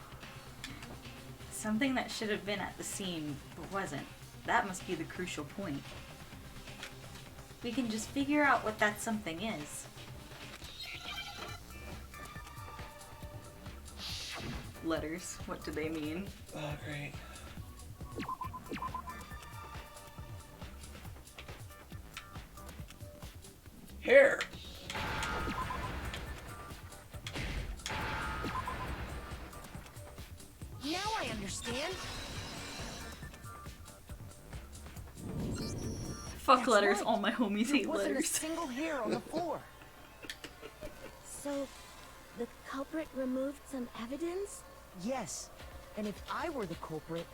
Something that should have been at the scene, but wasn't. That must be the crucial point. We can just figure out what that something is. Letters, what do they mean? Oh, great. Hair. Now I understand. Fuck That's letters, right. all my homies There hate wasn't letters. a single hair on the floor. So, the culprit removed some evidence? Yes, and if I were the culprit,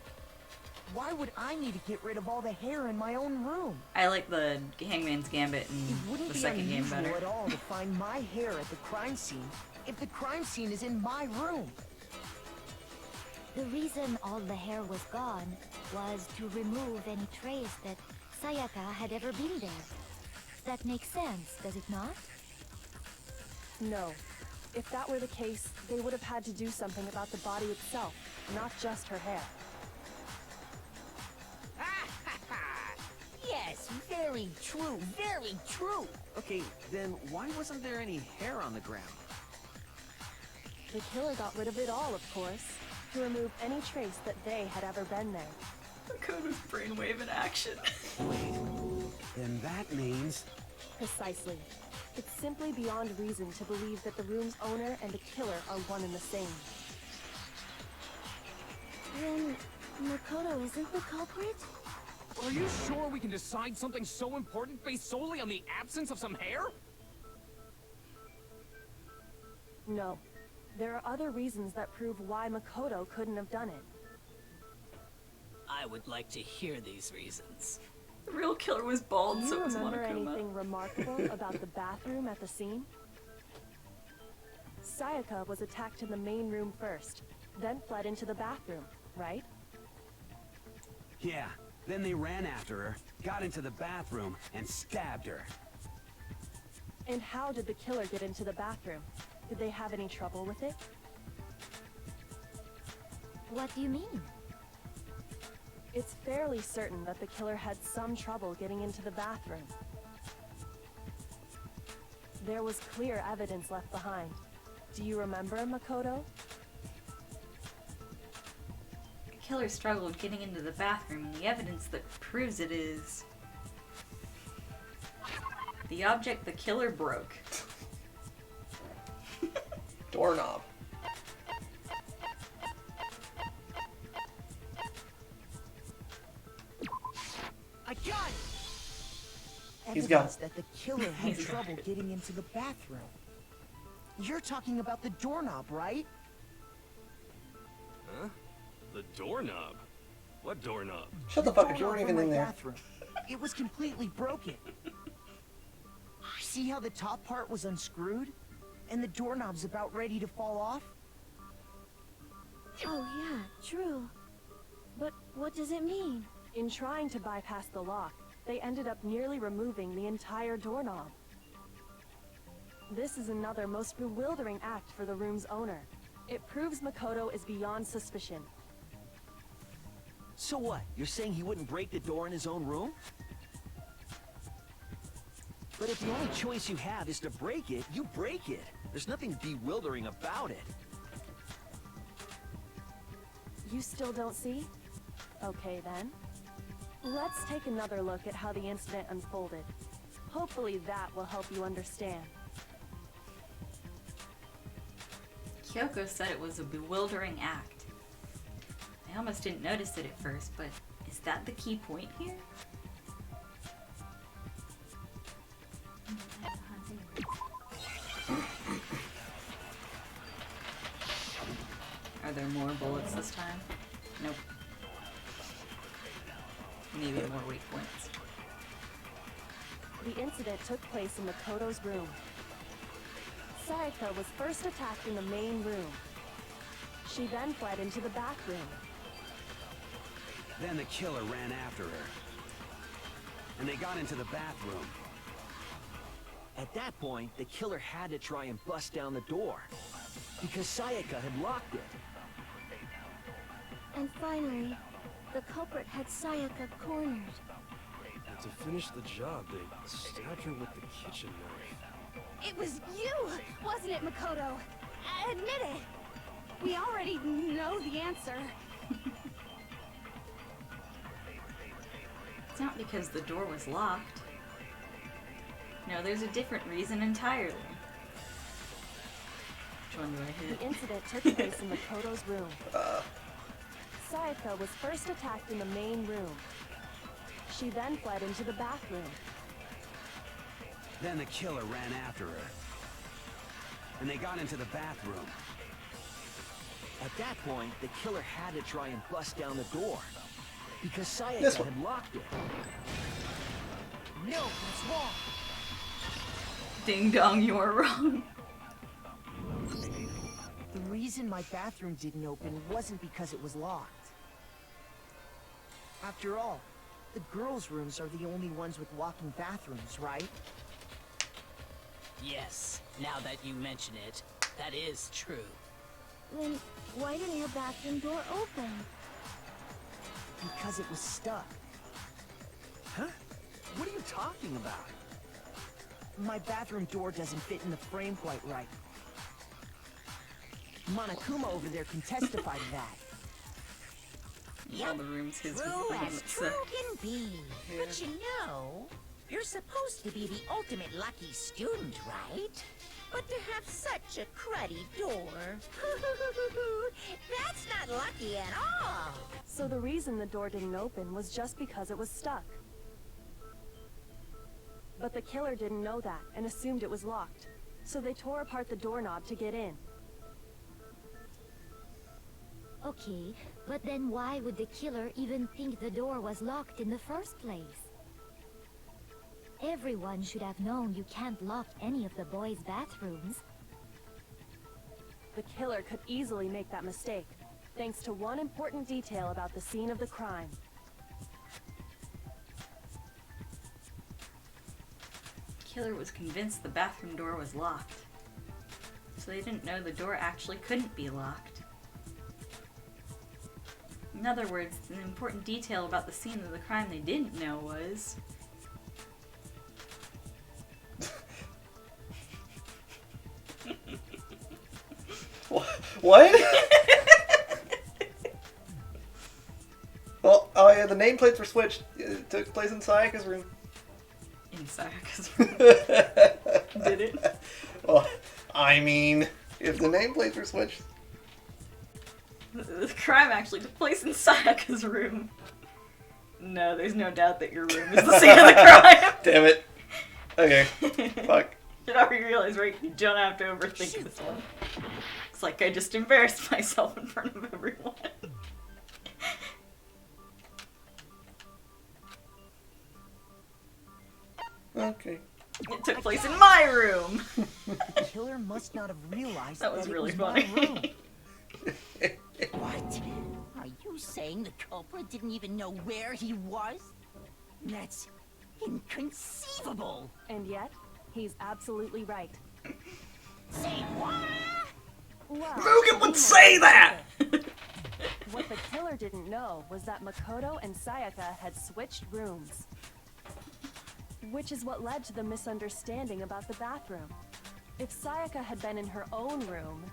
why would I need to get rid of all the hair in my own room? I like the Hangman's Gambit It and wouldn't the be second game unusual better. at all to find my hair at the crime scene if the crime scene is in my room. The reason all the hair was gone was to remove any trace that Sayaka had ever been there. That makes sense, does it not? No. If that were the case, they would have had to do something about the body itself, not just her hair. Yes, very true, very true. Okay, then why wasn't there any hair on the ground? The killer got rid of it all, of course, to remove any trace that they had ever been there. Makoto's brainwave in action. Then that means... Precisely. It's simply beyond reason to believe that the room's owner and the killer are one and the same. Then, Makoto isn't the culprit? Are you sure we can decide something so important based solely on the absence of some hair? No. There are other reasons that prove why Makoto couldn't have done it. I would like to hear these reasons. The real killer was bald, Do so you it was remember Monokuma. anything remarkable about the bathroom at the scene? Sayaka was attacked in the main room first, then fled into the bathroom, right? Yeah, then they ran after her, got into the bathroom, and stabbed her. And how did the killer get into the bathroom? Did they have any trouble with it? What do you mean? It's fairly certain that the killer had some trouble getting into the bathroom. There was clear evidence left behind. Do you remember, Makoto? The killer struggled getting into the bathroom, and the evidence that proves it is... the object the killer broke. Doorknob. evidence that the killer had trouble getting into the bathroom. You're talking about the doorknob, right? Huh? The doorknob? What doorknob? Shut the fuck up, you weren't even in there. Bathroom. It was completely broken. See how the top part was unscrewed? And the doorknob's about ready to fall off? Oh yeah, true. But what does it mean? In trying to bypass the lock, they ended up nearly removing the entire doorknob. This is another most bewildering act for the room's owner. It proves Makoto is beyond suspicion. So what? You're saying he wouldn't break the door in his own room? But if the only choice you have is to break it, you break it. There's nothing bewildering about it. You still don't see? Okay then. Let's take another look at how the incident unfolded. Hopefully that will help you understand. Kyoko said it was a bewildering act. I almost didn't notice it at first, but is that the key point here? Are there more bullets this time? Nope. Maybe more weak points. The incident took place in Makoto's room. Sayaka was first attacked in the main room. She then fled into the back room. Then the killer ran after her. And they got into the bathroom. At that point, the killer had to try and bust down the door. Because Sayaka had locked it. And finally, the culprit had Sayaka cornered. And to finish the job, they stabbed her with the kitchen knife. It was you, wasn't it, Makoto? Admit it. We already know the answer. It's not because the door was locked. No, there's a different reason entirely. Which one do I hit? The incident took place in Makoto's room. Sayaka was first attacked in the main room. She then fled into the bathroom. Then the killer ran after her. And they got into the bathroom. At that point, the killer had to try and bust down the door. Because Sayaka had locked it. No, that's wrong. Ding dong, you are wrong. The reason my bathroom didn't open wasn't because it was locked. After all, the girls' rooms are the only ones with walking bathrooms, right? Yes, now that you mention it, that is true. Then why didn't your bathroom door open? Because it was stuck. Huh? What are you talking about? My bathroom door doesn't fit in the frame quite right. Monokuma over there can testify to that. All the rooms his True as was true can be. But you know, you're supposed to be the ultimate lucky student, right? But to have such a cruddy door, that's not lucky at all. So the reason the door didn't open was just because it was stuck. But the killer didn't know that and assumed it was locked. So they tore apart the doorknob to get in. Okay, but then why would the killer even think the door was locked in the first place? Everyone should have known you can't lock any of the boys' bathrooms. The killer could easily make that mistake, thanks to one important detail about the scene of the crime. Killer was convinced the bathroom door was locked. So they didn't know the door actually couldn't be locked. In other words, an important detail about the scene of the crime they didn't know was... What? Well, oh yeah, the nameplates were switched. It took place in Sayaka's room. In Sayaka's room. Did it? Well, I mean, if the nameplates were switched. The crime actually took place in Sayaka's room. No, there's no doubt that your room is the scene of the crime. Damn it. Okay. Fuck. You already realize, right? You don't have to overthink this one. It's like I just embarrassed myself in front of everyone. Okay. It took place in my room. The killer must not have realized That was really it funny. my room. What? Are you saying the culprit didn't even know where he was? That's inconceivable. And yet, he's absolutely right. Say what? Well, Mugen would say that! what the killer didn't know was that Makoto and Sayaka had switched rooms. Which is what led to the misunderstanding about the bathroom. If Sayaka had been in her own room,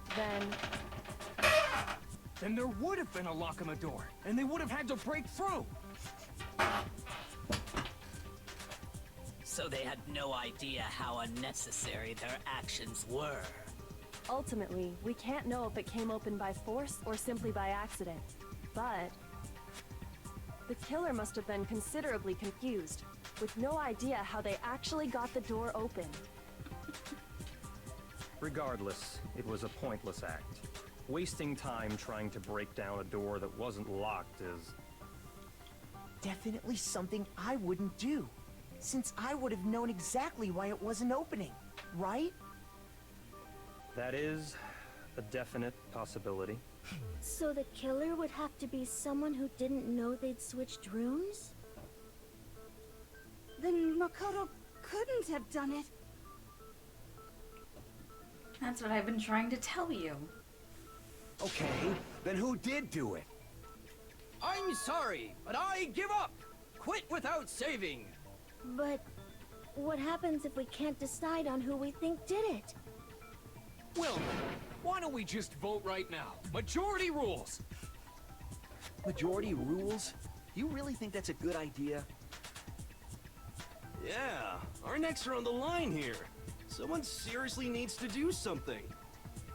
Then there would have been a lock on the door, and they would have had to break through. So they had no idea how unnecessary their actions were. ultimately, we can't know if it came open by force or simply by accident. But the killer must have been considerably confused, with no idea how they actually got the door open. Regardless, it was a pointless act. Wasting time trying to break down a door that wasn't locked is... definitely something I wouldn't do, since I would have known exactly why it wasn't opening, right? That is a definite possibility. So the killer would have to be someone who didn't know they'd switched rooms? Then Makoto couldn't have done it. That's what I've been trying to tell you. Okay, then who did do it? I'm sorry, but I give up! Quit without saving! But what happens if we can't decide on who we think did it? Well, why don't we just vote right now? Majority rules! Majority rules? You really think that's a good idea? Yeah, our necks are on the line here. Someone seriously needs to do something.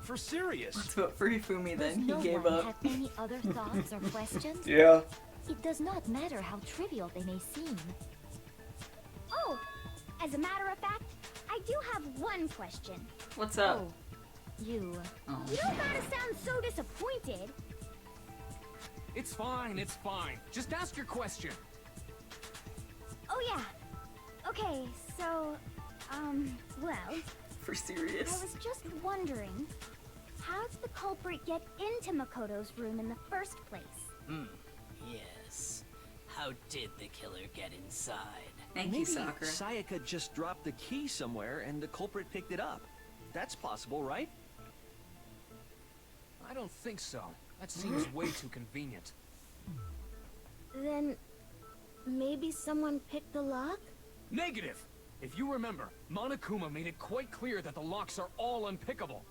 For serious. Let's vote for Hifumi then. He No gave one up. have any other thoughts or questions? Yeah. It does not matter how trivial they may seem. Oh, as a matter of fact, I do have one question. What's up? Oh, you. Oh. You don't gotta sound so disappointed. It's fine, it's fine. Just ask your question. Oh yeah. Okay, so, well, For I serious? was just wondering, how did the culprit get into Makoto's room in the first place? Yes. How did the killer get inside? Thank Maybe you, Sakura. Sayaka just dropped the key somewhere and the culprit picked it up. That's possible, right? I don't think so. That seems way too convenient. Then, maybe someone picked the lock? Negative! If you remember, Monokuma made it quite clear that the locks are all unpickable.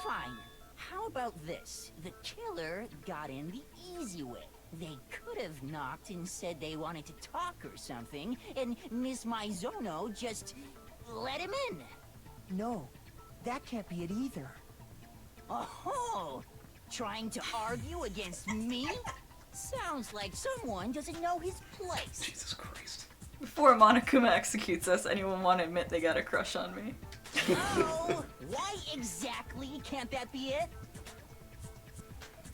Fine. How about this? The killer got in the easy way. They could have knocked and said they wanted to talk or something, and Miss Maizono just let him in. No, that can't be it either. Oh, trying to argue against me? Sounds like someone doesn't know his place. Jesus Christ. Before Monokuma executes us, anyone want to admit they got a crush on me? Oh, why exactly can't that be it?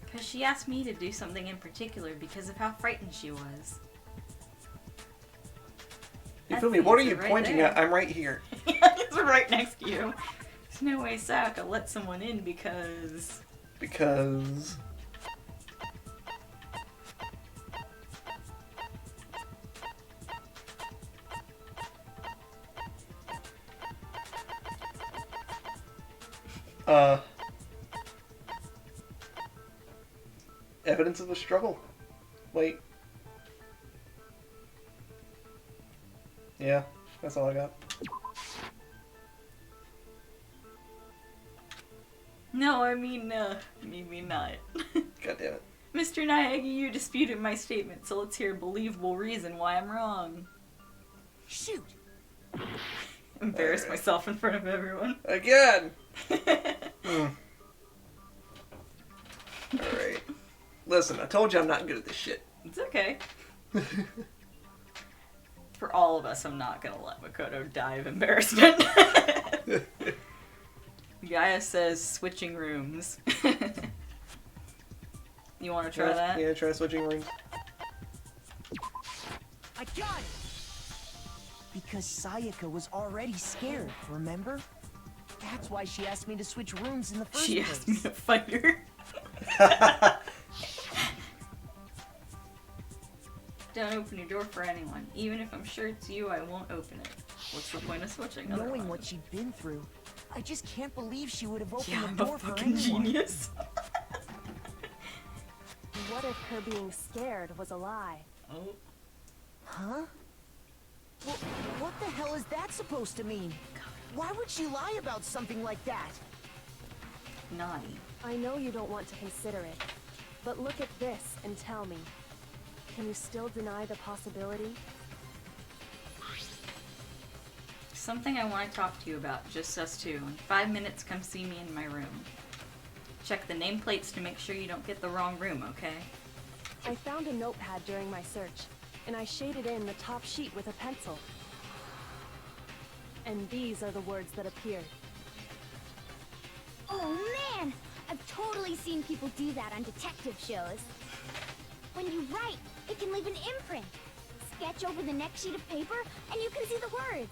Because she asked me to do something in particular because of how frightened she was. Hifumi, what are you right pointing there. at? I'm right here. It's right next to you. There's no way Sayaka let someone in because... Because... Evidence of a struggle. Wait. Yeah, that's all I got. No, I mean, maybe not. God damn it. Mr. Naegi, you disputed my statement, so let's hear a believable reason why I'm wrong. Shoot. Embarrass myself in front of everyone. Again! Alright. Listen, I told you I'm not good at this shit. It's okay. For all of us, I'm not gonna let Makoto die of embarrassment. Gaia says switching rooms. You want to try that? Yeah, try switching rooms. I got it! Because Sayaka was already scared, remember? That's why she asked me to switch rooms in the first place. She asked me to fight her. Don't open your door for anyone. Even if I'm sure it's you, I won't open it. What's the point of switching? Knowing what she'd been through, I just can't believe she would have opened I'm the a door for fucking anyone. genius. What if her being scared was a lie? Oh. Huh? Well, what the hell is that supposed to mean? Why would she lie about something like that? Naughty. I know you don't want to consider it, but look at this and tell me. Can you still deny the possibility? Something I want to talk to you about, just us two. In 5 minutes, come see me in my room. Check the nameplates to make sure you don't get the wrong room, okay? I found a notepad during my search, and I shaded in the top sheet with a pencil. And these are the words that appeared. Oh man! I've totally seen people do that on detective shows. When you write, it can leave an imprint. Sketch over the next sheet of paper, and you can see the words.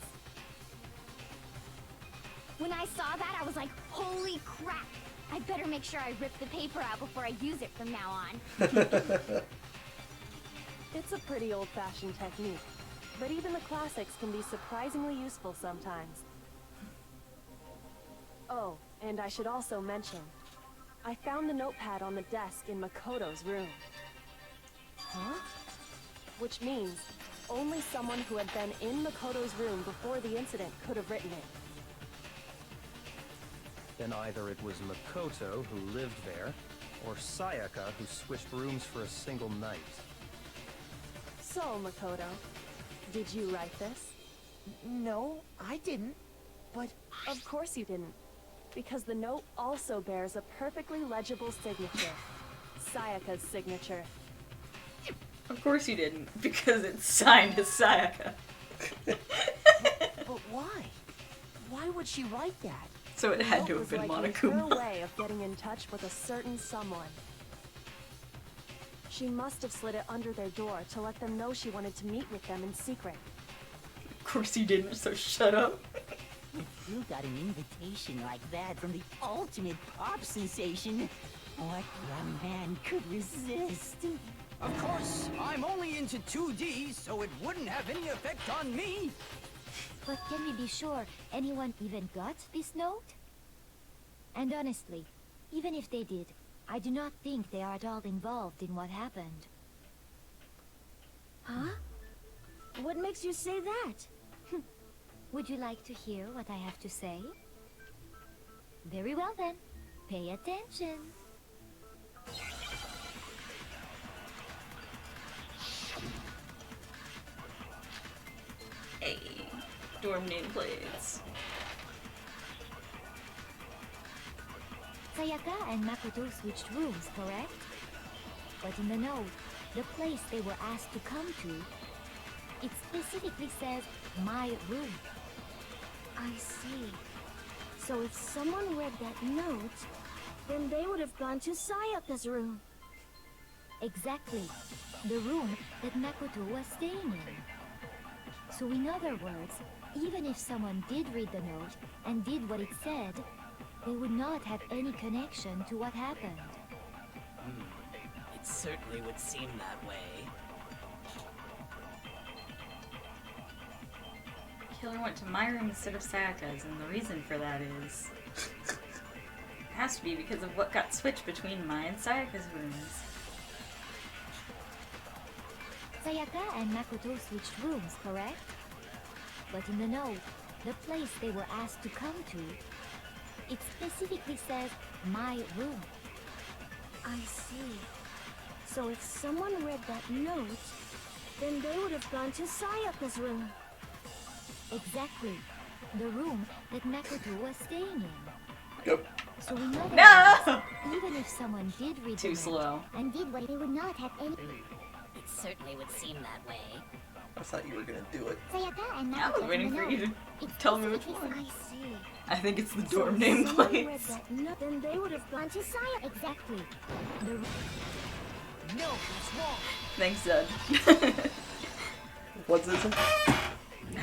When I saw that, I was like, holy crap! I better make sure I rip the paper out before I use it from now on. It's a pretty old-fashioned technique, but even the classics can be surprisingly useful sometimes. Oh, and I should also mention, I found the notepad on the desk in Makoto's room. Huh? Which means only someone who had been in Makoto's room before the incident could have written it. Then either it was Makoto who lived there, or Sayaka who switched rooms for a single night. So, Makoto, did you write this? No, I didn't. But... Of course you didn't. Because the note also bears a perfectly legible signature. Sayaka's signature. Of course you didn't, because it's signed as Sayaka. But why? Why would she write that? So it had to have was been likely Monokuma. her way of getting in touch with a certain someone. She must have slid it under their door to let them know she wanted to meet with them in secret. Of course you didn't, so shut up. If you got an invitation like that from the ultimate pop sensation, what young man could resist? Of course, I'm only into 2D, so it wouldn't have any effect on me. But can we be sure anyone even got this note? And honestly, even if they did, I do not think they are at all involved in what happened. Huh? What makes you say that? Would you like to hear what I have to say? Very well then. Pay attention. Hey, dorm nameplates. Sayaka and Makoto switched rooms, correct? But in the note, the place they were asked to come to, it specifically says, my room. I see. So if someone read that note, then they would have gone to Sayaka's room. Exactly. The room that Makoto was staying in. So in other words, even if someone did read the note and did what it said, they would not have any connection to what happened. It certainly would seem that way. Killer went to my room instead of Sayaka's, and the reason for that is... it has to be because of what got switched between my and Sayaka's rooms. Sayaka and Makoto switched rooms, correct? But in the note, the place they were asked to come to, it specifically says, my room. I see. So if someone read that note, then they would have gone to Sayaka's room. Exactly. The room that Makoto was staying in. Yep. So in other No! words, even if someone did read Too the slow. note and did what they would not have any... It certainly would seem that way. I thought you were gonna do it. Sayaka and I was Naruto waiting from for the you to note. tell me It's which one. I see. I think it's the So dorm if name someone read plates. that note, then they would have gone to Saya. Exactly. No, that's wrong. Thanks, Dad. What's this? I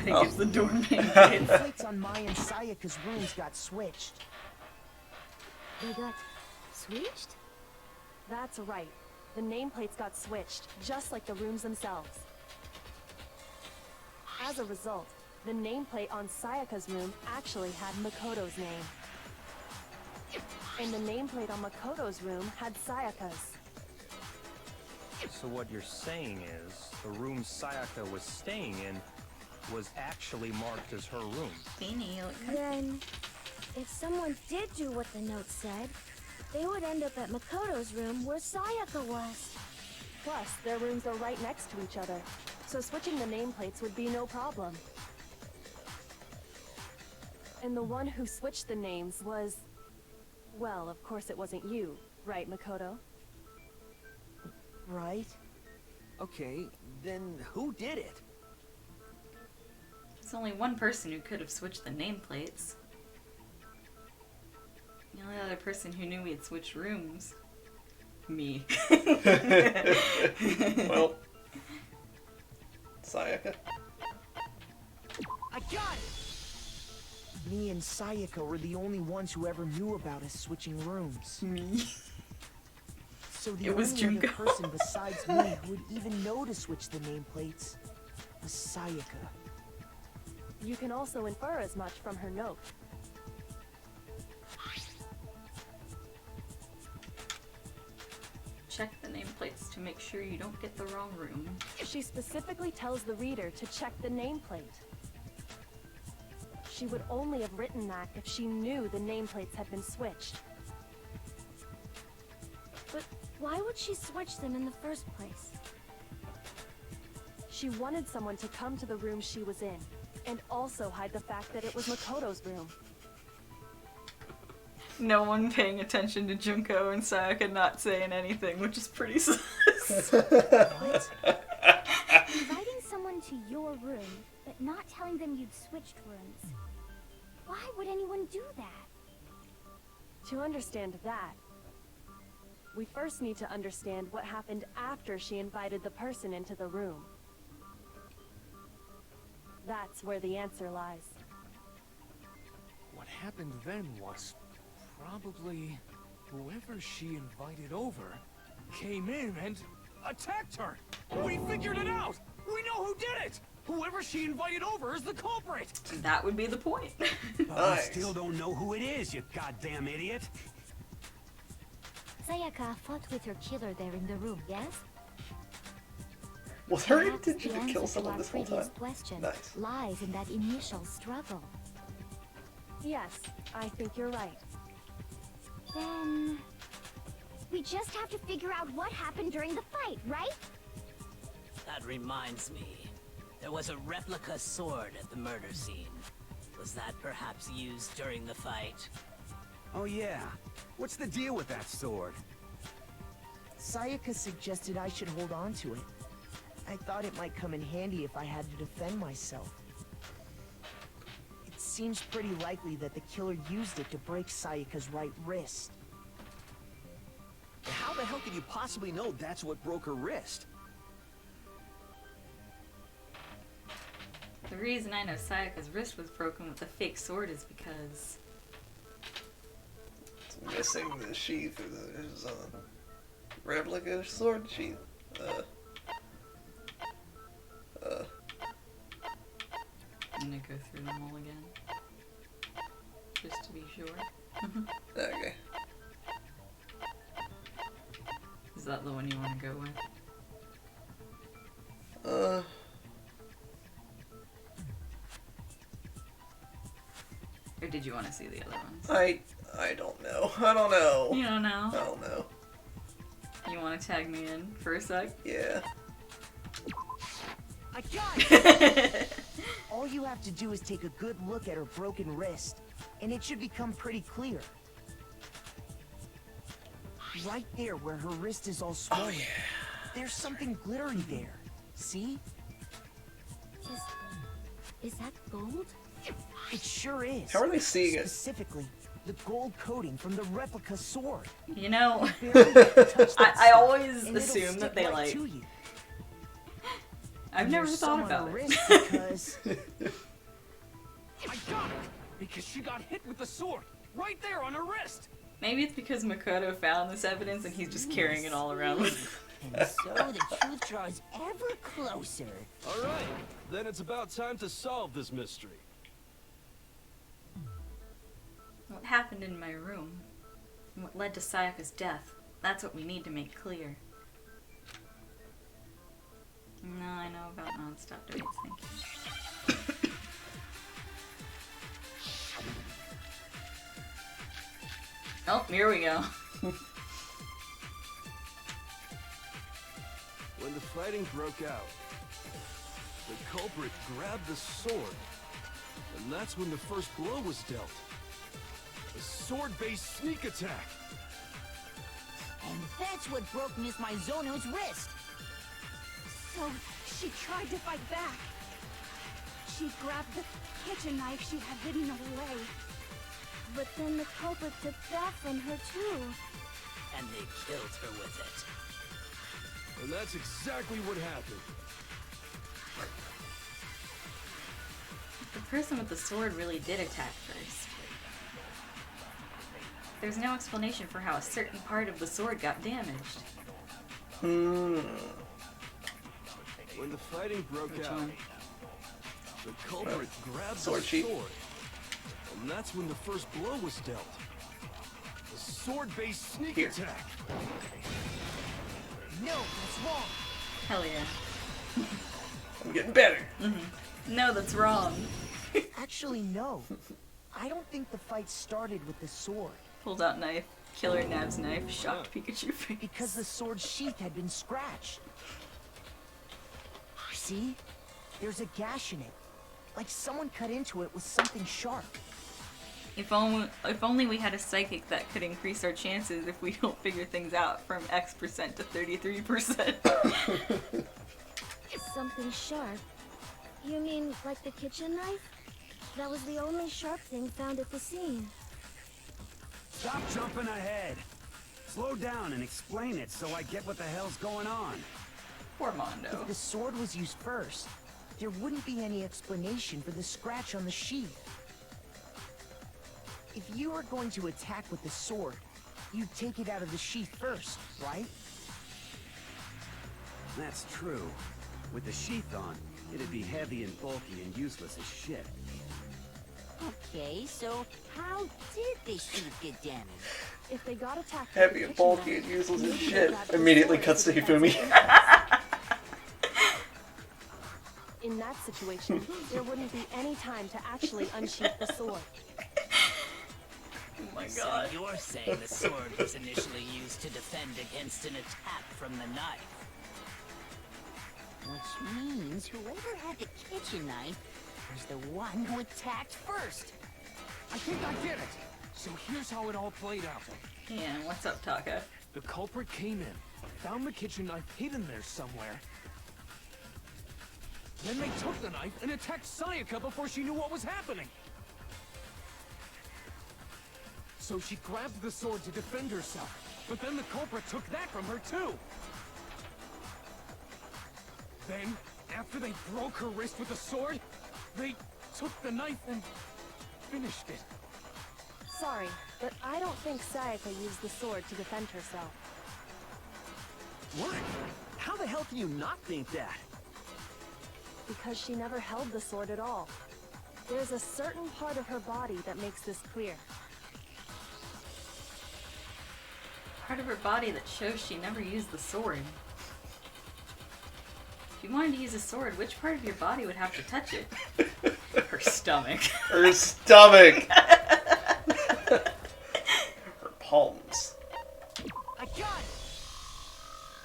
think Oh. it's the dorm name The plates. plates on Mai and Sayaka's rooms got switched. They got switched? That's right. The nameplates got switched, just like the rooms themselves. As a result, the nameplate on Sayaka's room actually had Makoto's name. And the nameplate on Makoto's room had Sayaka's. So what you're saying is, the room Sayaka was staying in was actually marked as her room. Then, if someone did do what the note said, they would end up at Makoto's room where Sayaka was. Plus, their rooms are right next to each other, so switching the nameplates would be no problem. And the one who switched the names was... Well, of course it wasn't you, right, Makoto? Right? Okay, then who did it? There's only one person who could have switched the nameplates. The only other person who knew we had switched rooms. Me. Well, Sayaka. I got it! Me and Sayaka were the only ones who ever knew about us switching rooms. Me? So the It was only other Junko. person besides me who would even know to switch the nameplates was Sayaka. You can also infer as much from her note. Check the nameplates to make sure you don't get the wrong room. She specifically tells the reader to check the nameplate. She would only have written that if she knew the nameplates had been switched. But why would she switch them in the first place? She wanted someone to come to the room she was in, and also hide the fact that it was Makoto's room. No one paying attention to Junko and Sayaka not saying anything, which is pretty sus. Inviting someone to your room, but not telling them you'd switched rooms. Why would anyone do that? To understand that, we first need to understand what happened after she invited the person into the room. That's where the answer lies. What happened then was probably whoever she invited over came in and attacked her. We figured it out. We know who did it. Whoever she invited over is the culprit. That would be the point. But I still don't know who it is, you goddamn idiot. Sayaka fought with her killer there in the room, yes? Was her Perhaps intention the to kill answer someone our this whole previous time? question Nice. lies in that initial struggle. Yes, I think you're right. Then... we just have to figure out what happened during the fight, right? That reminds me. There was a replica sword at the murder scene. Was that perhaps used during the fight? Oh yeah. What's the deal with that sword? Sayaka suggested I should hold on to it. I thought it might come in handy if I had to defend myself. It seems pretty likely that the killer used it to break Sayaka's right wrist. How the hell could you possibly know that's what broke her wrist? The reason I know Sayaka's wrist was broken with the fake sword is because... It's missing the sheath or his replica sword sheath. I'm gonna go through them all again. Just to be sure. Okay. Is that the one you want to go with? Or did you want to see the other ones? I don't know. I don't know. You don't know? I don't know. You want to tag me in for a sec? Yeah. I got it! All you have to do is take a good look at her broken wrist, and it should become pretty clear. Right there where her wrist is all swollen. There's something glittery there. See? Is that gold? It sure is. How are they seeing it? Specifically, the gold coating from the replica sword. You know, You barely have to touch that I stuff, always and it'll assume stick that they right like. to you. I've And never there's thought some on about her it. wrist because I got it! Because she got hit with the sword, right there on her wrist! Maybe it's because Makoto found this evidence and he's just carrying it all around with him. And so the truth draws ever closer. Alright, then it's about time to solve this mystery. What happened in my room? And what led to Sayaka's death? That's what we need to make clear. No, I know about non-stop debates, thank you. Oh, here we go. When the fighting broke out, the culprit grabbed the sword, and that's when the first blow was dealt. A sword-based sneak attack. And that's what broke Miss Maizono's wrist. So, she tried to fight back. She grabbed the kitchen knife she had hidden away. But then the culprit took that from her too. And they killed her with it. And that's exactly what happened. The person with the sword really did attack first. There's no explanation for how a certain part of the sword got damaged. When the fighting broke Which out, one? the culprit grabbed Sword the cheat. sword, and that's when the first blow was dealt. A sword-based sneak attack. no, that's wrong. Hell yeah. I'm getting better. No, that's wrong. Actually, no. I don't think the fight started with the sword. Pulls out knife. Killer nabs knife. Shocked Pikachu face. Because the sword's sheath had been scratched. See? There's a gash in it. Like someone cut into it with something sharp. If only we had a psychic that could increase our chances if we don't figure things out from X% to 33%. Something sharp? You mean like the kitchen knife? That was the only sharp thing found at the scene. Stop jumping ahead. Slow down and explain it so I get what the hell's going on. Poor Mondo. If the sword was used first, there wouldn't be any explanation for the scratch on the sheath. If you were going to attack with the sword, you'd take it out of the sheath first, right? That's true. With the sheath on, it'd be heavy and bulky and useless as shit. Okay, so how did the sheath get damaged? If they got attacked Heavy and bulky and useless as shit. Immediately cuts to Hifumi. In that situation, there wouldn't be any time to actually unsheath the sword. Oh my So god. you're saying the sword was initially used to defend against an attack from the knife. Which means whoever had the kitchen knife was the one who attacked first. I think I get it. So here's how it all played out. Yeah, what's up, Taka? The culprit came in, found the kitchen knife hidden there somewhere. Then they took the knife and attacked Sayaka before she knew what was happening. So she grabbed the sword to defend herself, but then the culprit took that from her too. Then, after they broke her wrist with the sword, they took the knife and finished it. Sorry, but I don't think Sayaka used the sword to defend herself. What? How the hell can you not think that? Because she never held the sword at all. There's a certain part of her body that makes this clear. Part of her body that shows she never used the sword. If you wanted to use a sword, which part of your body would have to touch it? Her stomach. Her stomach! Her palms. I got it!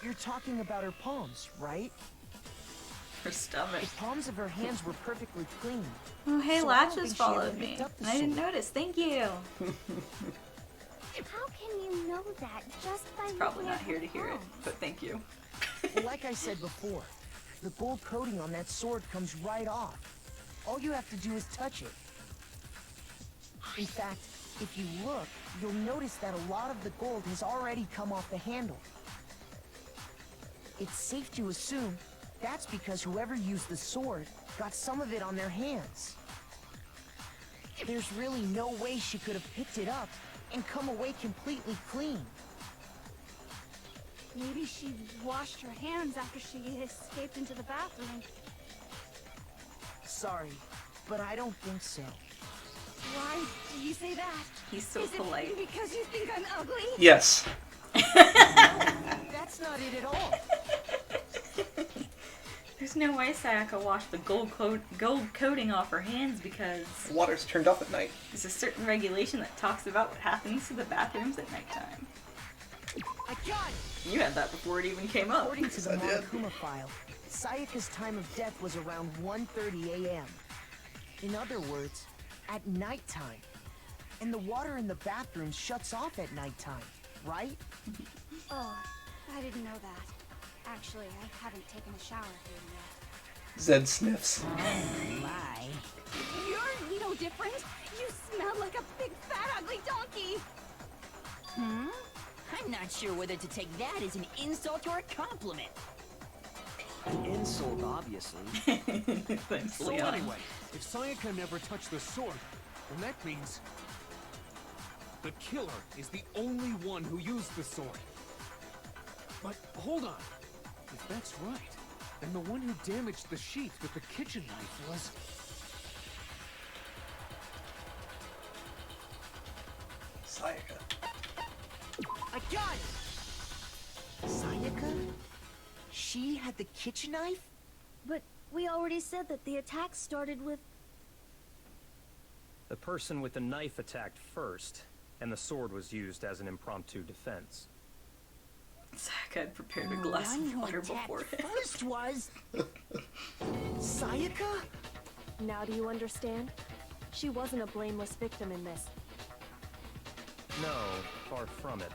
You're talking about her palms, right? Her stomach. The palms of her hands were perfectly clean. Oh, hey, So I don't Latches think she followed ever me. picked up the And I didn't sword. notice. Thank you. How can you know that just by It's probably looking not at here her to hear it, palms? but thank you. Like I said before, the gold coating on that sword comes right off. All you have to do is touch it. In fact, if you look, you'll notice that a lot of the gold has already come off the handle. It's safe to assume that's because whoever used the sword got some of it on their hands. There's really no way she could have picked it up and come away completely clean. Maybe she washed her hands after she escaped into the bathroom. Sorry, but I don't think so. Why do you say that? He's so Is polite. it because you think I'm ugly? Yes. That's not it at all. There's no way Sayaka washed the gold coating off her hands because The water's turned off at night. there's a certain regulation that talks about what happens to the bathrooms at nighttime. I got it! You had that before it even came up. According to the I did. Monokuma file, Sayaka's time of death was around 1:30 a.m. In other words, at nighttime. And the water in the bathroom shuts off at nighttime, right? Oh, I didn't know that. Actually, I haven't taken a shower here yet. Zed sniffs. My. You're no different. You smell like a big fat ugly donkey. Hmm? I'm not sure whether to take that as an insult or a compliment. An insult, obviously. Thanks, So Leon. anyway, if Sayaka never touched the sword, then that means the killer is the only one who used the sword. But hold on. If that's right, then the one who damaged the sheath with the kitchen knife was... Sayaka. I got it! Sayaka? She had the kitchen knife? But we already said that the attack started with... The person with the knife attacked first, and the sword was used as an impromptu defense. Sayaka had prepared a glass of water before it. First was... Sayaka? Now do you understand? She wasn't a blameless victim in this. No, far from it.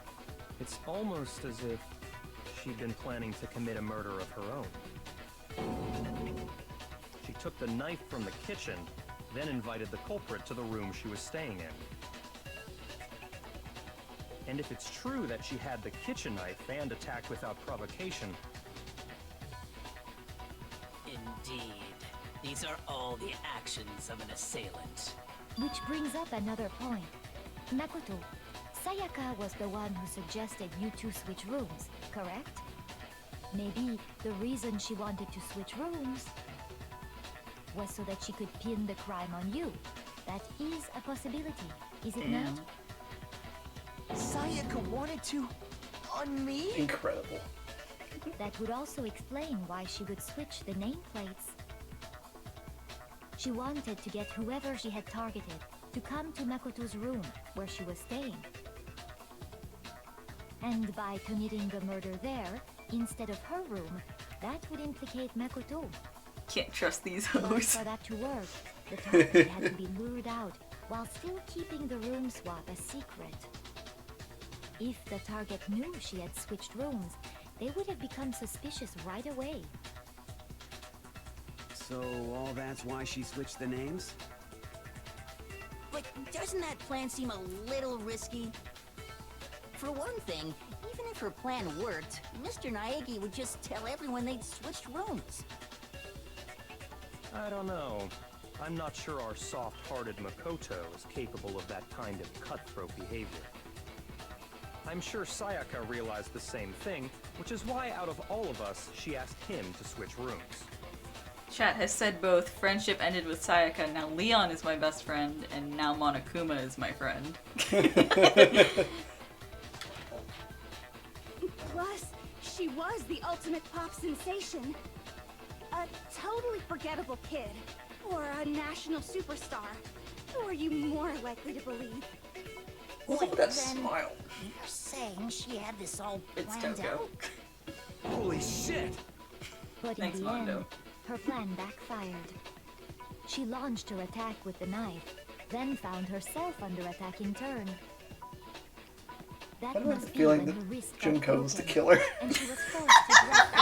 It's almost as if she'd been planning to commit a murder of her own. She took the knife from the kitchen, then invited the culprit to the room she was staying in. And if it's true that she had the kitchen knife and attacked without provocation... Indeed. These are all the actions of an assailant. Which brings up another point. Makoto, Sayaka was the one who suggested you two switch rooms, correct? Maybe the reason she wanted to switch rooms was so that she could pin the crime on you. That is a possibility, is it not? Sayaka wanted to... on me? Incredible. That would also explain why she would switch the nameplates. She wanted to get whoever she had targeted to come to Makoto's room where she was staying. And by committing the murder there, instead of her room, that would implicate Makoto. Can't trust these But hoes. for that to work, the target had to be lured out while still keeping the room swap a secret. If the target knew she had switched rooms, they would have become suspicious right away. So all that's why she switched the names? But doesn't that plan seem a little risky? For one thing, even if her plan worked, Mr. Naegi would just tell everyone they'd switched rooms. I don't know. I'm not sure our soft-hearted Makoto is capable of that kind of cutthroat behavior. I'm sure Sayaka realized the same thing, which is why out of all of us, she asked him to switch rooms. Chat has said both friendship ended with Sayaka, now Leon is my best friend, and now Monokuma is my friend. Plus, she was the ultimate pop sensation. A totally forgettable kid. Or a national superstar. Who are you more likely to believe? Look at that smile. You're saying she had this all It's planned Toko. out? Holy shit! But Thanks, in the Mondo. end, her plan backfired. She launched her attack with the knife, then found herself under attack in turn. That I have a must be feeling when that her wrist got Junko was the broken, killer. and she was forced to drop the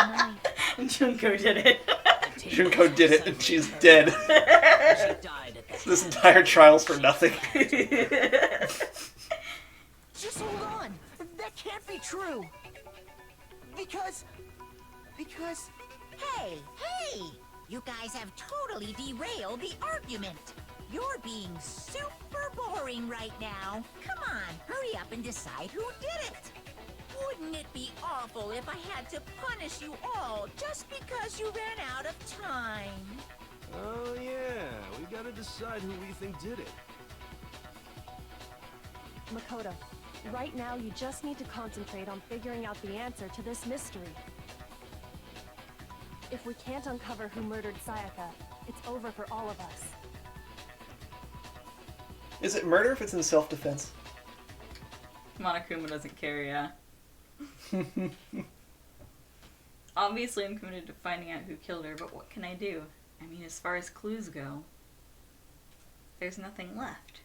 knife. Junko did it. Junko did it, and she's dead. So this entire trial's for nothing. Just hold on. That can't be true. Because... Hey! You guys have totally derailed the argument. You're being super boring right now. Come on, hurry up and decide who did it. Wouldn't it be awful if I had to punish you all just because you ran out of time? Oh yeah, we gotta decide who we think did it. Makoto, right now you just need to concentrate on figuring out the answer to this mystery. If we can't uncover who murdered Sayaka, it's over for all of us. Is it murder if it's in self-defense? Monokuma doesn't care, yeah. Obviously I'm committed to finding out who killed her, but what can I do? I mean, as far as clues go, there's nothing left.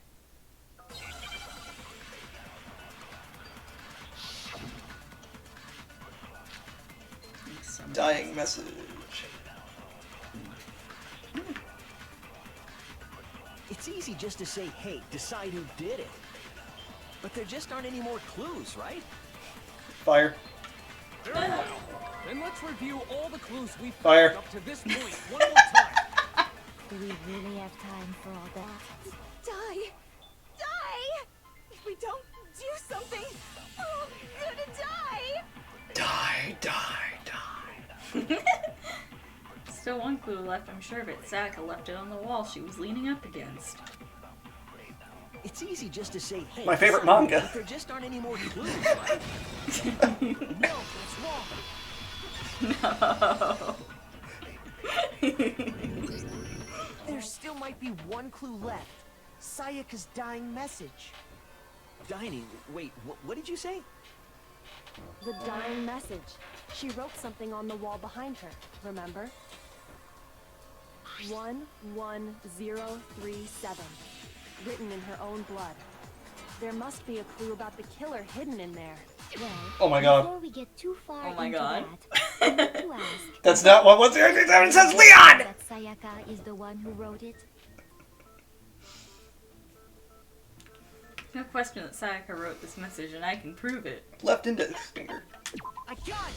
Dying message. It's easy just to say, hey, decide who did it. But there just aren't any more clues, right? Fire. Very well. Then let's review all the clues we've Fire. found up to this point one more time. Do we really have time for all that? Die! If we don't do something, we're all gonna die! Die. Still one clue left, I'm sure of it. Sayaka left it on the wall she was leaning up against. It's easy just to say, hey, My favorite decide, manga. but there just aren't any more clues, right? No, that's wrong. No. There still might be one clue left. Sayaka's dying message. Dining? Wait, what did you say? The dying message. She wrote something on the wall behind her, remember? 11037. Written in her own blood. There must be a clue about the killer hidden in there. Well, Oh my god. before we get too far Oh my into god. that, I need to ask. That's not what 1037 says, Leon! That Sayaka is the one who wrote it? No question that Sayaka wrote this message, and I can prove it. Left index finger. I got it!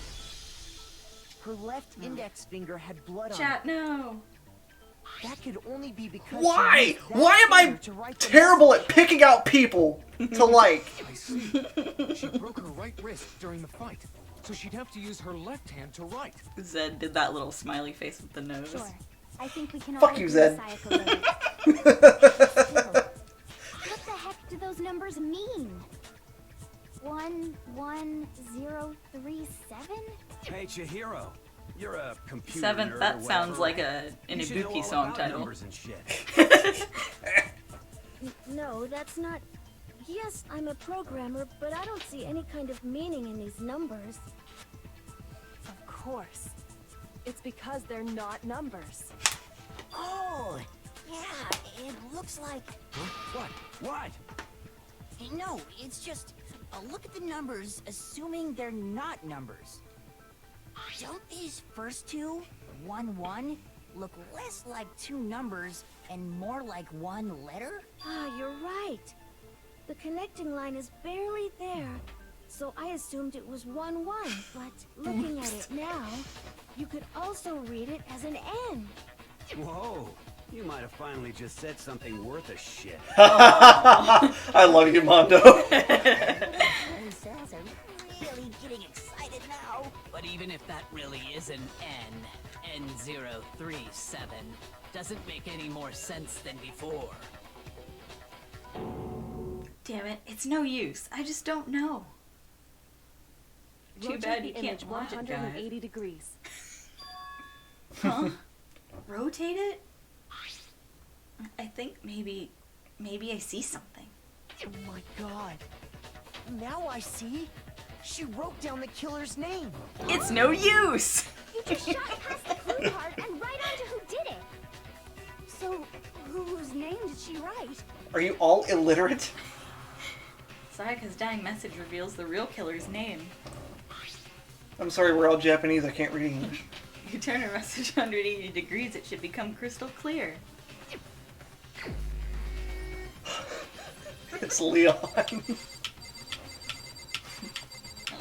Her left index finger had blood on it. Chat, no. That could only be because Why? she used that Why am I finger to write the terrible message. at picking out people to like? I see. She broke her right wrist during the fight, so she'd have to use her left hand to write. Zed did that little smiley face with the nose. Sure. I think we can all Fuck you, agree Zed. Sayaka wrote it. What the heck do those numbers mean? 11037? Hey, Chihiro. You're a computer Seventh, nerd that or sounds whatever, like right? an You should know Ibuki all song about title. numbers and shit. No, that's not... Yes, I'm a programmer, but I don't see any kind of meaning in these numbers. Of course. It's because they're not numbers. Oh, yeah, it looks like... Huh? What? No, it's just... look at the numbers, assuming they're not numbers. Don't these first two, 1-1, look less like two numbers and more like one letter? Ah, you're right. The connecting line is barely there, so I assumed it was 1-1, but looking at it now, you could also read it as an N. Whoa. You might have finally just said something worth a shit. I love you, Mondo. Those cells are really getting excited now. But even if that really is an N037, doesn't make any more sense than before. Damn it, it's no use. I just don't know. Too Rotate bad the you can't image watch it, 180 degrees. Huh? Rotate it? I think maybe I see something. Oh my god. Now I see. She wrote down the killer's name. It's no use! You just shot past the clue part and right onto who did it. So, whose name did she write? Are you all illiterate? Sayaka's dying message reveals the real killer's name. I'm sorry, we're all Japanese. I can't read English. You turn a message 180 degrees, it should become crystal clear. It's Leon. I don't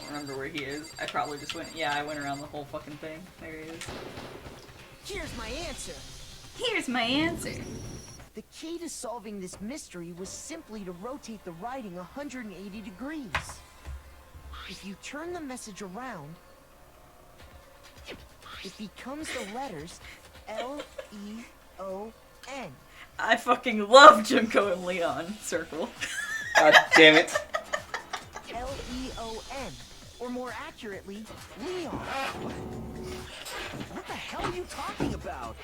remember where he is. I probably just went, yeah, I went around the whole fucking thing. There he is. Here's my answer. Here's my answer. The key to solving this mystery was simply to rotate the writing 180 degrees. If you turn the message around, it becomes the letters L-E-O-N. I fucking love Junko and Leon. Circle. God damn it. L-E-O-N. Or more accurately, Leon. What the hell are you talking about?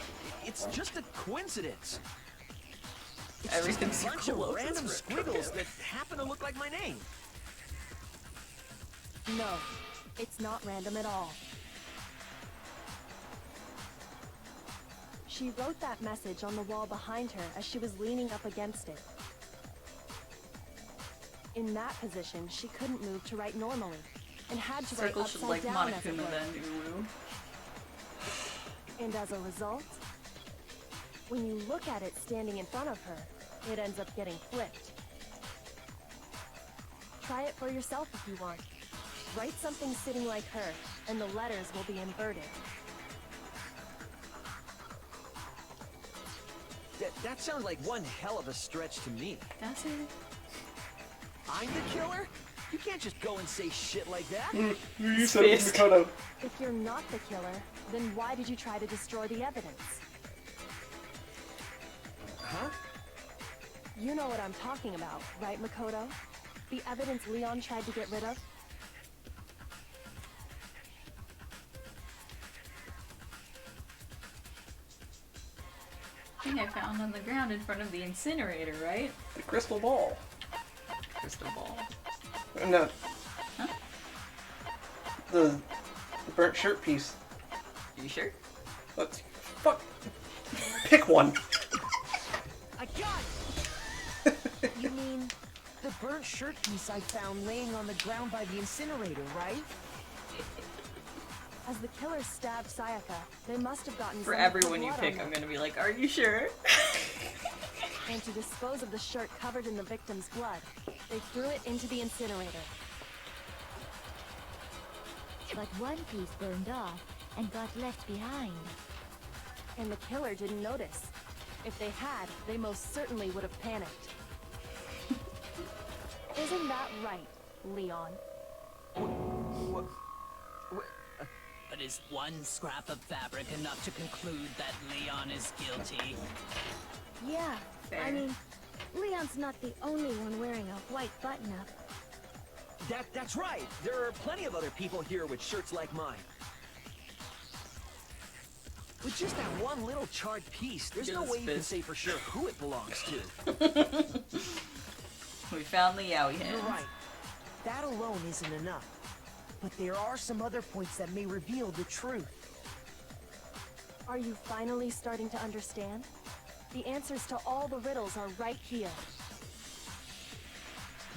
It's just a coincidence. It's Everything's just a bunch cool. of random squiggles that happen to look like my name. No, it's not random at all. She wrote that message on the wall behind her as she was leaning up against it. In that position, she couldn't move to write normally, and had to write Circle should upside like down as it Monokuma were. then, Uwu. And as a result, when you look at it standing in front of her, it ends up getting flipped. Try it for yourself if you want. Write something sitting like her, and the letters will be inverted. That sounds like one hell of a stretch to me. That's it. I'm the killer? You can't just go and say shit like that. You said it was Makoto. If you're not the killer, then why did you try to destroy the evidence? Huh? You know what I'm talking about, right, Makoto? The evidence Leon tried to get rid of? Thing I found on the ground in front of the incinerator, right? The crystal ball. Crystal ball. No. Huh? The burnt shirt piece. You sure? Let's fuck. Pick one. I got it! You mean the burnt shirt piece I found laying on the ground by the incinerator, right? As the killer stabbed Sayaka, they must have gotten For some of her everyone you blood pick, on I'm them. gonna be like, are you sure? And to dispose of the shirt covered in the victim's blood, they threw it into the incinerator. But one piece burned off and got left behind. And the killer didn't notice. If they had, they most certainly would have panicked. Isn't that right, Leon? But is one scrap of fabric enough to conclude that Leon is guilty? Yeah, Fair. I mean, Leon's not the only one wearing a white button-up. That's right. There are plenty of other people here with shirts like mine. With just that one little charred piece, there's no way you can say for sure who it belongs to. We found the Yaoi hand. You're right. That alone isn't enough. But there are some other points that may reveal the truth. Are you finally starting to understand? The answers to all the riddles are right here.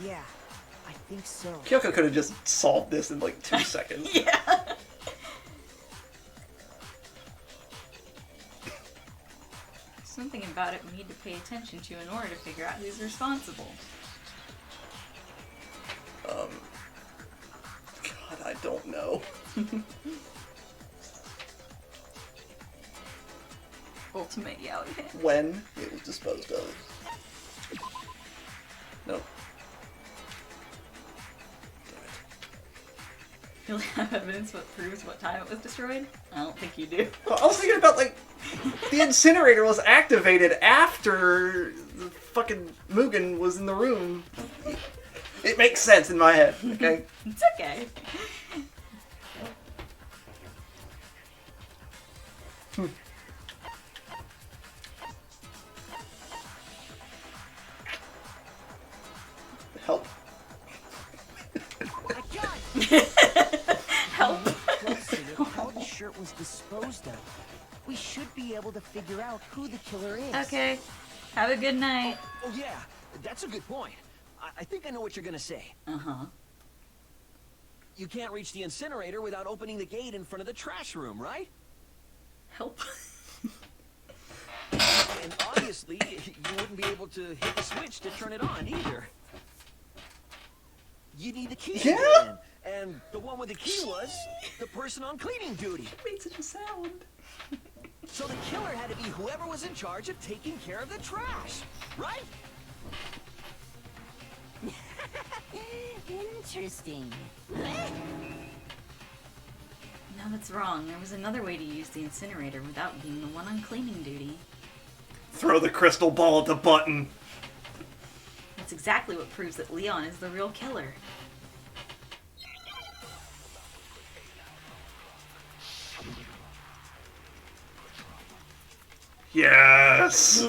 Yeah, I think so. Kyoko could have just solved this in like 2 seconds. Yeah. Something about it we need to pay attention to in order to figure out who's responsible. God, I don't know. Ultimate Yaoi hand. When it was disposed of. Nope. You'll have evidence what proves what time it was destroyed? I don't think you do. I was thinking about, like, the incinerator was activated after the fucking Mugen was in the room. It makes sense in my head, okay? It's okay. Help. I got it! Help. Closer to how the shirt was disposed of, we should be able to figure out who the killer is. Okay. Have a good night. Oh yeah, that's a good point. I think I know what you're gonna say. Uh-huh. You can't reach the incinerator without opening the gate in front of the trash room, right? Help. And obviously, you wouldn't be able to hit the switch to turn it on either. You need the key to get in. And the one with the key was the person on cleaning duty. It made such a sound. So the killer had to be whoever was in charge of taking care of the trash, right? Interesting. No, that's wrong. There was another way to use the incinerator without being the one on cleaning duty. Throw the crystal ball at the button. That's exactly what proves that Leon is the real killer. Yes!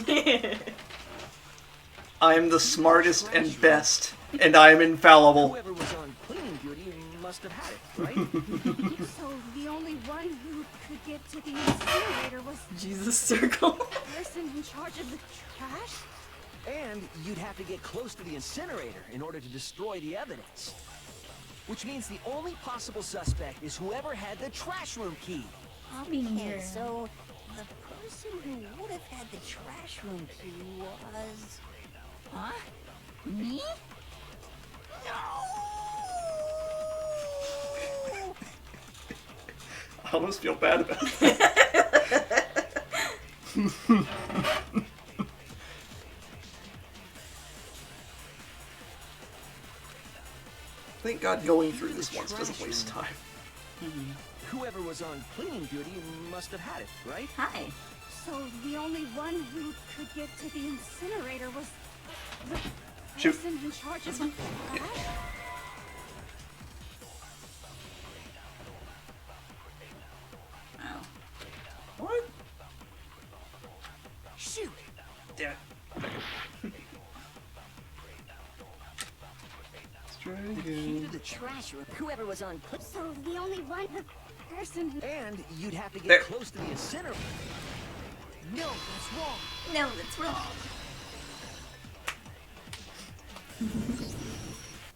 I'm the smartest and best, and I'm infallible. Whoever was on cleaning duty must have had it, right? So the only one who could get to the incinerator was Jesus Circle. the person in charge of the trash? And you'd have to get close to the incinerator in order to destroy the evidence. Which means the only possible suspect is whoever had the trash room key. Okay, so the person who would have had the trash room key was... Huh? Me? I almost feel bad about that. Thank God going through this once doesn't waste time. Whoever was on cleaning duty must have had it, right? Hi. So the only one who could get to the incinerator was the Shoot. person in charge of the trash? Oh. What? Shoot! Damn it. Let's try Key again. to the trash room. Whoever was on... So the only one person who... And you'd have to get There. close to the incinerator. No, that's wrong. No, that's wrong.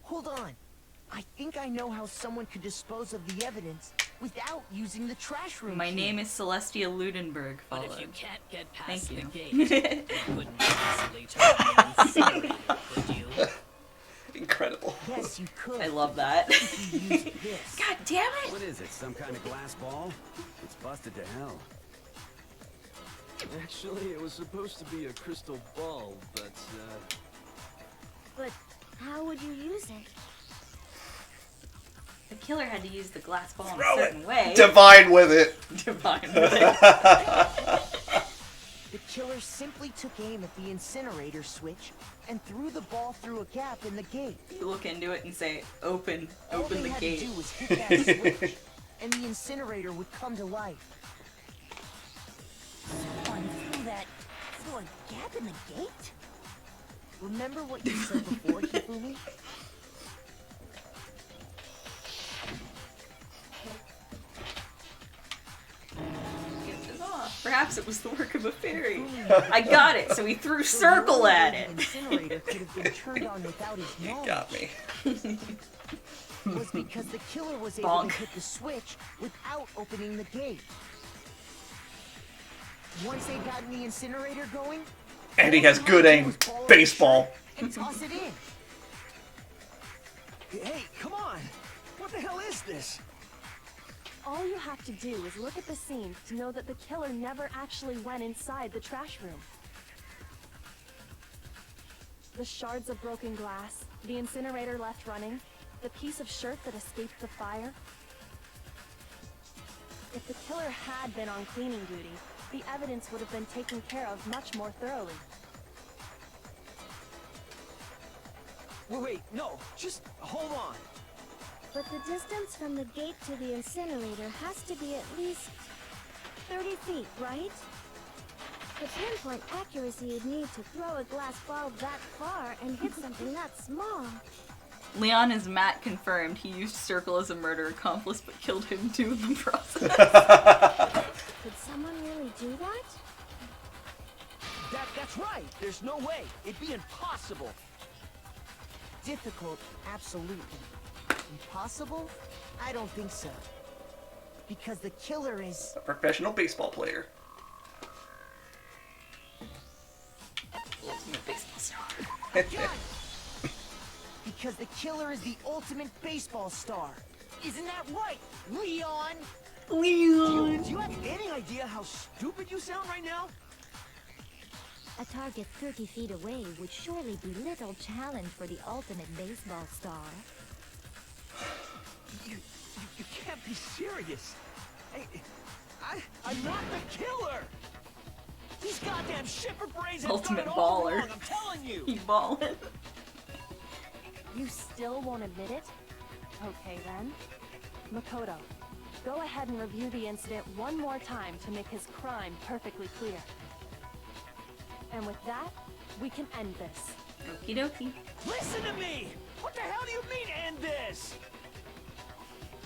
Hold on. I think I know how someone could dispose of the evidence without using the trash room My key. name is Celestia Ludenberg. But if Followed. you can't get past Thank the you. gate, you couldn't possibly turn the incinerator, could you? Incredible. Yes, you could. I love that. If you used this. God damn it! What is it, some kind of glass ball? It's busted to hell. Actually, it was supposed to be a crystal ball, but, But how would you use it? The killer had to use the glass ball in a Throw certain way. Divine with it. Divine with it. The killer simply took aim at the incinerator switch and threw the ball through a gap in the gate. You look into it and say, open All the they had gate. to do was hit that switch, and the incinerator would come to life. Someone threw a gap in the gate? Remember what you said before, Hifumi? Get this off. Perhaps it was the work of a fairy. I got it, so he threw circle at it. The incinerator could have been turned on without his You knowledge. got me. Was because the killer was able Bonk. to hit the switch without opening the gate. Once they got the incinerator going, And he has good aim. Baseball. and toss it in. Hey, come on! What the hell is this? All you have to do is look at the scene to know that the killer never actually went inside the trash room. The shards of broken glass, the incinerator left running, the piece of shirt that escaped the fire. If the killer had been on cleaning duty, the evidence would have been taken care of much more thoroughly. Wait, no, just hold on. But the distance from the gate to the incinerator has to be at least 30 feet, right? The pinpoint accuracy you'd need to throw a glass ball that far and hit something that small. Leon is Matt confirmed. He used Circle as a murder accomplice, but killed him too in the process. Could someone really do that? That's right. There's no way. It'd be impossible. Difficult, absolutely. Impossible? I don't think so. Because the killer is... A professional baseball player. Ultimate baseball star. Because the killer is the ultimate baseball star. Isn't that right, Leon? Leon! Do you have any idea how stupid you sound right now? A target 30 feet away would surely be little challenge for the ultimate baseball star. You can't be serious. I'm not the killer. These goddamn shipper brains have Ultimate got it all baller. wrong, I'm telling you. He's balling. You still won't admit it? Okay then. Makoto, go ahead and review the incident one more time to make his crime perfectly clear. And with that, we can end this. Okie dokie. Listen to me! What the hell do you mean end this?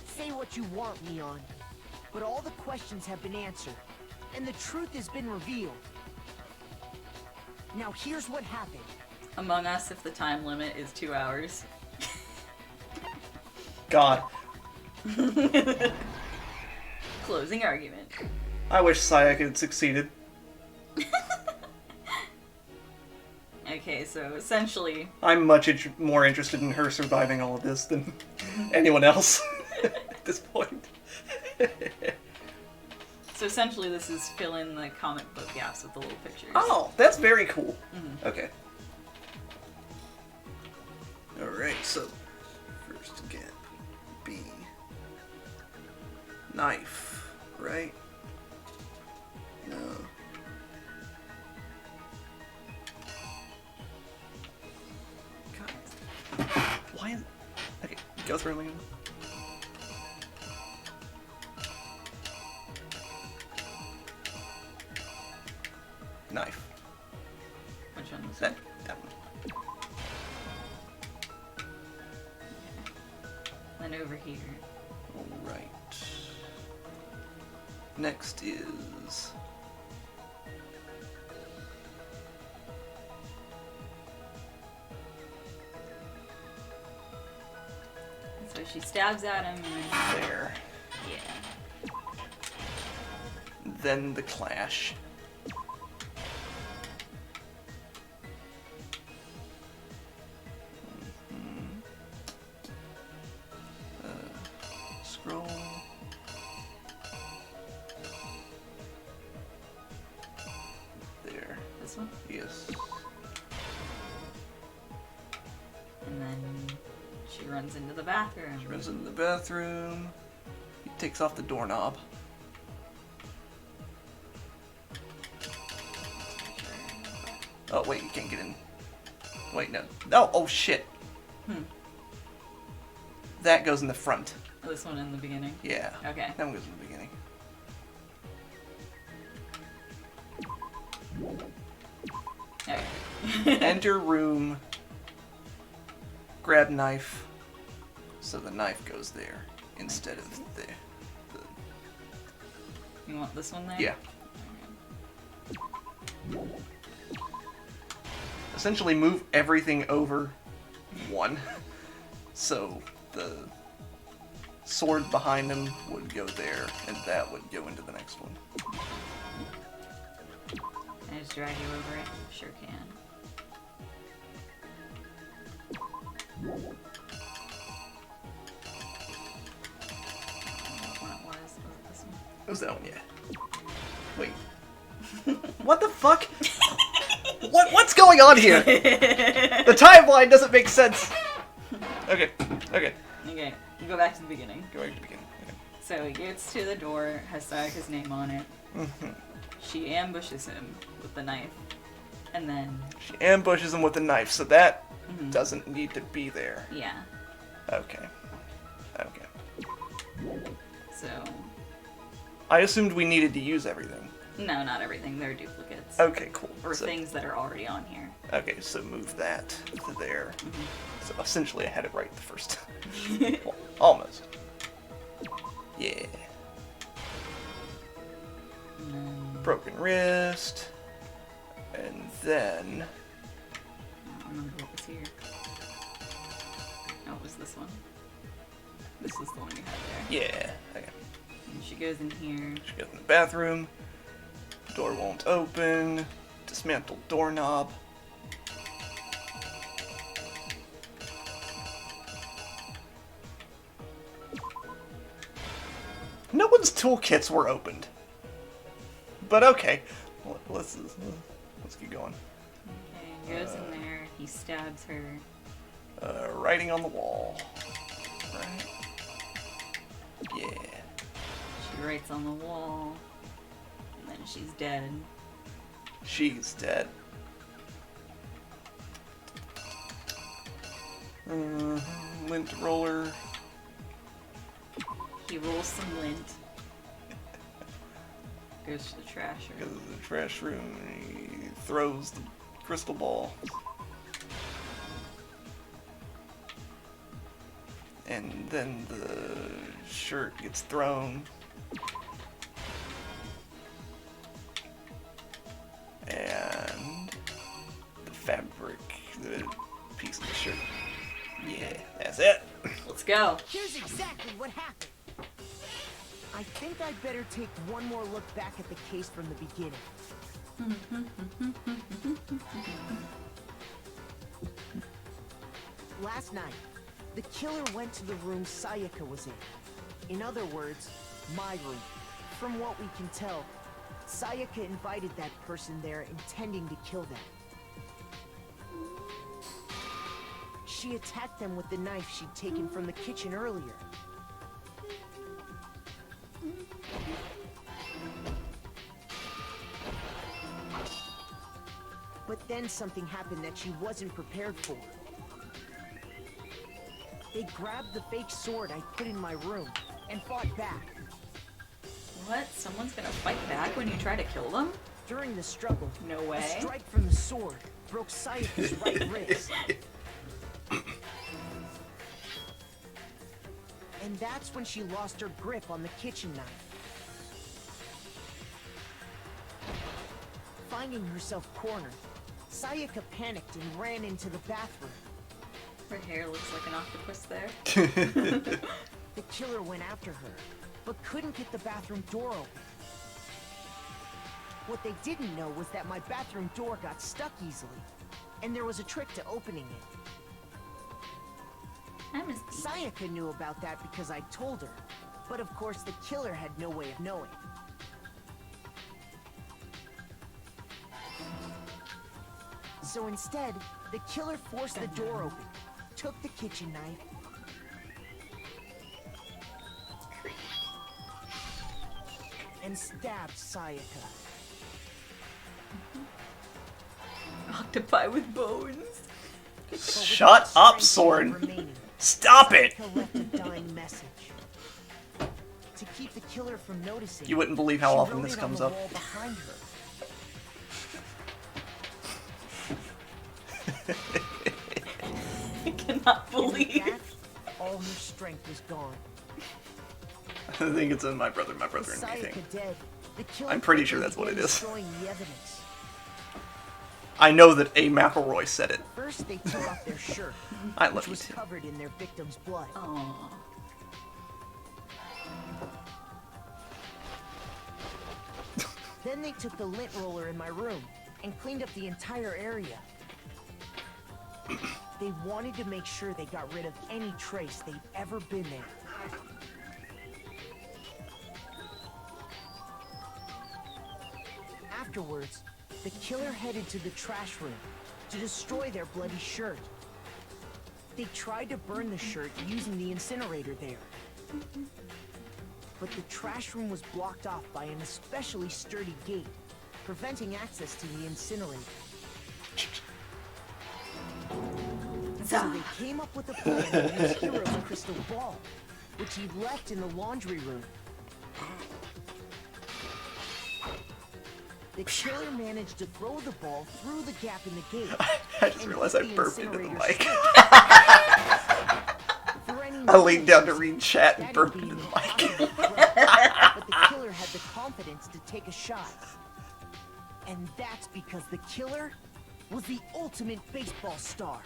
Say what you want, Leon. But all the questions have been answered. And the truth has been revealed. Now here's what happened. Among Us if the time limit is 2 hours. God. Closing argument. I wish Sayaka had succeeded. Okay, so essentially... I'm much more interested in her surviving all of this than anyone else at this point. So essentially this is fill in the comic book gaps with the little pictures. Oh, that's very cool. Mhm. Okay. Alright, so first again, B. Knife, right? No. God. Why is... Okay, go through them again. Knife. Which one was that? it? That one. Then over here. Alright. Next is... So she stabs at him and... there. Yeah. Then the clash. Scroll. There. This one? Yes. And then she runs into the bathroom. She runs into the bathroom. He takes off the doorknob. Oh wait, you can't get in. Wait, no. No, oh shit. That goes in the front. This one in the beginning? Yeah. Okay. That one goes in the beginning. Okay. Enter room. Grab knife. So the knife goes there instead of the... You want this one there? Yeah. Essentially move everything over one. So the sword behind him would go there, and that would go into the next one. Can I just drag you over it? Sure can. What was it this one? It was that one, yeah. Wait. What the fuck? What's going on here? The timeline doesn't make sense. Okay, okay. Okay, go back to the beginning. Go back to the beginning. Okay. So he gets to the door, has Sayaka's name on it. Mm-hmm. She ambushes him with the knife. And then... She ambushes him with a knife, so that Mhm. doesn't need to be there. Yeah. Okay. Okay. So... I assumed we needed to use everything. No, not everything. They're duplicates. Okay, cool. Or So- things that are already on here. Okay, so move that to there. So essentially I had it right the first time. Well, almost. Yeah. Broken wrist. And then... I don't remember what was here. Oh, it was this one. This is the one you had there. Yeah. Okay. And she goes in here. She goes in the bathroom. Door won't open. Dismantle doorknob. No one's toolkits were opened. But okay. Let's keep going. Okay, he goes in there. He stabs her. Writing on the wall. Right? Yeah. She writes on the wall. And then she's dead. She's dead. Lint roller. He rolls some lint. Goes to the trash room. Goes to the trash room and he throws the crystal ball. And then the shirt gets thrown. And the fabric, the piece of the shirt. Yeah, that's it. Let's go. Here's exactly what happened. I think I'd better take one more look back at the case from the beginning. Last night, the killer went to the room Sayaka was in. In other words, my room. From what we can tell, Sayaka invited that person there intending to kill them. She attacked them with the knife she'd taken from the kitchen earlier. But then something happened that she wasn't prepared for. They grabbed the fake sword I put in my room and fought back. What? Someone's gonna fight back when you try to kill them? During the struggle, no way. A strike from the sword broke Sayaka's right wrist. And that's when she lost her grip on the kitchen knife. Finding herself cornered, Sayaka panicked and ran into the bathroom. Her hair looks like an octopus there. The killer went after her, but couldn't get the bathroom door open. What they didn't know was that my bathroom door got stuck easily, and there was a trick to opening it. Sayaka knew about that because I told her, but of course the killer had no way of knowing. So instead, the killer forced the door open, took the kitchen knife, and stabbed Sayaka. Octopi with bones. Shut up, Soren. Stop it! Sayaka left a dying message. To keep the killer from noticing, You wouldn't believe how she often wrote this it on comes the up. wall behind her. I cannot believe. And with that, all her strength was gone. I think it's in My Brother and Me Sayaka thing. dead, the killer I'm pretty sure quickly that's what it began is. destroying the evidence. I know that A. McElroy said it. First, they took off their shirt, I love which you was too. covered in their victim's blood. Aww. Then they took the lint roller in my room and cleaned up the entire area. They wanted to make sure they got rid of any trace they'd ever been there. Afterwards, the killer headed to the trash room to destroy their bloody shirt. They tried to burn the shirt using the incinerator there. But the trash room was blocked off by an especially sturdy gate, preventing access to the incinerator. So they came up with a plan to use Hero's crystal ball, which he'd left in the laundry room. The killer managed to throw the ball through the gap in the gate. I just realized I burped into the incinerator mic. For any I leaned down to read chat and burped into the mic. But the killer had the confidence to take a shot. And that's because the killer was the ultimate baseball star.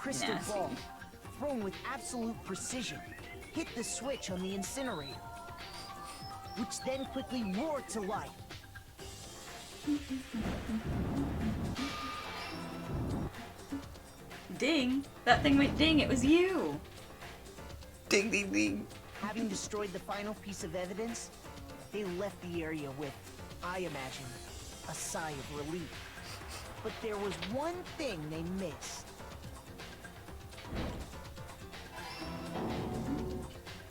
crystal Nasty. ball, thrown with absolute precision, hit the switch on the incinerator, which then quickly roared to life. Ding! That thing went ding, it was you! Ding, ding, ding. Having destroyed the final piece of evidence, they left the area with, I imagine, a sigh of relief. But there was one thing they missed.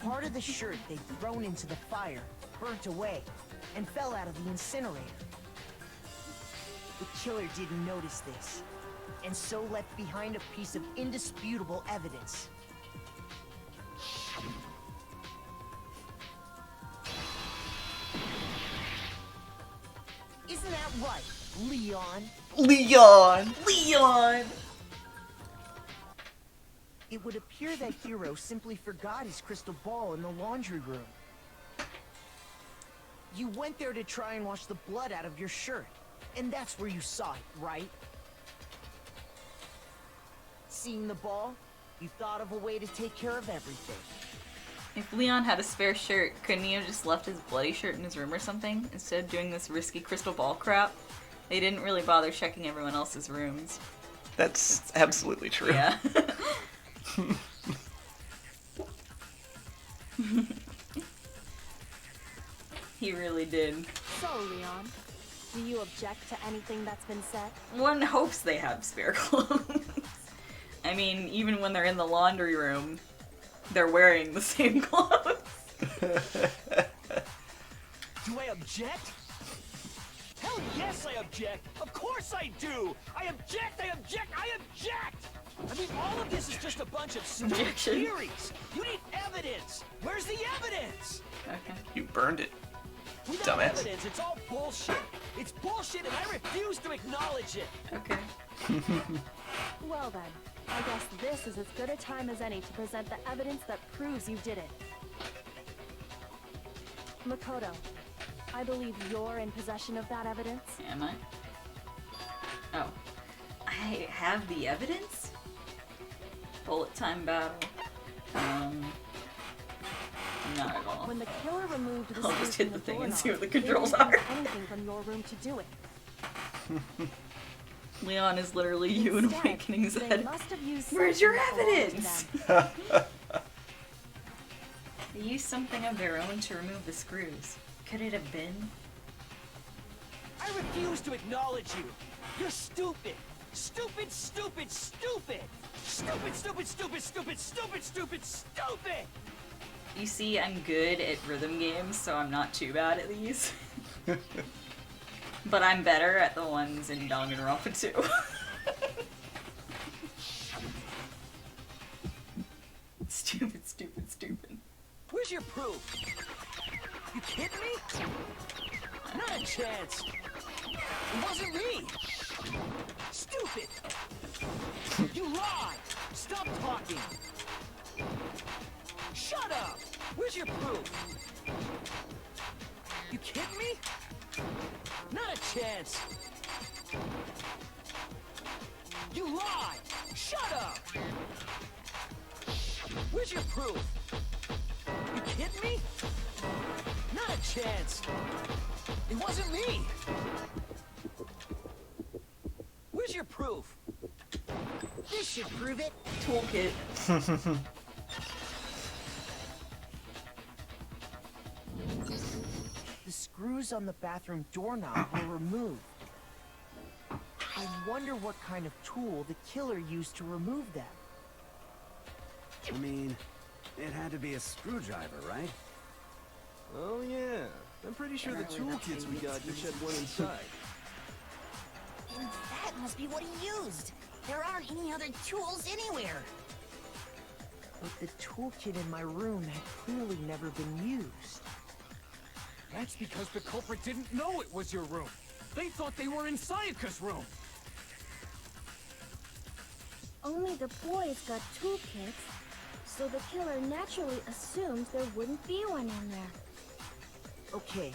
Part of the shirt they'd thrown into the fire burnt away and fell out of the incinerator. The killer didn't notice this, and so left behind a piece of indisputable evidence. Isn't that right, Leon? Leon! Leon! It would appear that hero simply forgot his crystal ball in the laundry room. You went there to try and wash the blood out of your shirt, and that's where you saw it, right? Seeing the ball, you thought of a way to take care of everything. If Leon had a spare shirt, couldn't he have just left his bloody shirt in his room or something, instead of doing this risky crystal ball crap? They didn't really bother checking everyone else's rooms. That's absolutely true. Yeah. He really did. So, Leon, do you object to anything that's been said? One hopes they have spare clothes. I mean, even when they're in the laundry room, they're wearing the same clothes. Do I object? Hell yes, I object! Of course I do! I object! I object! I object! I mean, all of this is just a bunch of stupid Objection. theories! You need evidence! Where's the evidence? Okay. You burned it. Without Dumbass. evidence, it's all bullshit! It's bullshit and I refuse to acknowledge it! Okay. Well then, I guess this is as good a time as any to present the evidence that proves you did it. Makoto, I believe you're in possession of that evidence. Am I? Oh. I have the evidence? Bullet time battle. Not at all. When the killer removed the I'll screws just hit from the thing and doorknob, see what the they controls didn't are. use anything from your room to do it. Leon is literally you in Instead, Awakening's they head. must have used Where's your something that belonged to evidence? them. They used something of their own to remove the screws. Could it have been? I refuse to acknowledge you! You're stupid! Stupid, stupid, stupid! Stupid, stupid, stupid, stupid, stupid, stupid, stupid! You see, I'm good at rhythm games, so I'm not too bad at these. But I'm better at the ones in Danganronpa too. Stupid, stupid, stupid. Where's your proof? You kidding me? Not a chance! It wasn't me! Stupid! You lied! Stop talking! Shut up! Where's your proof? You kidding me? Not a chance! You lied! Shut up! Where's your proof? You kidding me? Not a chance! It wasn't me! Where's your proof? This should prove it. Toolkit. The screws on the bathroom doorknob were removed. I wonder what kind of tool the killer used to remove them. I mean, it had to be a screwdriver, right? Oh yeah, I'm pretty sure the toolkits we got just had one inside. And that must be what he used. There aren't any other tools anywhere. But the toolkit in my room had clearly never been used. That's because the culprit didn't know it was your room. They thought they were in Sayaka's room. Only the boys got toolkits, so the killer naturally assumed there wouldn't be one in there. Okay,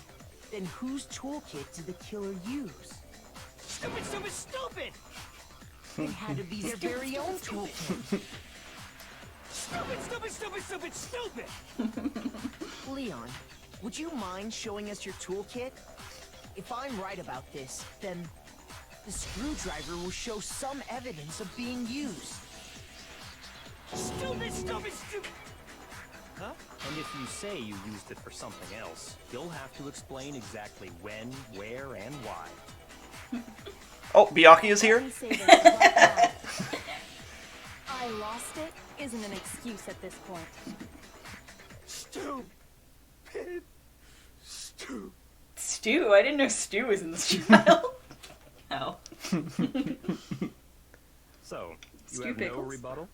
then whose toolkit did the killer use? Stupid, stupid, stupid! It had to be their very own toolkit. Stupid, stupid, stupid, stupid, stupid! Leon, would you mind showing us your toolkit? If I'm right about this, then the screwdriver will show some evidence of being used. Stupid, stupid, stupid! Huh? And if you say you used it for something else, you'll have to explain exactly when, where, and why. Oh, Byakuya is here? I lost it isn't an excuse at this point. Stupid. Stupid. Stu? I didn't know Stu was in this trial. Oh. So, you Stu have Pickles? no rebuttal?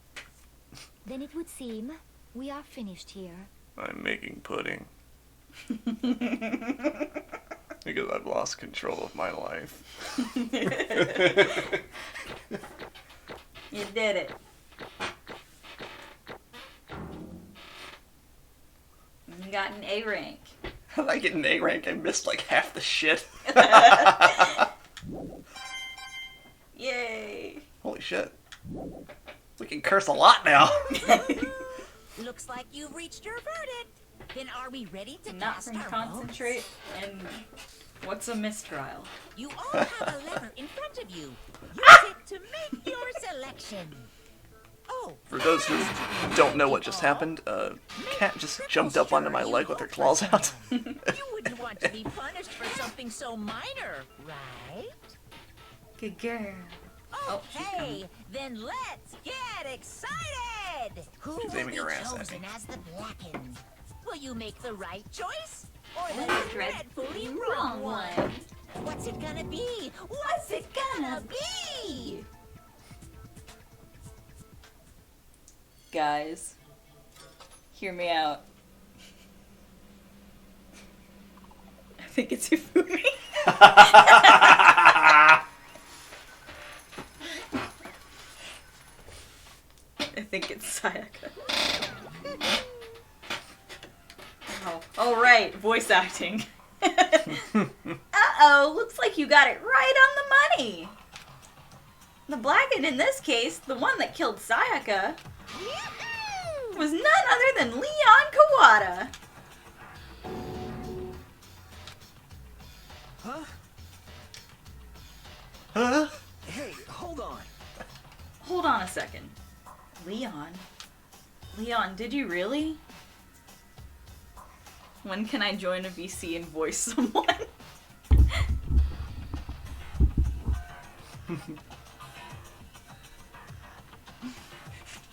Then it would seem we are finished here. I'm making pudding. Because I've lost control of my life. You did it. You got an A rank. How did I get an A rank? I missed like half the shit. Yay. Holy shit. We can curse a lot now. Looks like you've reached your verdict. Then are we ready to Not cast from our concentrate and what's a mistrial? votes? You all have a lever in front of you. Use it to make your selection. Oh, For those who don't know what just happened, Cat just jumped up onto my leg with her claws out. you wouldn't want to be punished for something so minor, right? Good girl. Okay, then let's get excited! Who She's will aiming be her ass at chosen me. as the Blackened? Will you make the right choice? Or the dreadfully wrong wrong one? one? What's it gonna be? What's it gonna be? Guys, hear me out. I think it's Hifumi. I think it's Sayaka. Oh, all right, voice acting. Uh-oh, looks like you got it right on the money. The Blackened in this case, the one that killed Sayaka, was none other than Leon Kawada. Huh? Huh? Hey, hold on. Hold on a second. Leon? Leon, did you really? When can I join a VC and voice someone?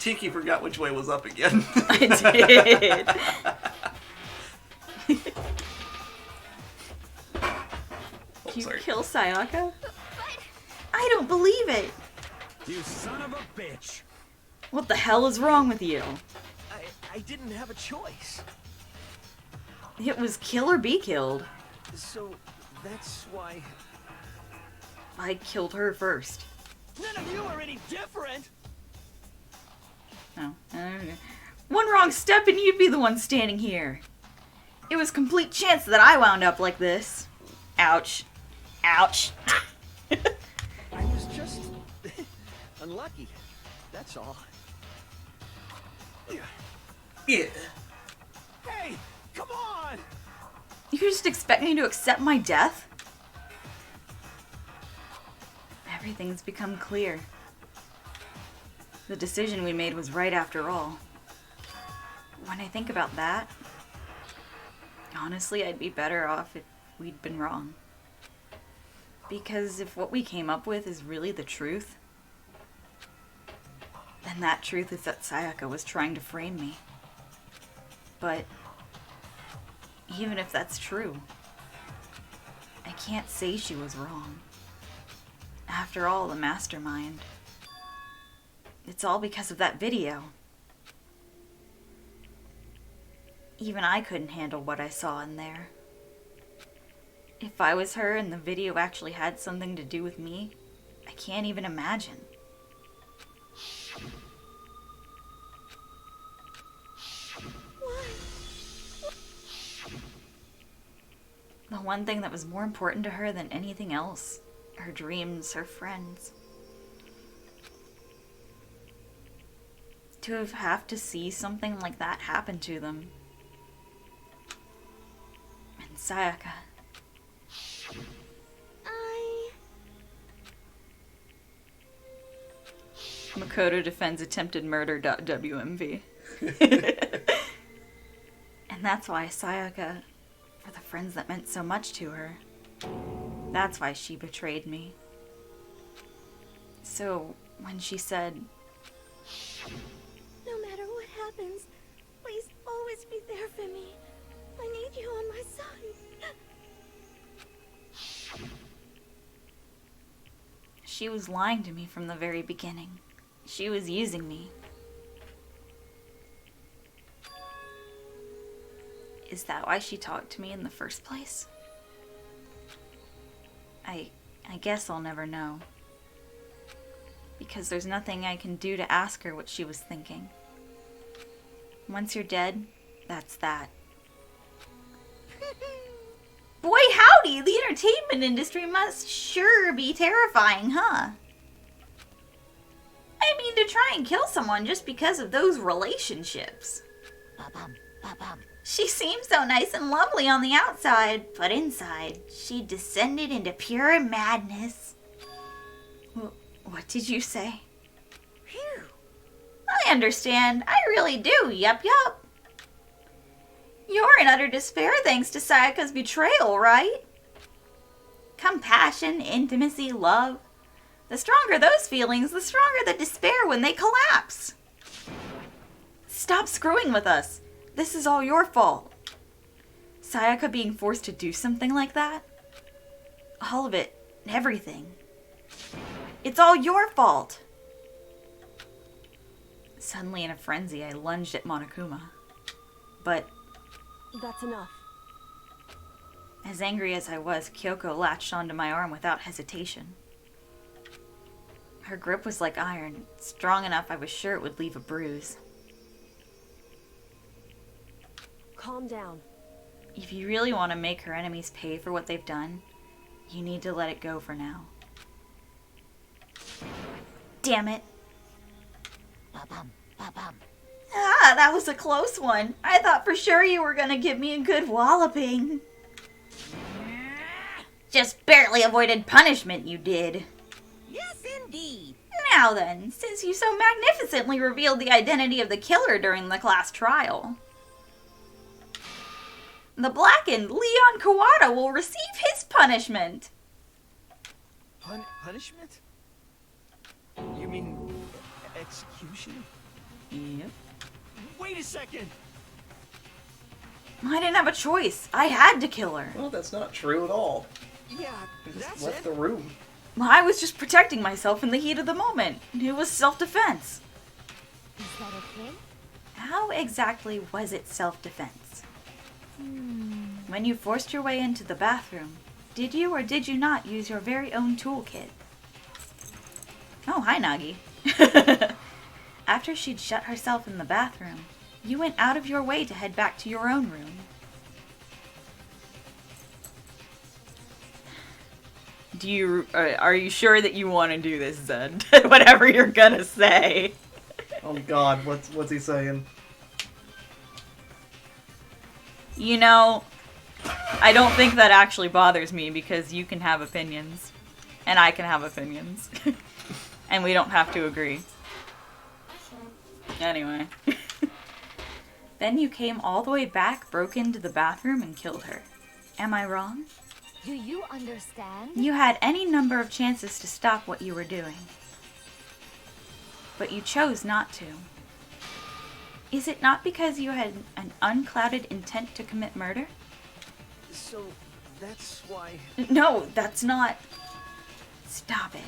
Tiki forgot which way was up again. I did. Did you sorry. kill Sayaka? I don't believe it. You son of a bitch! What the hell is wrong with you? I didn't have a choice. It was kill or be killed. So, that's why... I killed her first. None of you are any different! No. One wrong step and you'd be the one standing here. It was complete chance that I wound up like this. Ouch. Ouch. I was just... unlucky. That's all. Yeah. Hey! Come on! You just expect me to accept my death? Everything's become clear. The decision we made was right after all. When I think about that, honestly, I'd be better off if we'd been wrong. Because if what we came up with is really the truth, then that truth is that Sayaka was trying to frame me. But even if that's true, I can't say she was wrong. After all, the mastermind. It's all because of that video. Even I couldn't handle what I saw in there. If I was her and the video actually had something to do with me, I can't even imagine. The one thing that was more important to her than anything else, her dreams, her friends. to have to see something like that happen to them. And Sayaka. Makoto defends attempted murder.wmv. And that's why Sayaka, for the friends that meant so much to her, that's why she betrayed me. So, when she said, No matter what happens, please always be there for me. I need you on my side. she was lying to me from the very beginning. She was using me. Is that why she talked to me in the first place? I guess I'll never know. Because there's nothing I can do to ask her what she was thinking. Once you're dead, that's that. Boy howdy, the entertainment industry must sure be terrifying, huh? I mean, to try and kill someone just because of those relationships. She seemed so nice and lovely on the outside, but inside, she descended into pure madness. What did you say? Phew. I understand. I really do. Yup. You're in utter despair thanks to Sayaka's betrayal, right? Compassion, intimacy, love. The stronger those feelings, the stronger the despair when they collapse. Stop screwing with us. This is all your fault. Sayaka being forced to do something like that? All of it. Everything. It's all your fault. Suddenly in a frenzy, I lunged at Monokuma. But that's enough. As angry as I was, Kyoko latched onto my arm without hesitation. Her grip was like iron, strong enough I was sure it would leave a bruise. Calm down. If you really want to make her enemies pay for what they've done, you need to let it go for now. Damn it. Ah, that was a close one. I thought for sure you were gonna give me a good walloping. Just barely avoided punishment, you did. Yes, indeed. Now then, since you so magnificently revealed the identity of the killer during the class trial, the blackened Leon Kawada will receive his punishment. Punishment? You mean execution? Yep. Wait a second! I didn't have a choice. I had to kill her. Well, that's not true at all. Yeah, You just that's left it. the room. Well, I was just protecting myself in the heat of the moment. It was self-defense. Is that okay? How exactly was it self-defense? When you forced your way into the bathroom, did you or did you not use your very own toolkit? Oh, hi, Nagi. After she'd shut herself in the bathroom, you went out of your way to head back to your own room. Are you sure that you want to do this, Zed? Whatever you're gonna say. Oh God, what's he saying? You know, I don't think that actually bothers me because you can have opinions. And I can have opinions. And we don't have to agree. Anyway. Then you came all the way back, broke into the bathroom, and killed her. Am I wrong? Do you understand? You had any number of chances to stop what you were doing. But you chose not to. Is it not because you had an unclouded intent to commit murder? So, that's why... No, that's not... Stop it.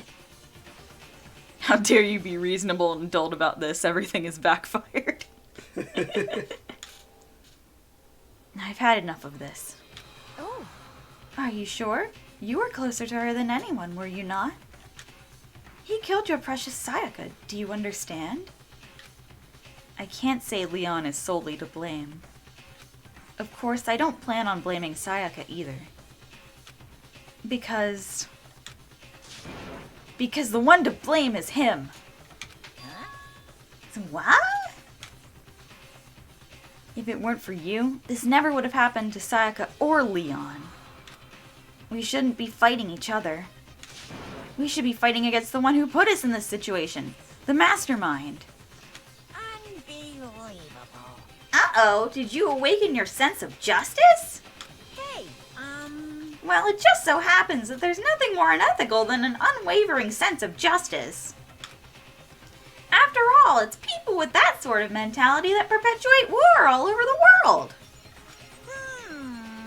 How dare you be reasonable and adult about this? Everything is backfired. I've had enough of this. Oh. Are you sure? You were closer to her than anyone, were you not? He killed your precious Sayaka. Do you understand? I can't say Leon is solely to blame. Of course, I don't plan on blaming Sayaka either. Because the one to blame is him. Huh? What? If it weren't for you, this never would have happened to Sayaka or Leon. We shouldn't be fighting each other. We should be fighting against the one who put us in this situation, the mastermind. Unbelievable. Uh-oh, did you awaken your sense of justice? Hey, Well, it just so happens that there's nothing more unethical than an unwavering sense of justice. After all, it's people with that sort of mentality that perpetuate war all over the world.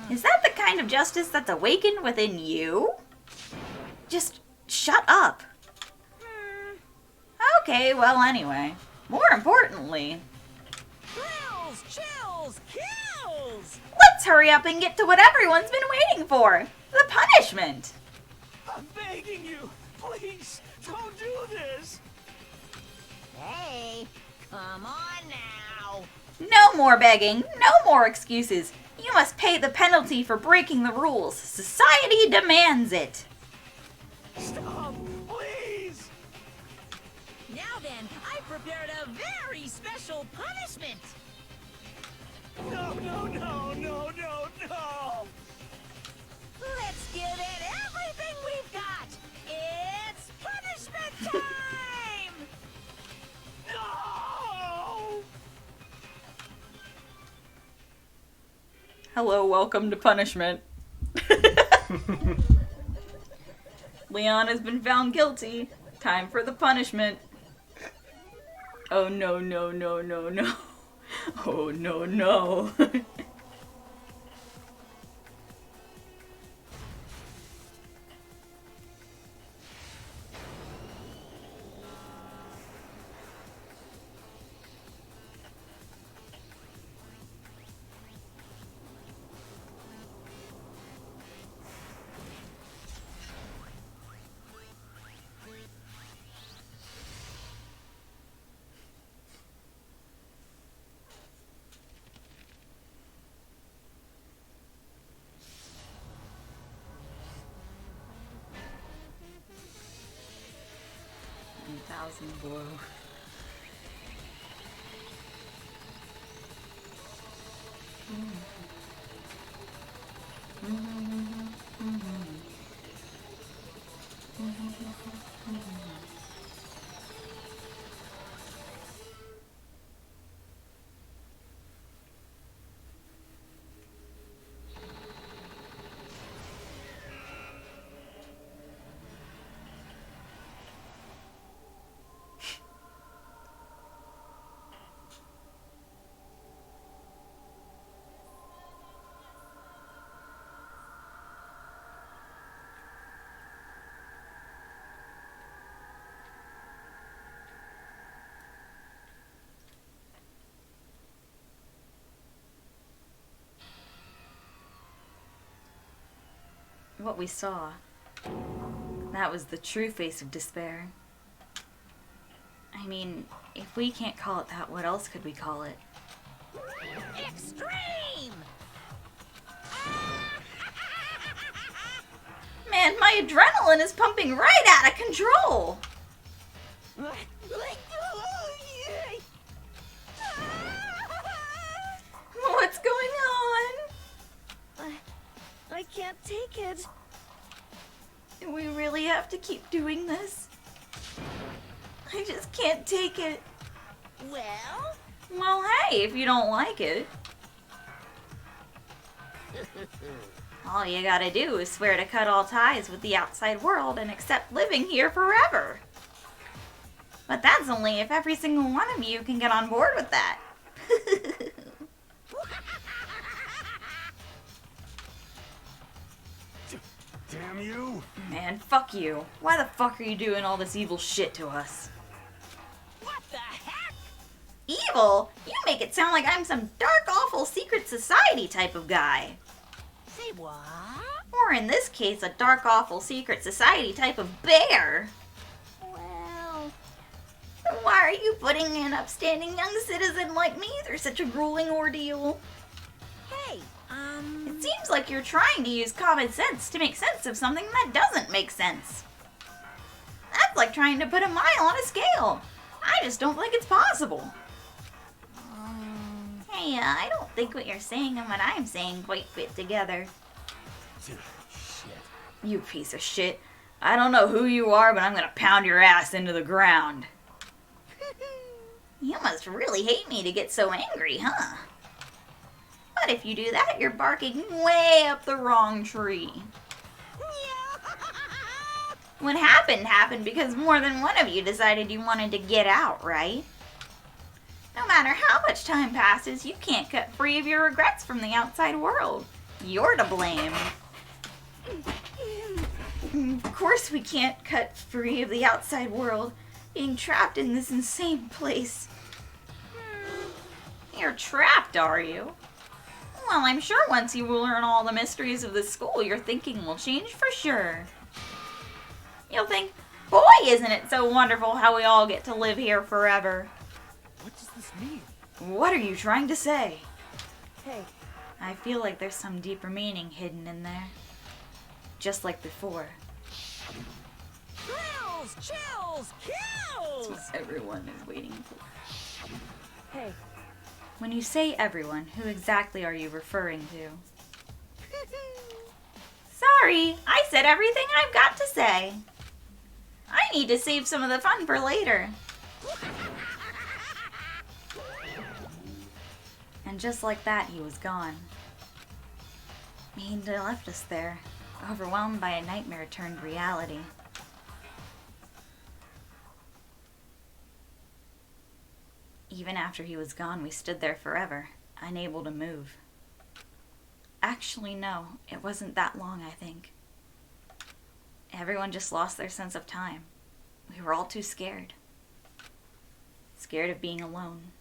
Is that the kind of justice that's awakened within you? Just shut up. Okay, well, anyway. More importantly, Thrills, chills, kills! let's hurry up and get to what everyone's been waiting for. The punishment. I'm begging you, please, don't do this. Hey, come on now. No more begging, no more excuses. You must pay the penalty for breaking the rules. Society demands it. Stop, please. Now then, I prepared a very special punishment. No, no, no, no, no, no. Let's give it everything we've got. It's punishment time! No! Hello, welcome to punishment. Leon has been found guilty. Time for the punishment. Oh no, no, no, no, no. Oh no, no. 1,000 blow. What we saw, that was the true face of despair. I mean, if we can't call it that, what else could we call it? Extreme! Man, my adrenaline is pumping right out of control! What's going on? I can't take it. Do we really have to keep doing this? I just can't take it. Well? Well, hey, if you don't like it. All you gotta do is swear to cut all ties with the outside world and accept living here forever. But that's only if every single one of you can get on board with that. Damn you! Man, fuck you. Why the fuck are you doing all this evil shit to us? What the heck? Evil? You make it sound like I'm some dark, awful secret society type of guy. Say what? Or in this case, a dark, awful secret society type of bear. Well, Then why are you putting an upstanding young citizen like me through such a grueling ordeal? Hey, It seems like you're trying to use common sense to make sense of something that doesn't make sense. That's like trying to put a mile on a scale. I just don't think it's possible. Hey, I don't think what you're saying and what I'm saying quite fit together. Shit. You piece of shit. I don't know who you are, but I'm gonna pound your ass into the ground. You must really hate me to get so angry, huh? But if you do that, you're barking way up the wrong tree. What happened because more than one of you decided you wanted to get out, right? No matter how much time passes, you can't cut free of your regrets from the outside world. You're to blame. Of course we can't cut free of the outside world, being trapped in this insane place. You're trapped, are you? Well, I'm sure once you learn all the mysteries of the school, your thinking will change for sure. You'll think, boy, isn't it so wonderful how we all get to live here forever. What does this mean? What are you trying to say? Hey. I feel like there's some deeper meaning hidden in there. Just like before. Thrills, chills, kills! That's what everyone is waiting for. Hey. When you say everyone, who exactly are you referring to? Sorry, I said everything I've got to say. I need to save some of the fun for later. And just like that, he was gone. He'd left us there, overwhelmed by a nightmare turned reality. Even after he was gone, we stood there forever, unable to move. Actually, no, it wasn't that long, I think. Everyone just lost their sense of time. We were all too scared. Scared of being alone.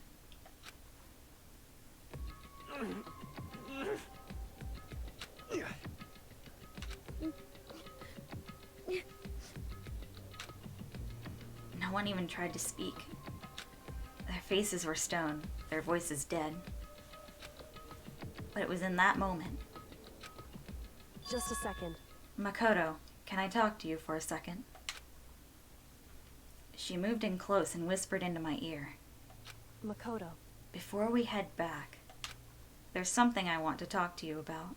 No one even tried to speak. Their faces were stone, their voices dead. But it was in that moment. Just a second. Makoto, can I talk to you for a second? She moved in close and whispered into my ear. Makoto. Before we head back, there's something I want to talk to you about.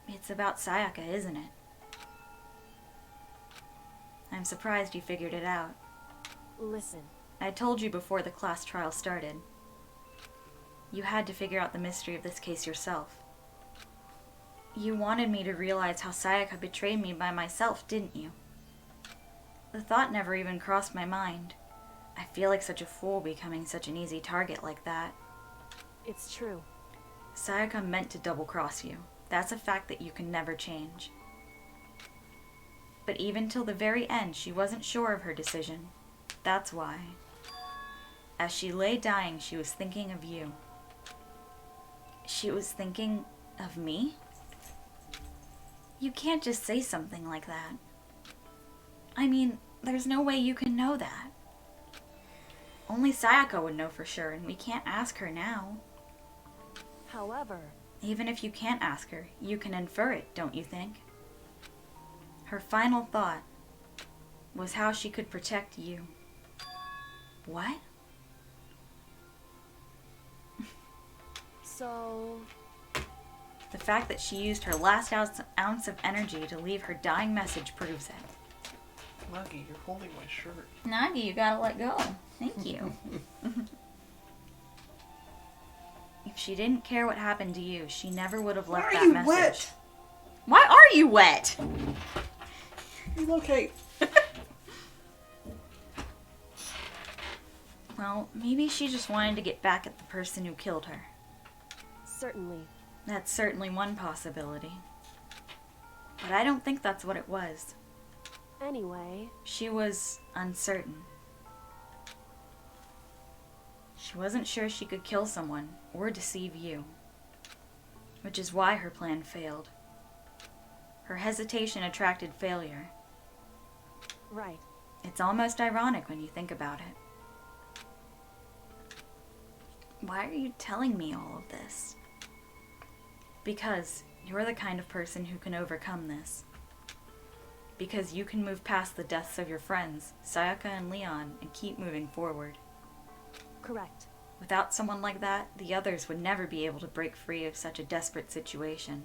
It's about Sayaka, isn't it? I'm surprised you figured it out. Listen. I told you before the class trial started. You had to figure out the mystery of this case yourself. You wanted me to realize how Sayaka betrayed me by myself, didn't you? The thought never even crossed my mind. I feel like such a fool becoming such an easy target like that. It's true. Sayaka meant to double-cross you. That's a fact that you can never change. But even till the very end, she wasn't sure of her decision. That's why. As she lay dying, she was thinking of you. She was thinking of me? You can't just say something like that. I mean, there's no way you can know that. Only Sayaka would know for sure, and we can't ask her now. However... Even if you can't ask her, you can infer it, don't you think? Her final thought was how she could protect you. What? So... The fact that she used her last ounce of energy to leave her dying message proves it. Nagi, you're holding my shirt. Nagi, you gotta let go. Thank you. If she didn't care what happened to you, she never would have left that message. Wet? Why are you wet? Relocate. Well, maybe she just wanted to get back at the person who killed her. Certainly. That's certainly one possibility. But I don't think that's what it was. Anyway... She was uncertain. She wasn't sure she could kill someone or deceive you. Which is why her plan failed. Her hesitation attracted failure. Right. It's almost ironic when you think about it. Why are you telling me all of this? Because you're the kind of person who can overcome this. Because you can move past the deaths of your friends, Sayaka and Leon, and keep moving forward. Correct. Without someone like that, the others would never be able to break free of such a desperate situation.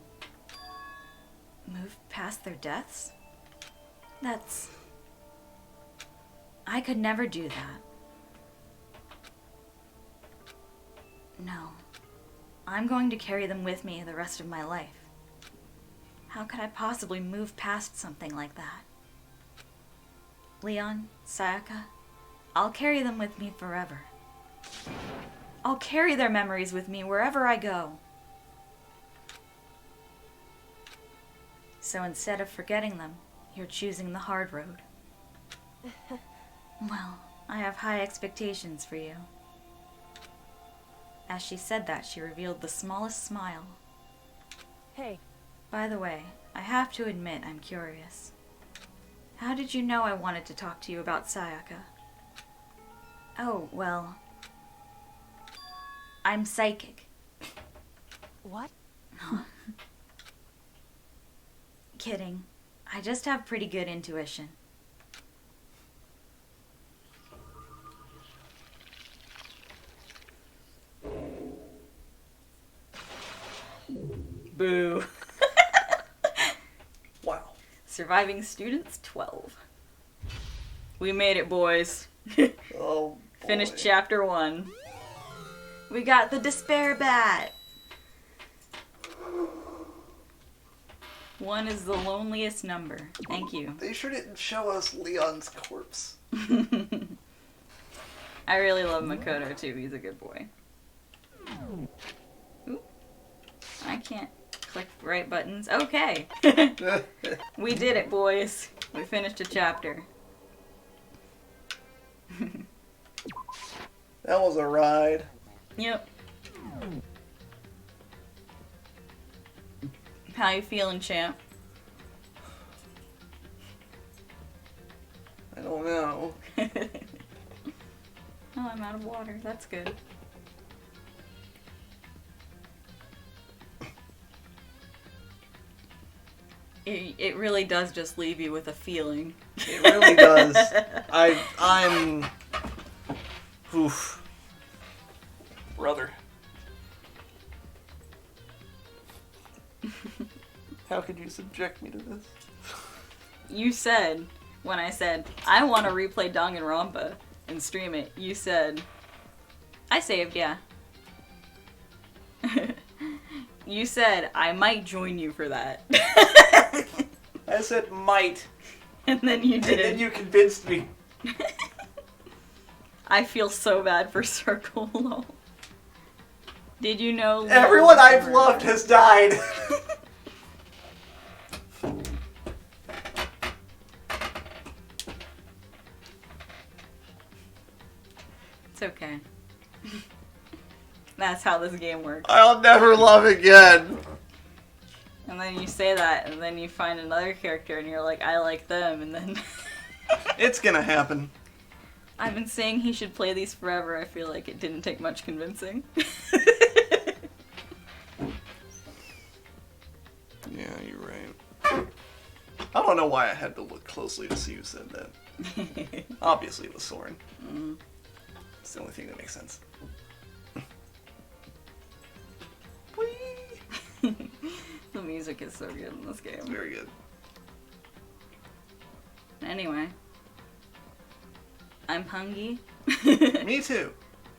Move past their deaths? I could never do that. No. I'm going to carry them with me the rest of my life. How could I possibly move past something like that? Leon, Sayaka, I'll carry them with me forever. I'll carry their memories with me wherever I go. So instead of forgetting them, you're choosing the hard road. Well, I have high expectations for you. As she said that, she revealed the smallest smile. Hey. By the way, I have to admit I'm curious. How did you know I wanted to talk to you about Sayaka? Oh, well, I'm psychic. What? Kidding. I just have pretty good intuition. Boo. Wow. Surviving students 12. We made it, boys. Oh, boy. Finished chapter 1. We got the despair bat. 1 is the loneliest number. Thank you. They sure didn't show us Leon's corpse. I really love Makoto too. He's a good boy. Ooh. I can't click the right buttons. Okay. We did it, boys. We finished a chapter. That was a ride. Yep. How you feeling, champ? I don't know. Oh, I'm out of water. That's good. It really does just leave you with a feeling. It really does. I'm... Oof. Brother. How could you subject me to this? You said, when I said, I want to replay Danganronpa and stream it, you said, I saved, yeah. You said, I might join you for that. I said might. And then you did. And then you convinced me. I feel so bad for Circle, lol. Did you know... Everyone I've loved has died. It's okay. That's how this game works. I'll never love again. And then you say that, and then you find another character, and you're like, I like them, and then... It's gonna happen. I've been saying he should play these forever. I feel like it didn't take much convincing. Yeah, you're right. I don't know why I had to look closely to see who said that. Obviously it was Soren. Mm. It's the only thing that makes sense. The music is so good in this game. It's very good. Anyway. I'm hungry. Me too.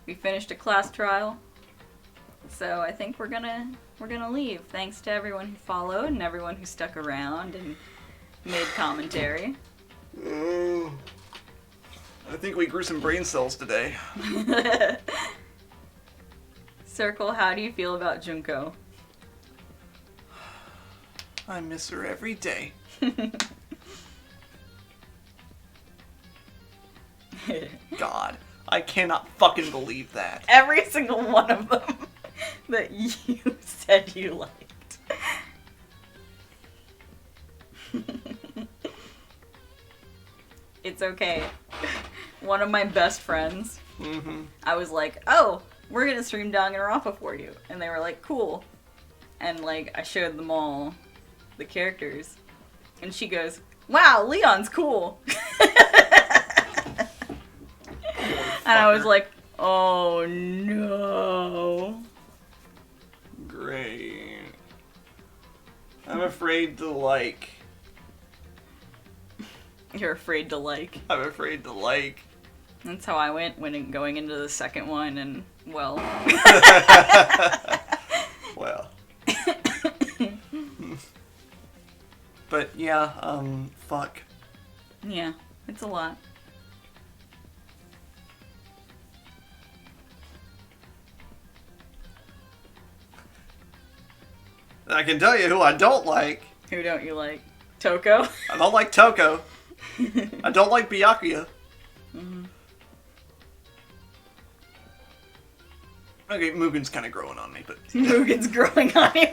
We finished a class trial. So I think we're gonna leave. Thanks to everyone who followed and everyone who stuck around and made commentary. I think we grew some brain cells today. Circle, how do you feel about Junko? I miss her every day. God, I cannot fucking believe that. Every single one of them that you said you liked. It's okay. One of my best friends, I was like, oh, we're gonna stream Danganronpa for you. And they were like, cool. And like, I showed them all the characters. And she goes, wow, Leon's cool. And I was like, Oh no. Great. I'm afraid to like. You're afraid to like. I'm afraid to like. That's how I went when going into the second one, and well. Well. But yeah, fuck. Yeah, it's a lot. I can tell you who I don't like. Who don't you like? Toko? I don't like Toko. I don't like Byakuya. Mm-hmm. Okay, Mugen's kind of growing on me, but... Mugen's growing on you.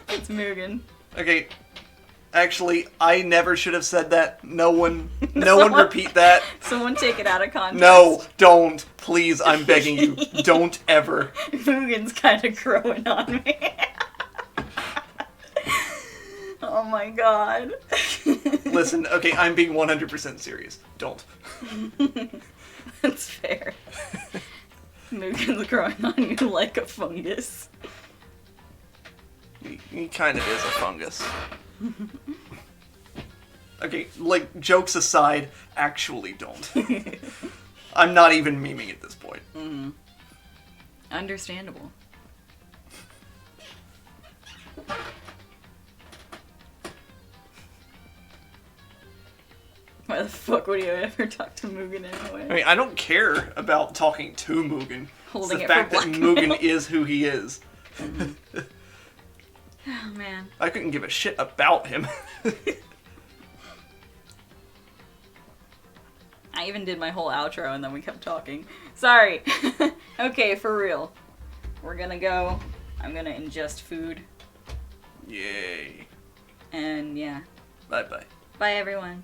It's Mugen. Okay, actually, I never should have said that. No one repeat that. Someone take it out of context. No, don't. Please, I'm begging you. Don't ever. Mugen's kind of growing on me. Oh my god. Listen, okay, I'm being 100% serious. Don't. That's fair. Mugen's growing on you like a fungus. He kind of is a fungus. Okay, like, jokes aside, actually don't. I'm not even memeing at this point. Mm-hmm. Understandable. Why the fuck would you ever talk to Mugen anyway? I mean, I don't care about talking to Mugen. Holding it's it the fact for that blackmail. Mugen is who he is. Mm-hmm. Oh man. I couldn't give a shit about him. I even did my whole outro and then we kept talking. Sorry. Okay, for real. We're gonna go. I'm gonna ingest food. Yay. And yeah. Bye-bye. Bye everyone.